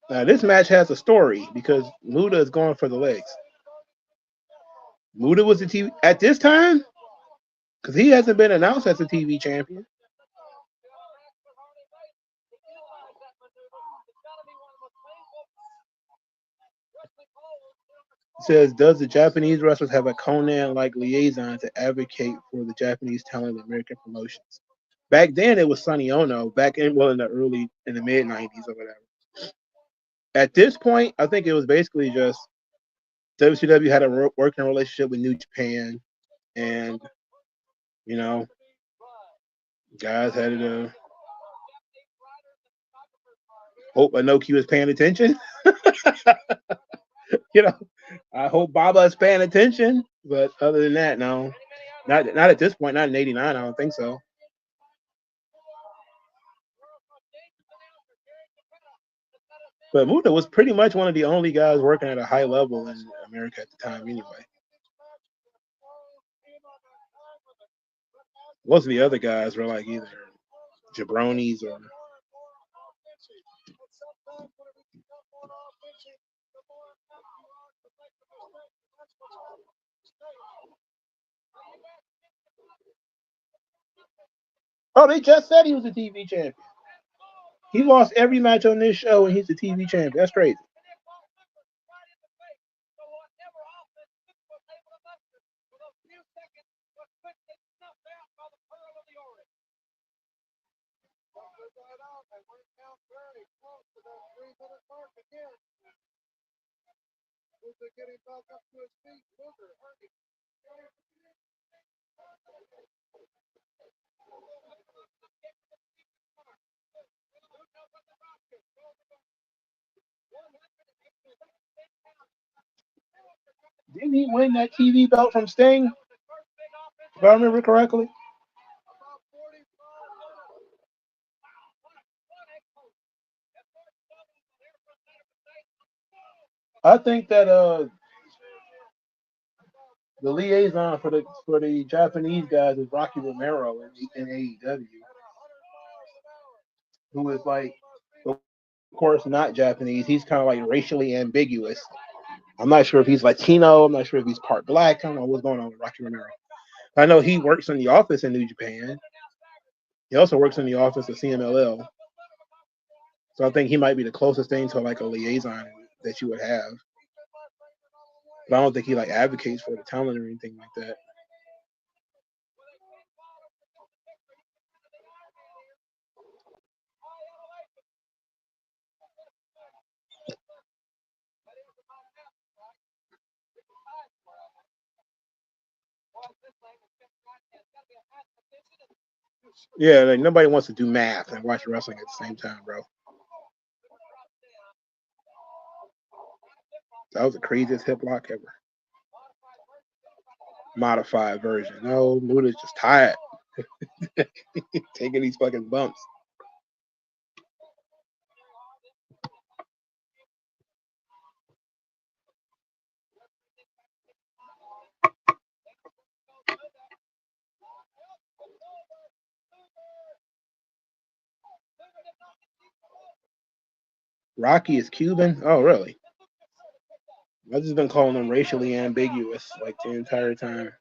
Now, this match has a story because Muta is going for the legs. Muta was the TV at this time because he hasn't been announced as a TV champion. It says, does the Japanese wrestlers have a Conan-like liaison to advocate for the Japanese talent in American promotions? Back then, it was Sonny Ono. Back in in the mid '90s or whatever. At this point, I think it was basically just WCW had a working relationship with New Japan, and you know, guys had to hope Inoki was paying attention. You know, I hope Baba is paying attention. But other than that, no, not at this point. Not in '89. I don't think so. But Muta was pretty much one of the only guys working at a high level in America at the time, anyway. Most of the other guys were like either jabronis or. Oh, they just said he was a TV champion. He lost every match on this show, and he's a TV champion. That's crazy. Didn't he win that TV belt from Sting? If I remember correctly. I think that the liaison for the Japanese guys is Rocky Romero in AEW, who is like, of course, not Japanese. He's kind of like racially ambiguous. I'm not sure if he's Latino. I'm not sure if he's part black. I don't know what's going on with Rocky Romero. I know he works in the office in New Japan. He also works in the office of CMLL. So I think he might be the closest thing to like a liaison that you would have. But I don't think he like advocates for the talent or anything like that. Yeah, like nobody wants to do math and watch wrestling at the same time, bro. That was the craziest hip lock ever. Modified version. No, Muda's just tired. Taking these fucking bumps. Rocky is Cuban? Oh, really? I've just been calling him racially ambiguous like the entire time.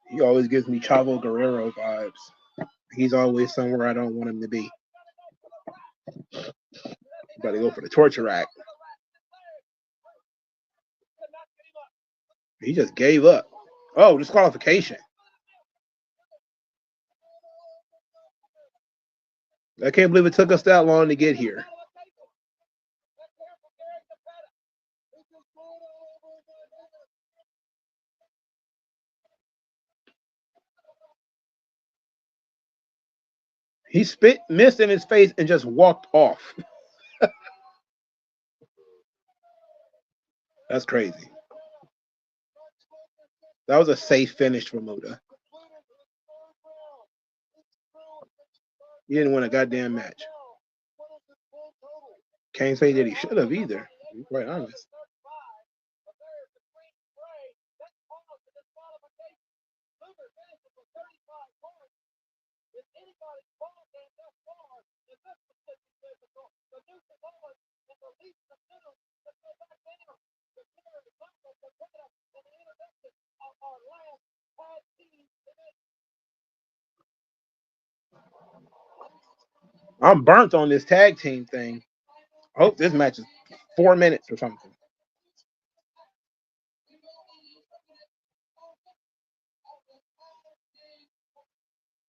He always gives me Chavo Guerrero vibes. He's always somewhere I don't want him to be. Got to go for the torture rack. He just gave up. Oh, disqualification. I can't believe it took us that long to get here. He spit, missed in his face, and just walked off. That's crazy. That was a safe finish for Muda. He didn't win a goddamn match. Can't say that he should have either, to be quite honest. I'm burnt on this tag team thing. I hope this match is 4 minutes or something.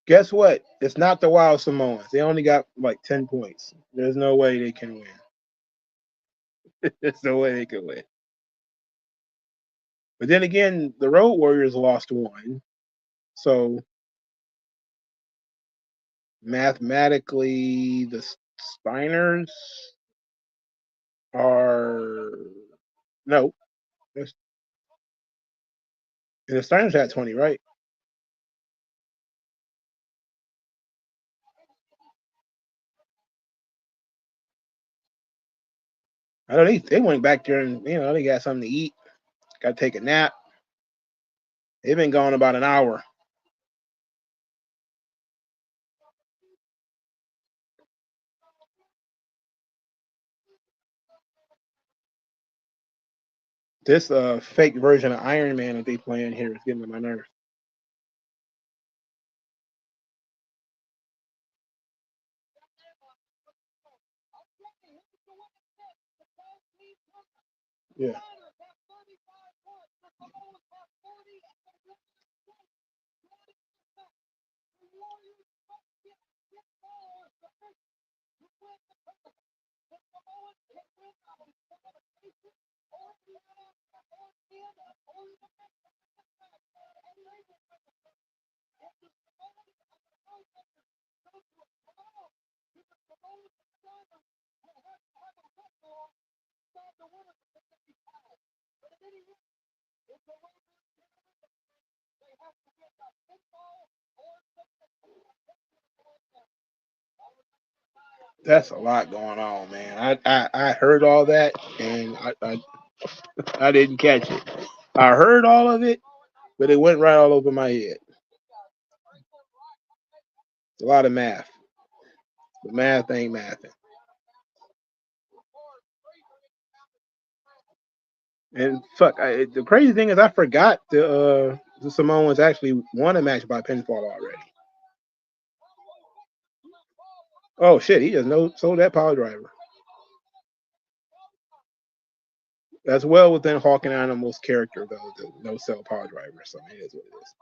Guess what? It's not the Wild Samoans. They only got like 10 points. There's no way they can win. There's no way they can win. But then again, the Road Warriors lost one. So mathematically, the Steiners are no. And the Steiners had 20, right? I know they went back there and they got something to eat. Got to take a nap. They've been gone about an hour. This fake version of Iron Man that they playing here is getting on my nerves. Yeah. That's a lot going on, man. I heard all that and I didn't catch it. I heard all of it, but it went right all over my head. It's a lot of math. The math ain't mathing. And fuck, the crazy thing is I forgot the Samoans actually won a match by pinfall already. Oh shit, he just sold that power driver. That's well within Hawk and Animal's character though, the no sell power driver. So it is what it is.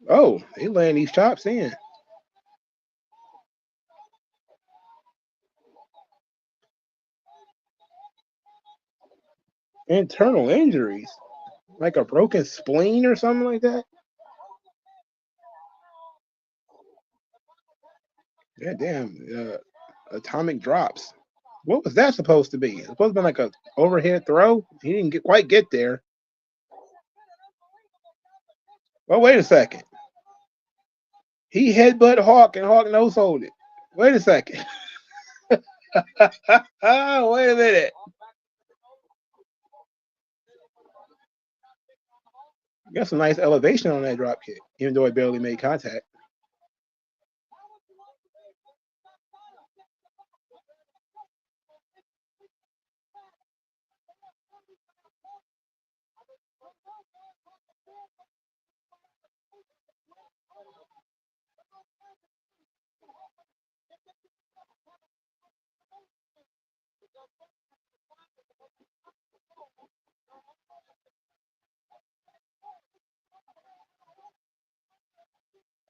Oh, they laying these chops in. Internal injuries, like a broken spleen or something like that. Yeah, damn. Atomic drops. What was that supposed to be? It's supposed to be like a overhead throw. He didn't quite get there. Oh, wait a second. He headbutt Hawk and Hawk no sold it. Wait a second. Oh, wait a minute. Got some nice elevation on that drop kick, even though it barely made contact.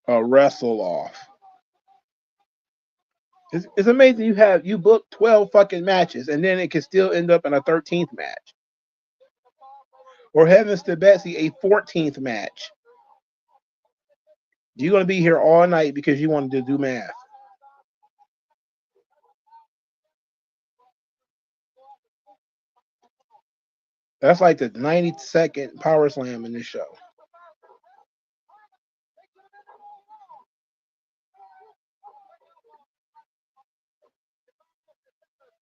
A wrestle off. It's amazing you book 12 fucking matches and then it can still end up in a 13th match. Or heavens to Betsy, a 14th match. You're gonna be here all night because you wanted to do math. That's like the 90-second power slam in this show.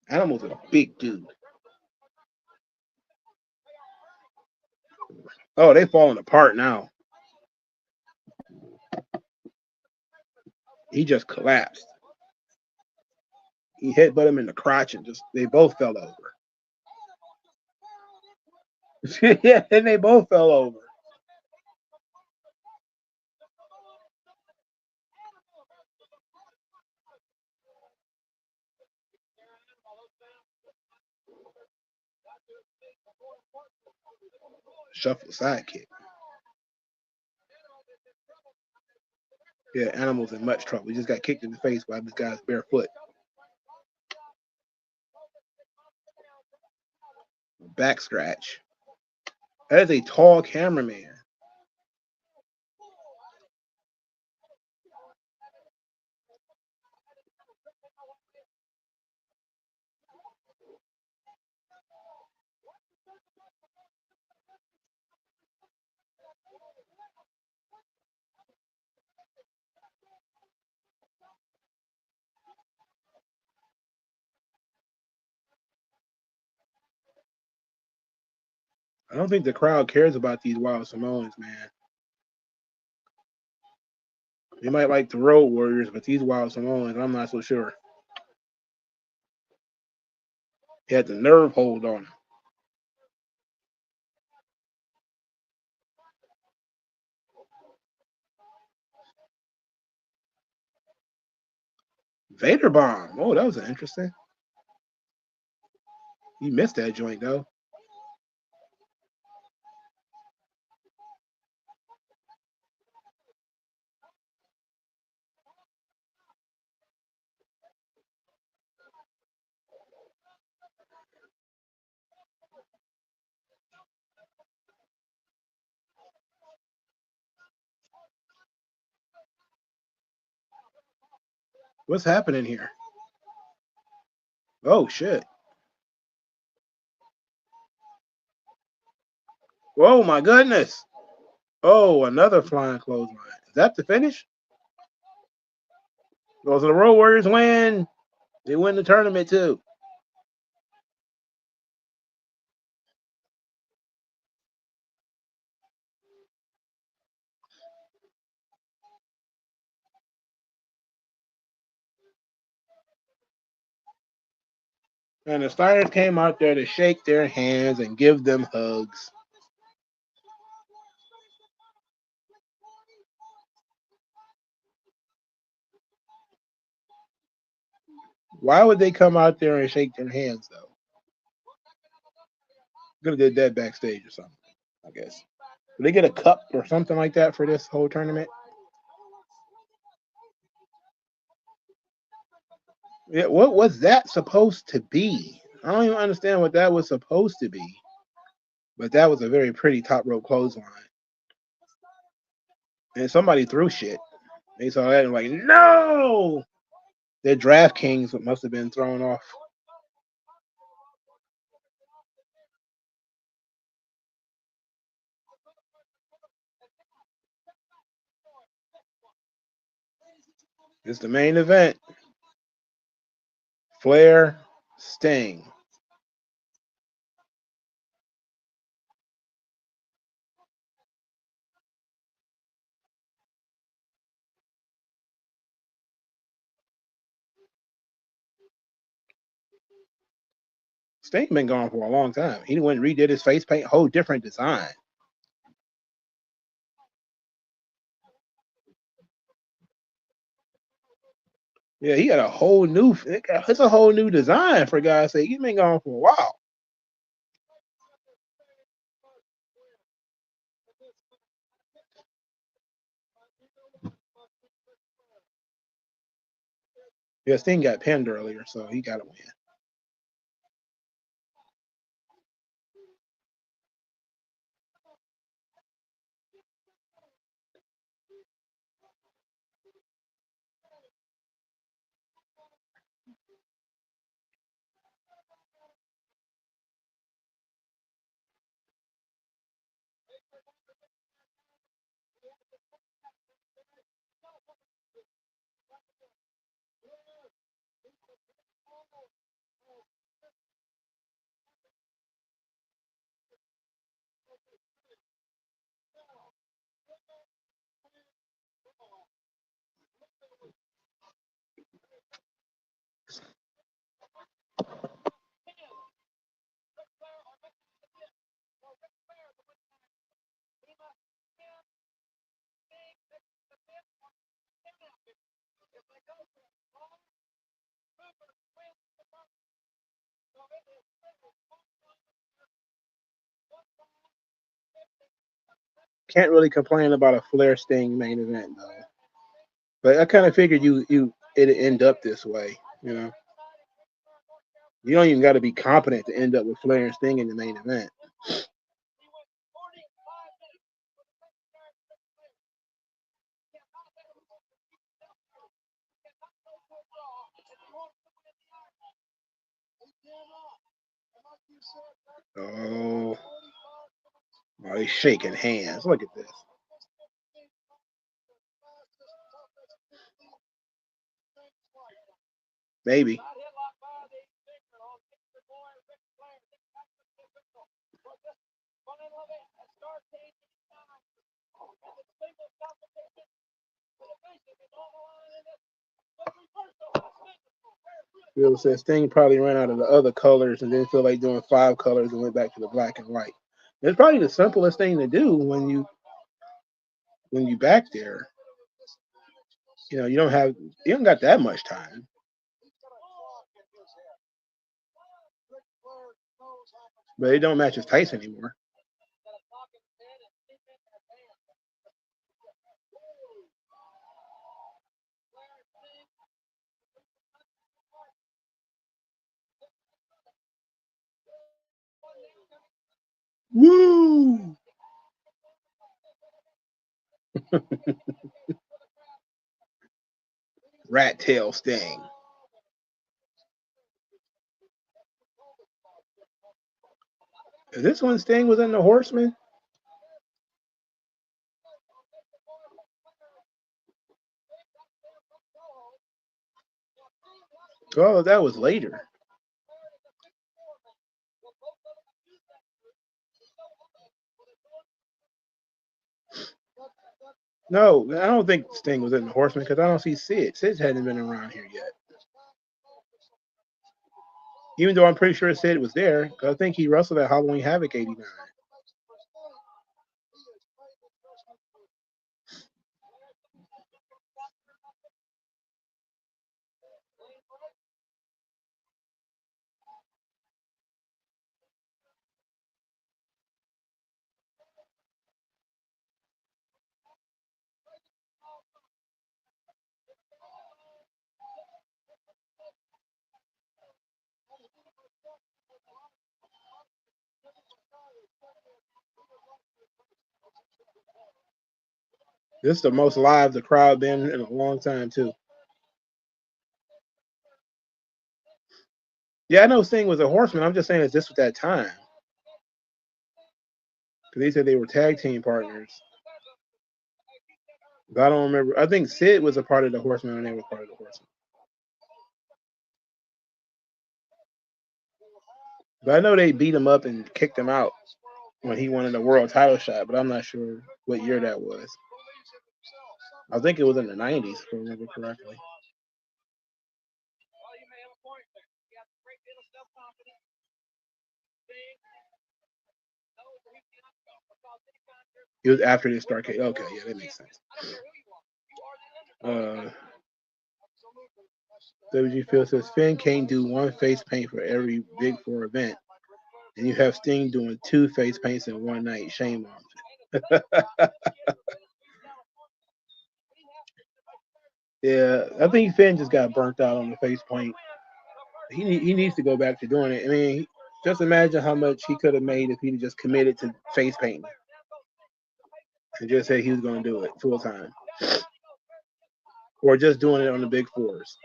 Animal's a big dude. Oh, they falling apart now. He just collapsed. He headbutted him in the crotch and they both fell over. Yeah, and they both fell over. Shuffle sidekick. Yeah, Animal's in much trouble. He just got kicked in the face by this guy's barefoot. Back scratch. That is a tall cameraman. I don't think the crowd cares about these Wild Samoans, man. They might like the Road Warriors, but these Wild Samoans, I'm not so sure. He had the nerve hold on him. Vader bomb. Oh, that was interesting. He missed that joint, though. What's happening here? Oh, shit. Oh, my goodness. Oh, another flying clothesline. Is that the finish? Goes to the Road Warriors win. They win the tournament, too. And the Steiners came out there to shake their hands and give them hugs. Why would they come out there and shake their hands, though? Could have did that backstage or something, I guess. Did they get a cup or something like that for this whole tournament? Yeah, what was that supposed to be? I don't even understand what that was supposed to be. But that was a very pretty top rope clothesline. And somebody threw shit. They saw that and like, no! Their DraftKings must have been thrown off. It's the main event. Flair, Sting. Sting been gone for a long time. He went and redid his face paint, whole different design. Yeah, he got a whole new. It's a whole new design for God's sake. He's been gone for a while. Yeah, Sting got pinned earlier, so he got to win. Can't really complain about a Flair Sting main event though. But I kind of figured it'd end up this way. You know, you don't even got to be competent to end up with Flair and Sting in the main event. Oh, he's shaking hands. Look at this. Maybe. Bill says Sting probably ran out of the other colors and didn't feel like doing 5 colors and went back to the black and white. It's probably the simplest thing to do when you back there. You know, you don't got that much time. But it don't match his tights anymore. Woo! Rat tail Sting. Is this when Sting was in the Horseman? Oh, that was later. No, I don't think Sting was in the Horseman because I don't see Sid. Sid hadn't been around here yet. Even though I'm pretty sure Sid was there, I think he wrestled at Halloween Havoc '89. This is the most live the crowd been in a long time too. Yeah, I know Sting was a Horseman. I'm just saying, is this at that time? Because they said they were tag team partners. But I don't remember. I think Sid was a part of the Horseman when they were part of the Horseman. But I know they beat him up and kicked him out when he wanted a world title shot, but I'm not sure what year that was. I think it was in the 90s, if I remember correctly. It was after the STARRCADE. Okay, yeah, that makes sense. WG Phil says Finn can't do one face paint for every Big Four event. And you have Sting doing 2 face paints in one night. Shame on him. Yeah, I think Finn just got burnt out on the face paint. He needs to go back to doing it. I mean, just imagine how much he could have made if he just committed to face painting and just said he was going to do it full time, or just doing it on the Big Fours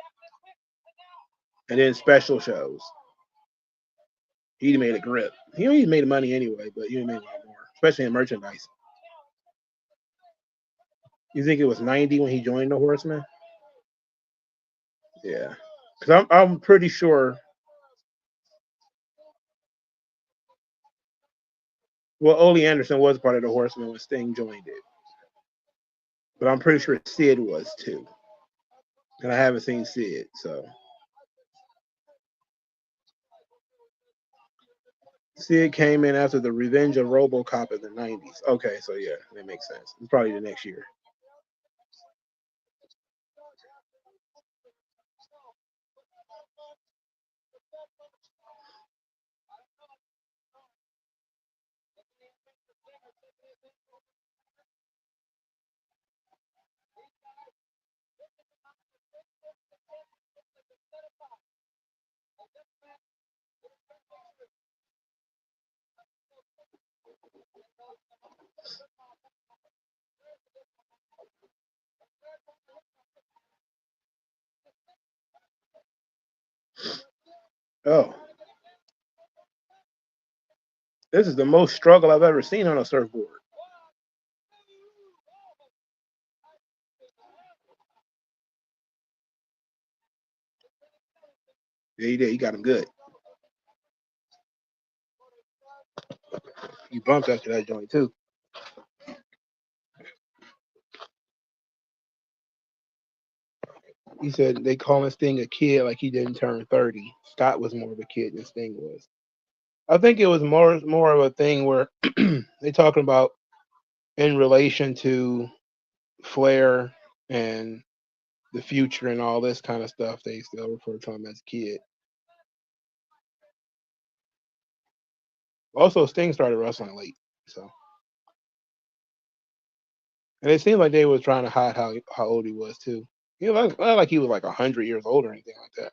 and then special shows. He'd made a grip. He made money anyway, but he made a lot more, especially in merchandise. You think it was 90 when he joined the Horsemen? Yeah, because I'm pretty sure. Well, Ole Anderson was part of the Horsemen when Sting joined it, but I'm pretty sure Sid was too. And I haven't seen Sid, so Sid came in after the Revenge of RoboCop in the 90s. Okay, so yeah, that makes sense. It's probably the next year. Oh, this is the most struggle I've ever seen on a surfboard. Yeah, he did. He got him good. He bumped after that joint too. He said they calling Sting a kid like he didn't turn 30. Scott was more of a kid than Sting was. I think it was more of a thing where they talking about in relation to Flair and the future and all this kind of stuff. They still refer to him as a kid. Also, Sting started wrestling late, so and it seemed like they was trying to hide how old he was too. He was not like he was like 100 years old or anything like that,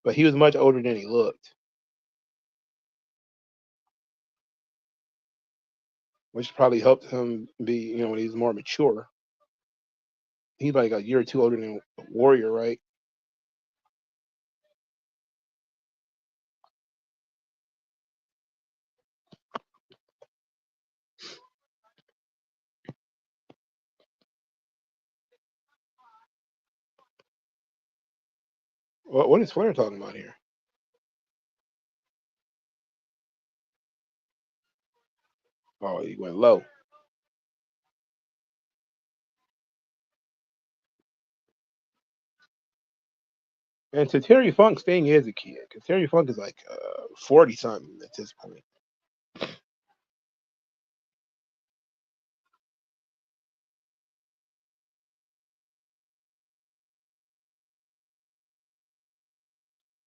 but he was much older than he looked, which probably helped him be, when he's more mature. He's like a year or two older than Warrior, right? What is Flair talking about here? Oh, he went low. And to Terry Funk, Sting is a kid because Terry Funk is like 40 something at this point.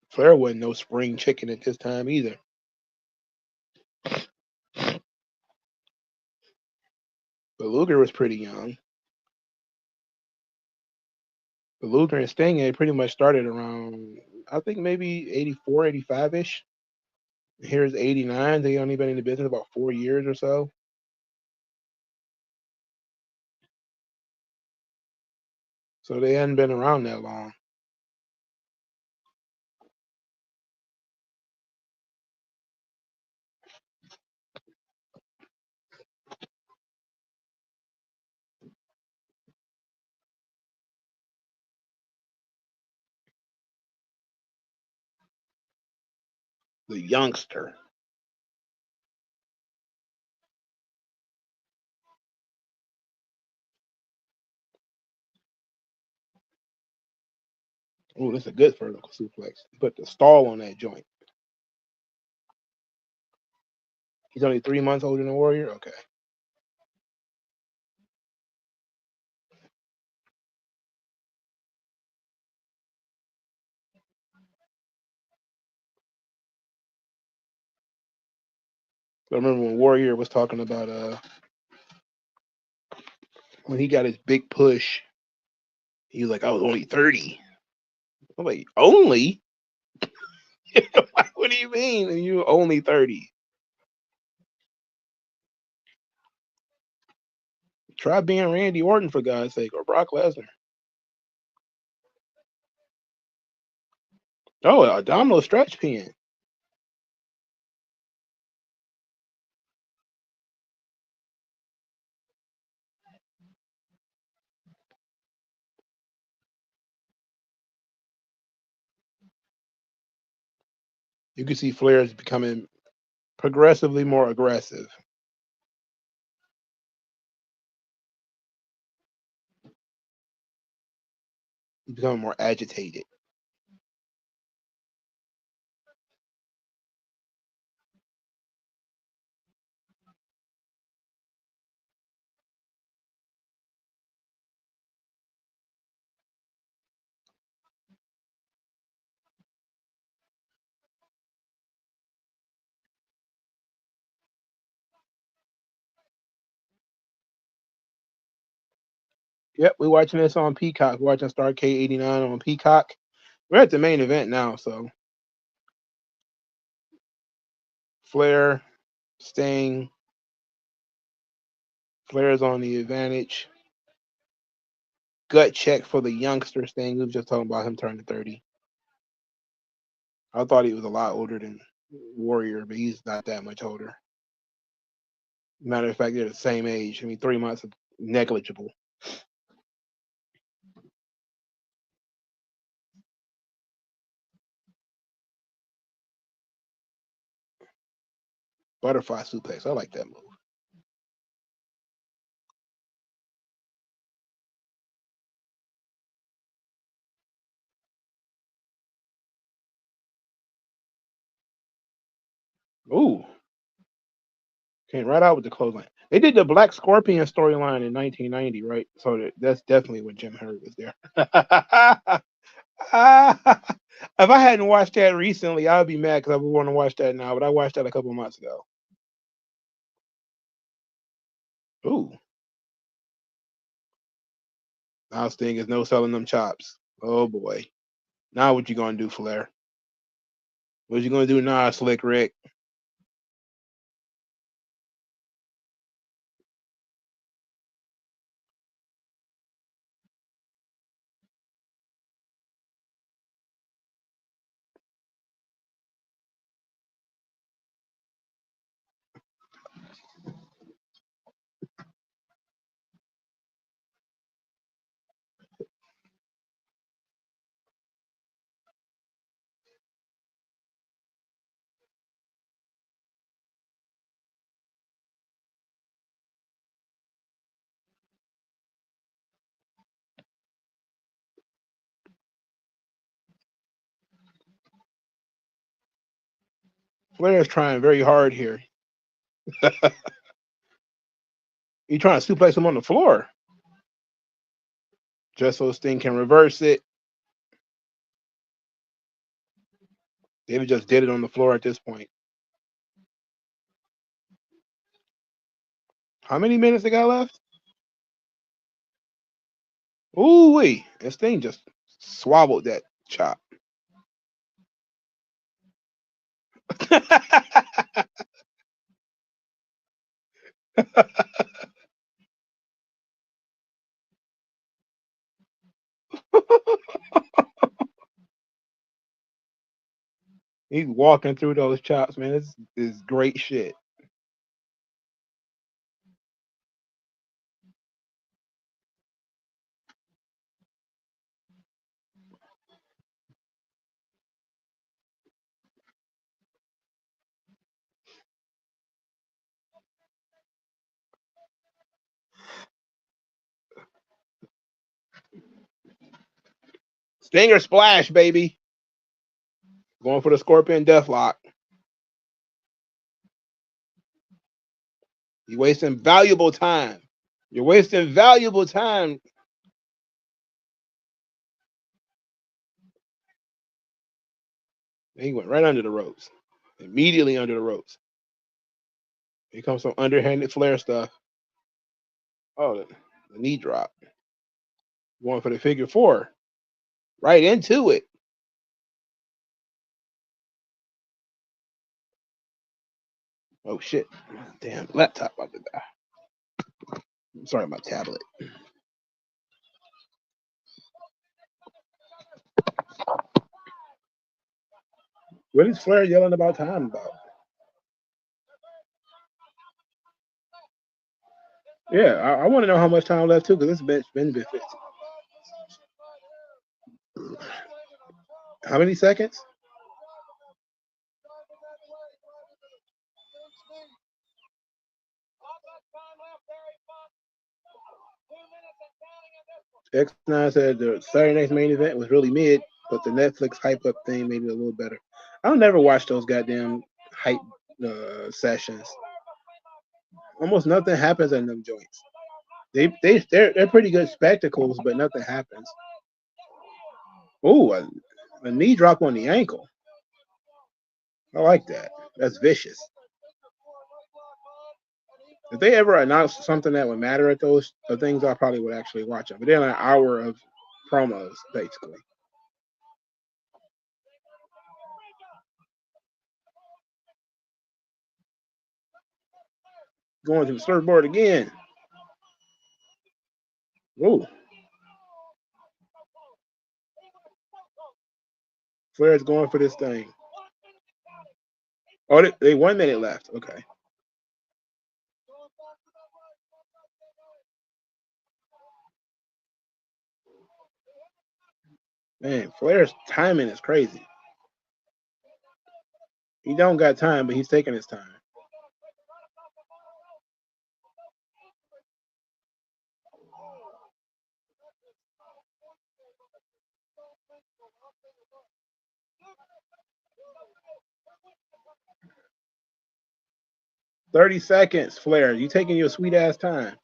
Flair wasn't no spring chicken at this time either. But Luger was pretty young. But Luger and Sting had pretty much started around, I think maybe 84, 85 ish. Here's 89. They only been in the business about 4 years or so. So they hadn't been around that long. The youngster. Oh, that's a good vertical suplex. Put the stall on that joint. He's only 3 months older than Warrior? Okay. I remember when Warrior was talking about when he got his big push, he was like, I was only 30. I'm like, only? What do you mean? You were only 30? Try being Randy Orton for God's sake, or Brock Lesnar. Oh, a domino stretch pin. You can see Flair is becoming progressively more aggressive. He's becoming more agitated. Yep, we're watching this on Peacock. We're watching STARRCADE 89 on Peacock. We're at the main event now, so Flair, Sting, Flair's on the advantage. Gut check for the youngsters thing. We were just talking about him turning 30. I thought he was a lot older than Warrior, but he's not that much older. Matter of fact, they're the same age. I mean, 3 months is negligible. Butterfly suplex. I like that move. Ooh. Came right out with the clothesline. They did the Black Scorpion storyline in 1990, right? So that's definitely when Jim Herd was there. If I hadn't watched that recently, I would be mad because I would want to watch that now, but I watched that a couple months ago. Ooh. Now Sting is no selling them chops. Oh boy. Now what you gonna do, Flair? What you gonna do now, Slick Rick? Flair's trying very hard here. He trying to suplex him on the floor. Just so Sting can reverse it. David just did it on the floor at this point. How many minutes they got left? Ooh wee. This thing just swallowed that chop. He's walking through those chops, man. This is great shit. Stinger splash, baby. Going for the Scorpion Deathlock. You're wasting valuable time. You're wasting valuable time. He went right under the ropes. Immediately under the ropes. Here comes some underhanded Flair stuff. Oh, the knee drop. Going for the figure four. Right into it. Oh, shit. Damn, laptop about to die. I'm sorry, my tablet. What is Flair yelling about time about? Yeah, I want to know how much time left, too, because this match been 50. How many seconds? X9 said the Saturday night's main event was really mid, but the Netflix hype up thing made it a little better. I don't never watch those goddamn hype sessions. Almost nothing happens in them joints. They're pretty good spectacles, but nothing happens. Ooh, a knee drop on the ankle. I like that. That's vicious. If they ever announced something that would matter at those things, I probably would actually watch them. But they're an hour of promos, basically. Going to the surfboard again. Ooh. Flair's going for this thing. Oh, they 1 minute left. Okay. Man, Flair's timing is crazy. He don't got time, but he's taking his time. "30 seconds, Flair. You taking your sweet ass time."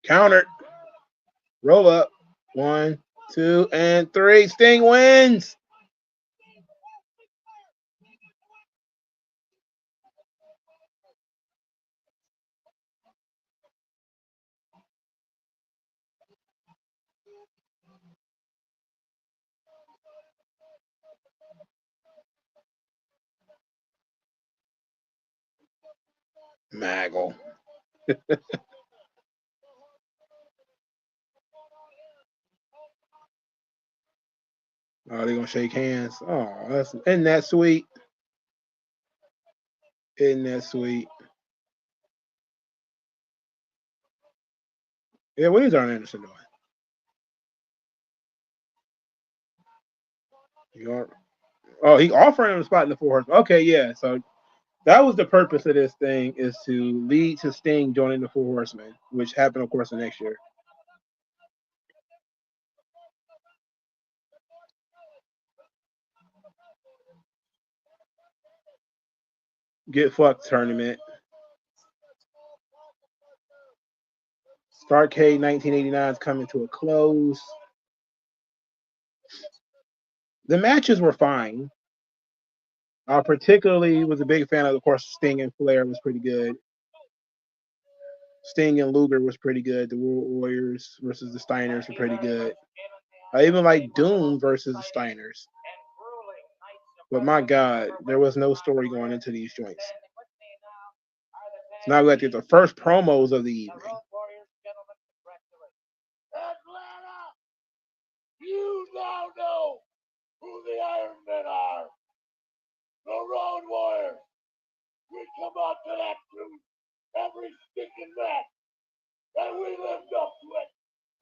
Counter. Roll up. 1, 2, and 3. Sting wins. Maggle. Oh, they're gonna shake hands. Oh, isn't that sweet? Isn't that sweet? Yeah, what is Arn Anderson doing? Oh, he offering him a spot in the 4 Horsemen. Okay, yeah. So that was the purpose of this thing, is to lead to Sting joining the 4 Horsemen, which happened, of course, the next year. Get fucked tournament. STARRCADE 1989 is coming to a close. The matches were fine. Particularly was a big fan of course, Sting and Flair was pretty good. Sting and Luger was pretty good. The World Warriors versus the Steiners were pretty good. I even like Doom versus the Steiners. But my God, there was no story going into these joints. Now we got to get the first promos of the evening. Atlanta, you now know who the Iron Men are. The Road Warriors. We come out to that tune every stinking match, and we lived up to it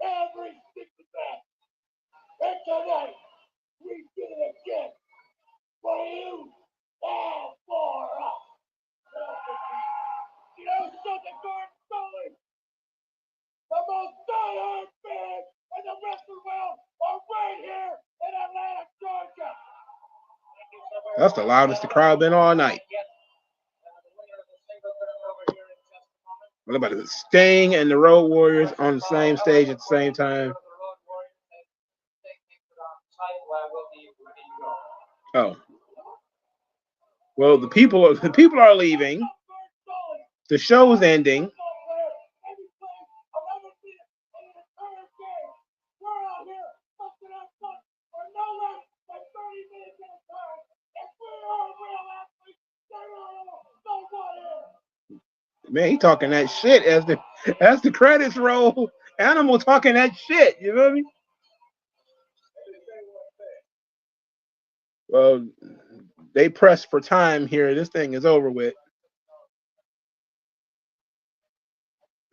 every stinking match. And tonight, we did it again for you and for us. You know something, Gordon? The most diehard fans in the wrestling world are right here in Atlanta, Georgia. That's the loudest the crowd been all night. What about it? Sting and the Road Warriors on the same stage at the same time? Oh. Well, the people are leaving. The show is ending. Man, he talking that shit as the credits roll. Animal talking that shit. You know what I mean? Well, they press for time here. This thing is over with.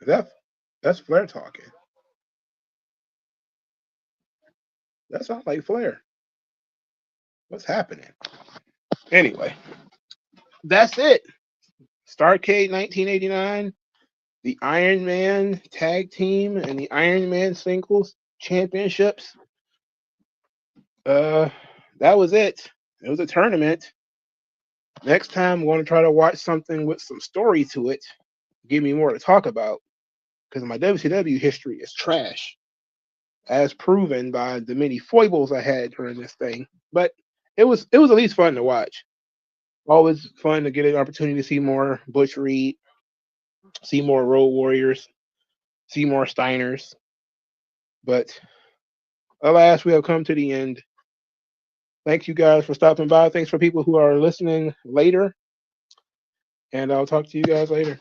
That's Flair talking. That sounds like Flair. What's happening? Anyway, that's it. STARRCADE 1989, the Iron Man Tag Team and the Iron Man Singles Championships. That was it. It was a tournament. Next time, we're going to try to watch something with some story to it. Give me more to talk about, because my WCW history is trash, as proven by the many foibles I had during this thing. But it was at least fun to watch. Always fun to get an opportunity to see more Butch Reed, see more Road Warriors, see more Steiners. But alas, we have come to the end. Thank you guys for stopping by. Thanks for people who are listening later. And I'll talk to you guys later.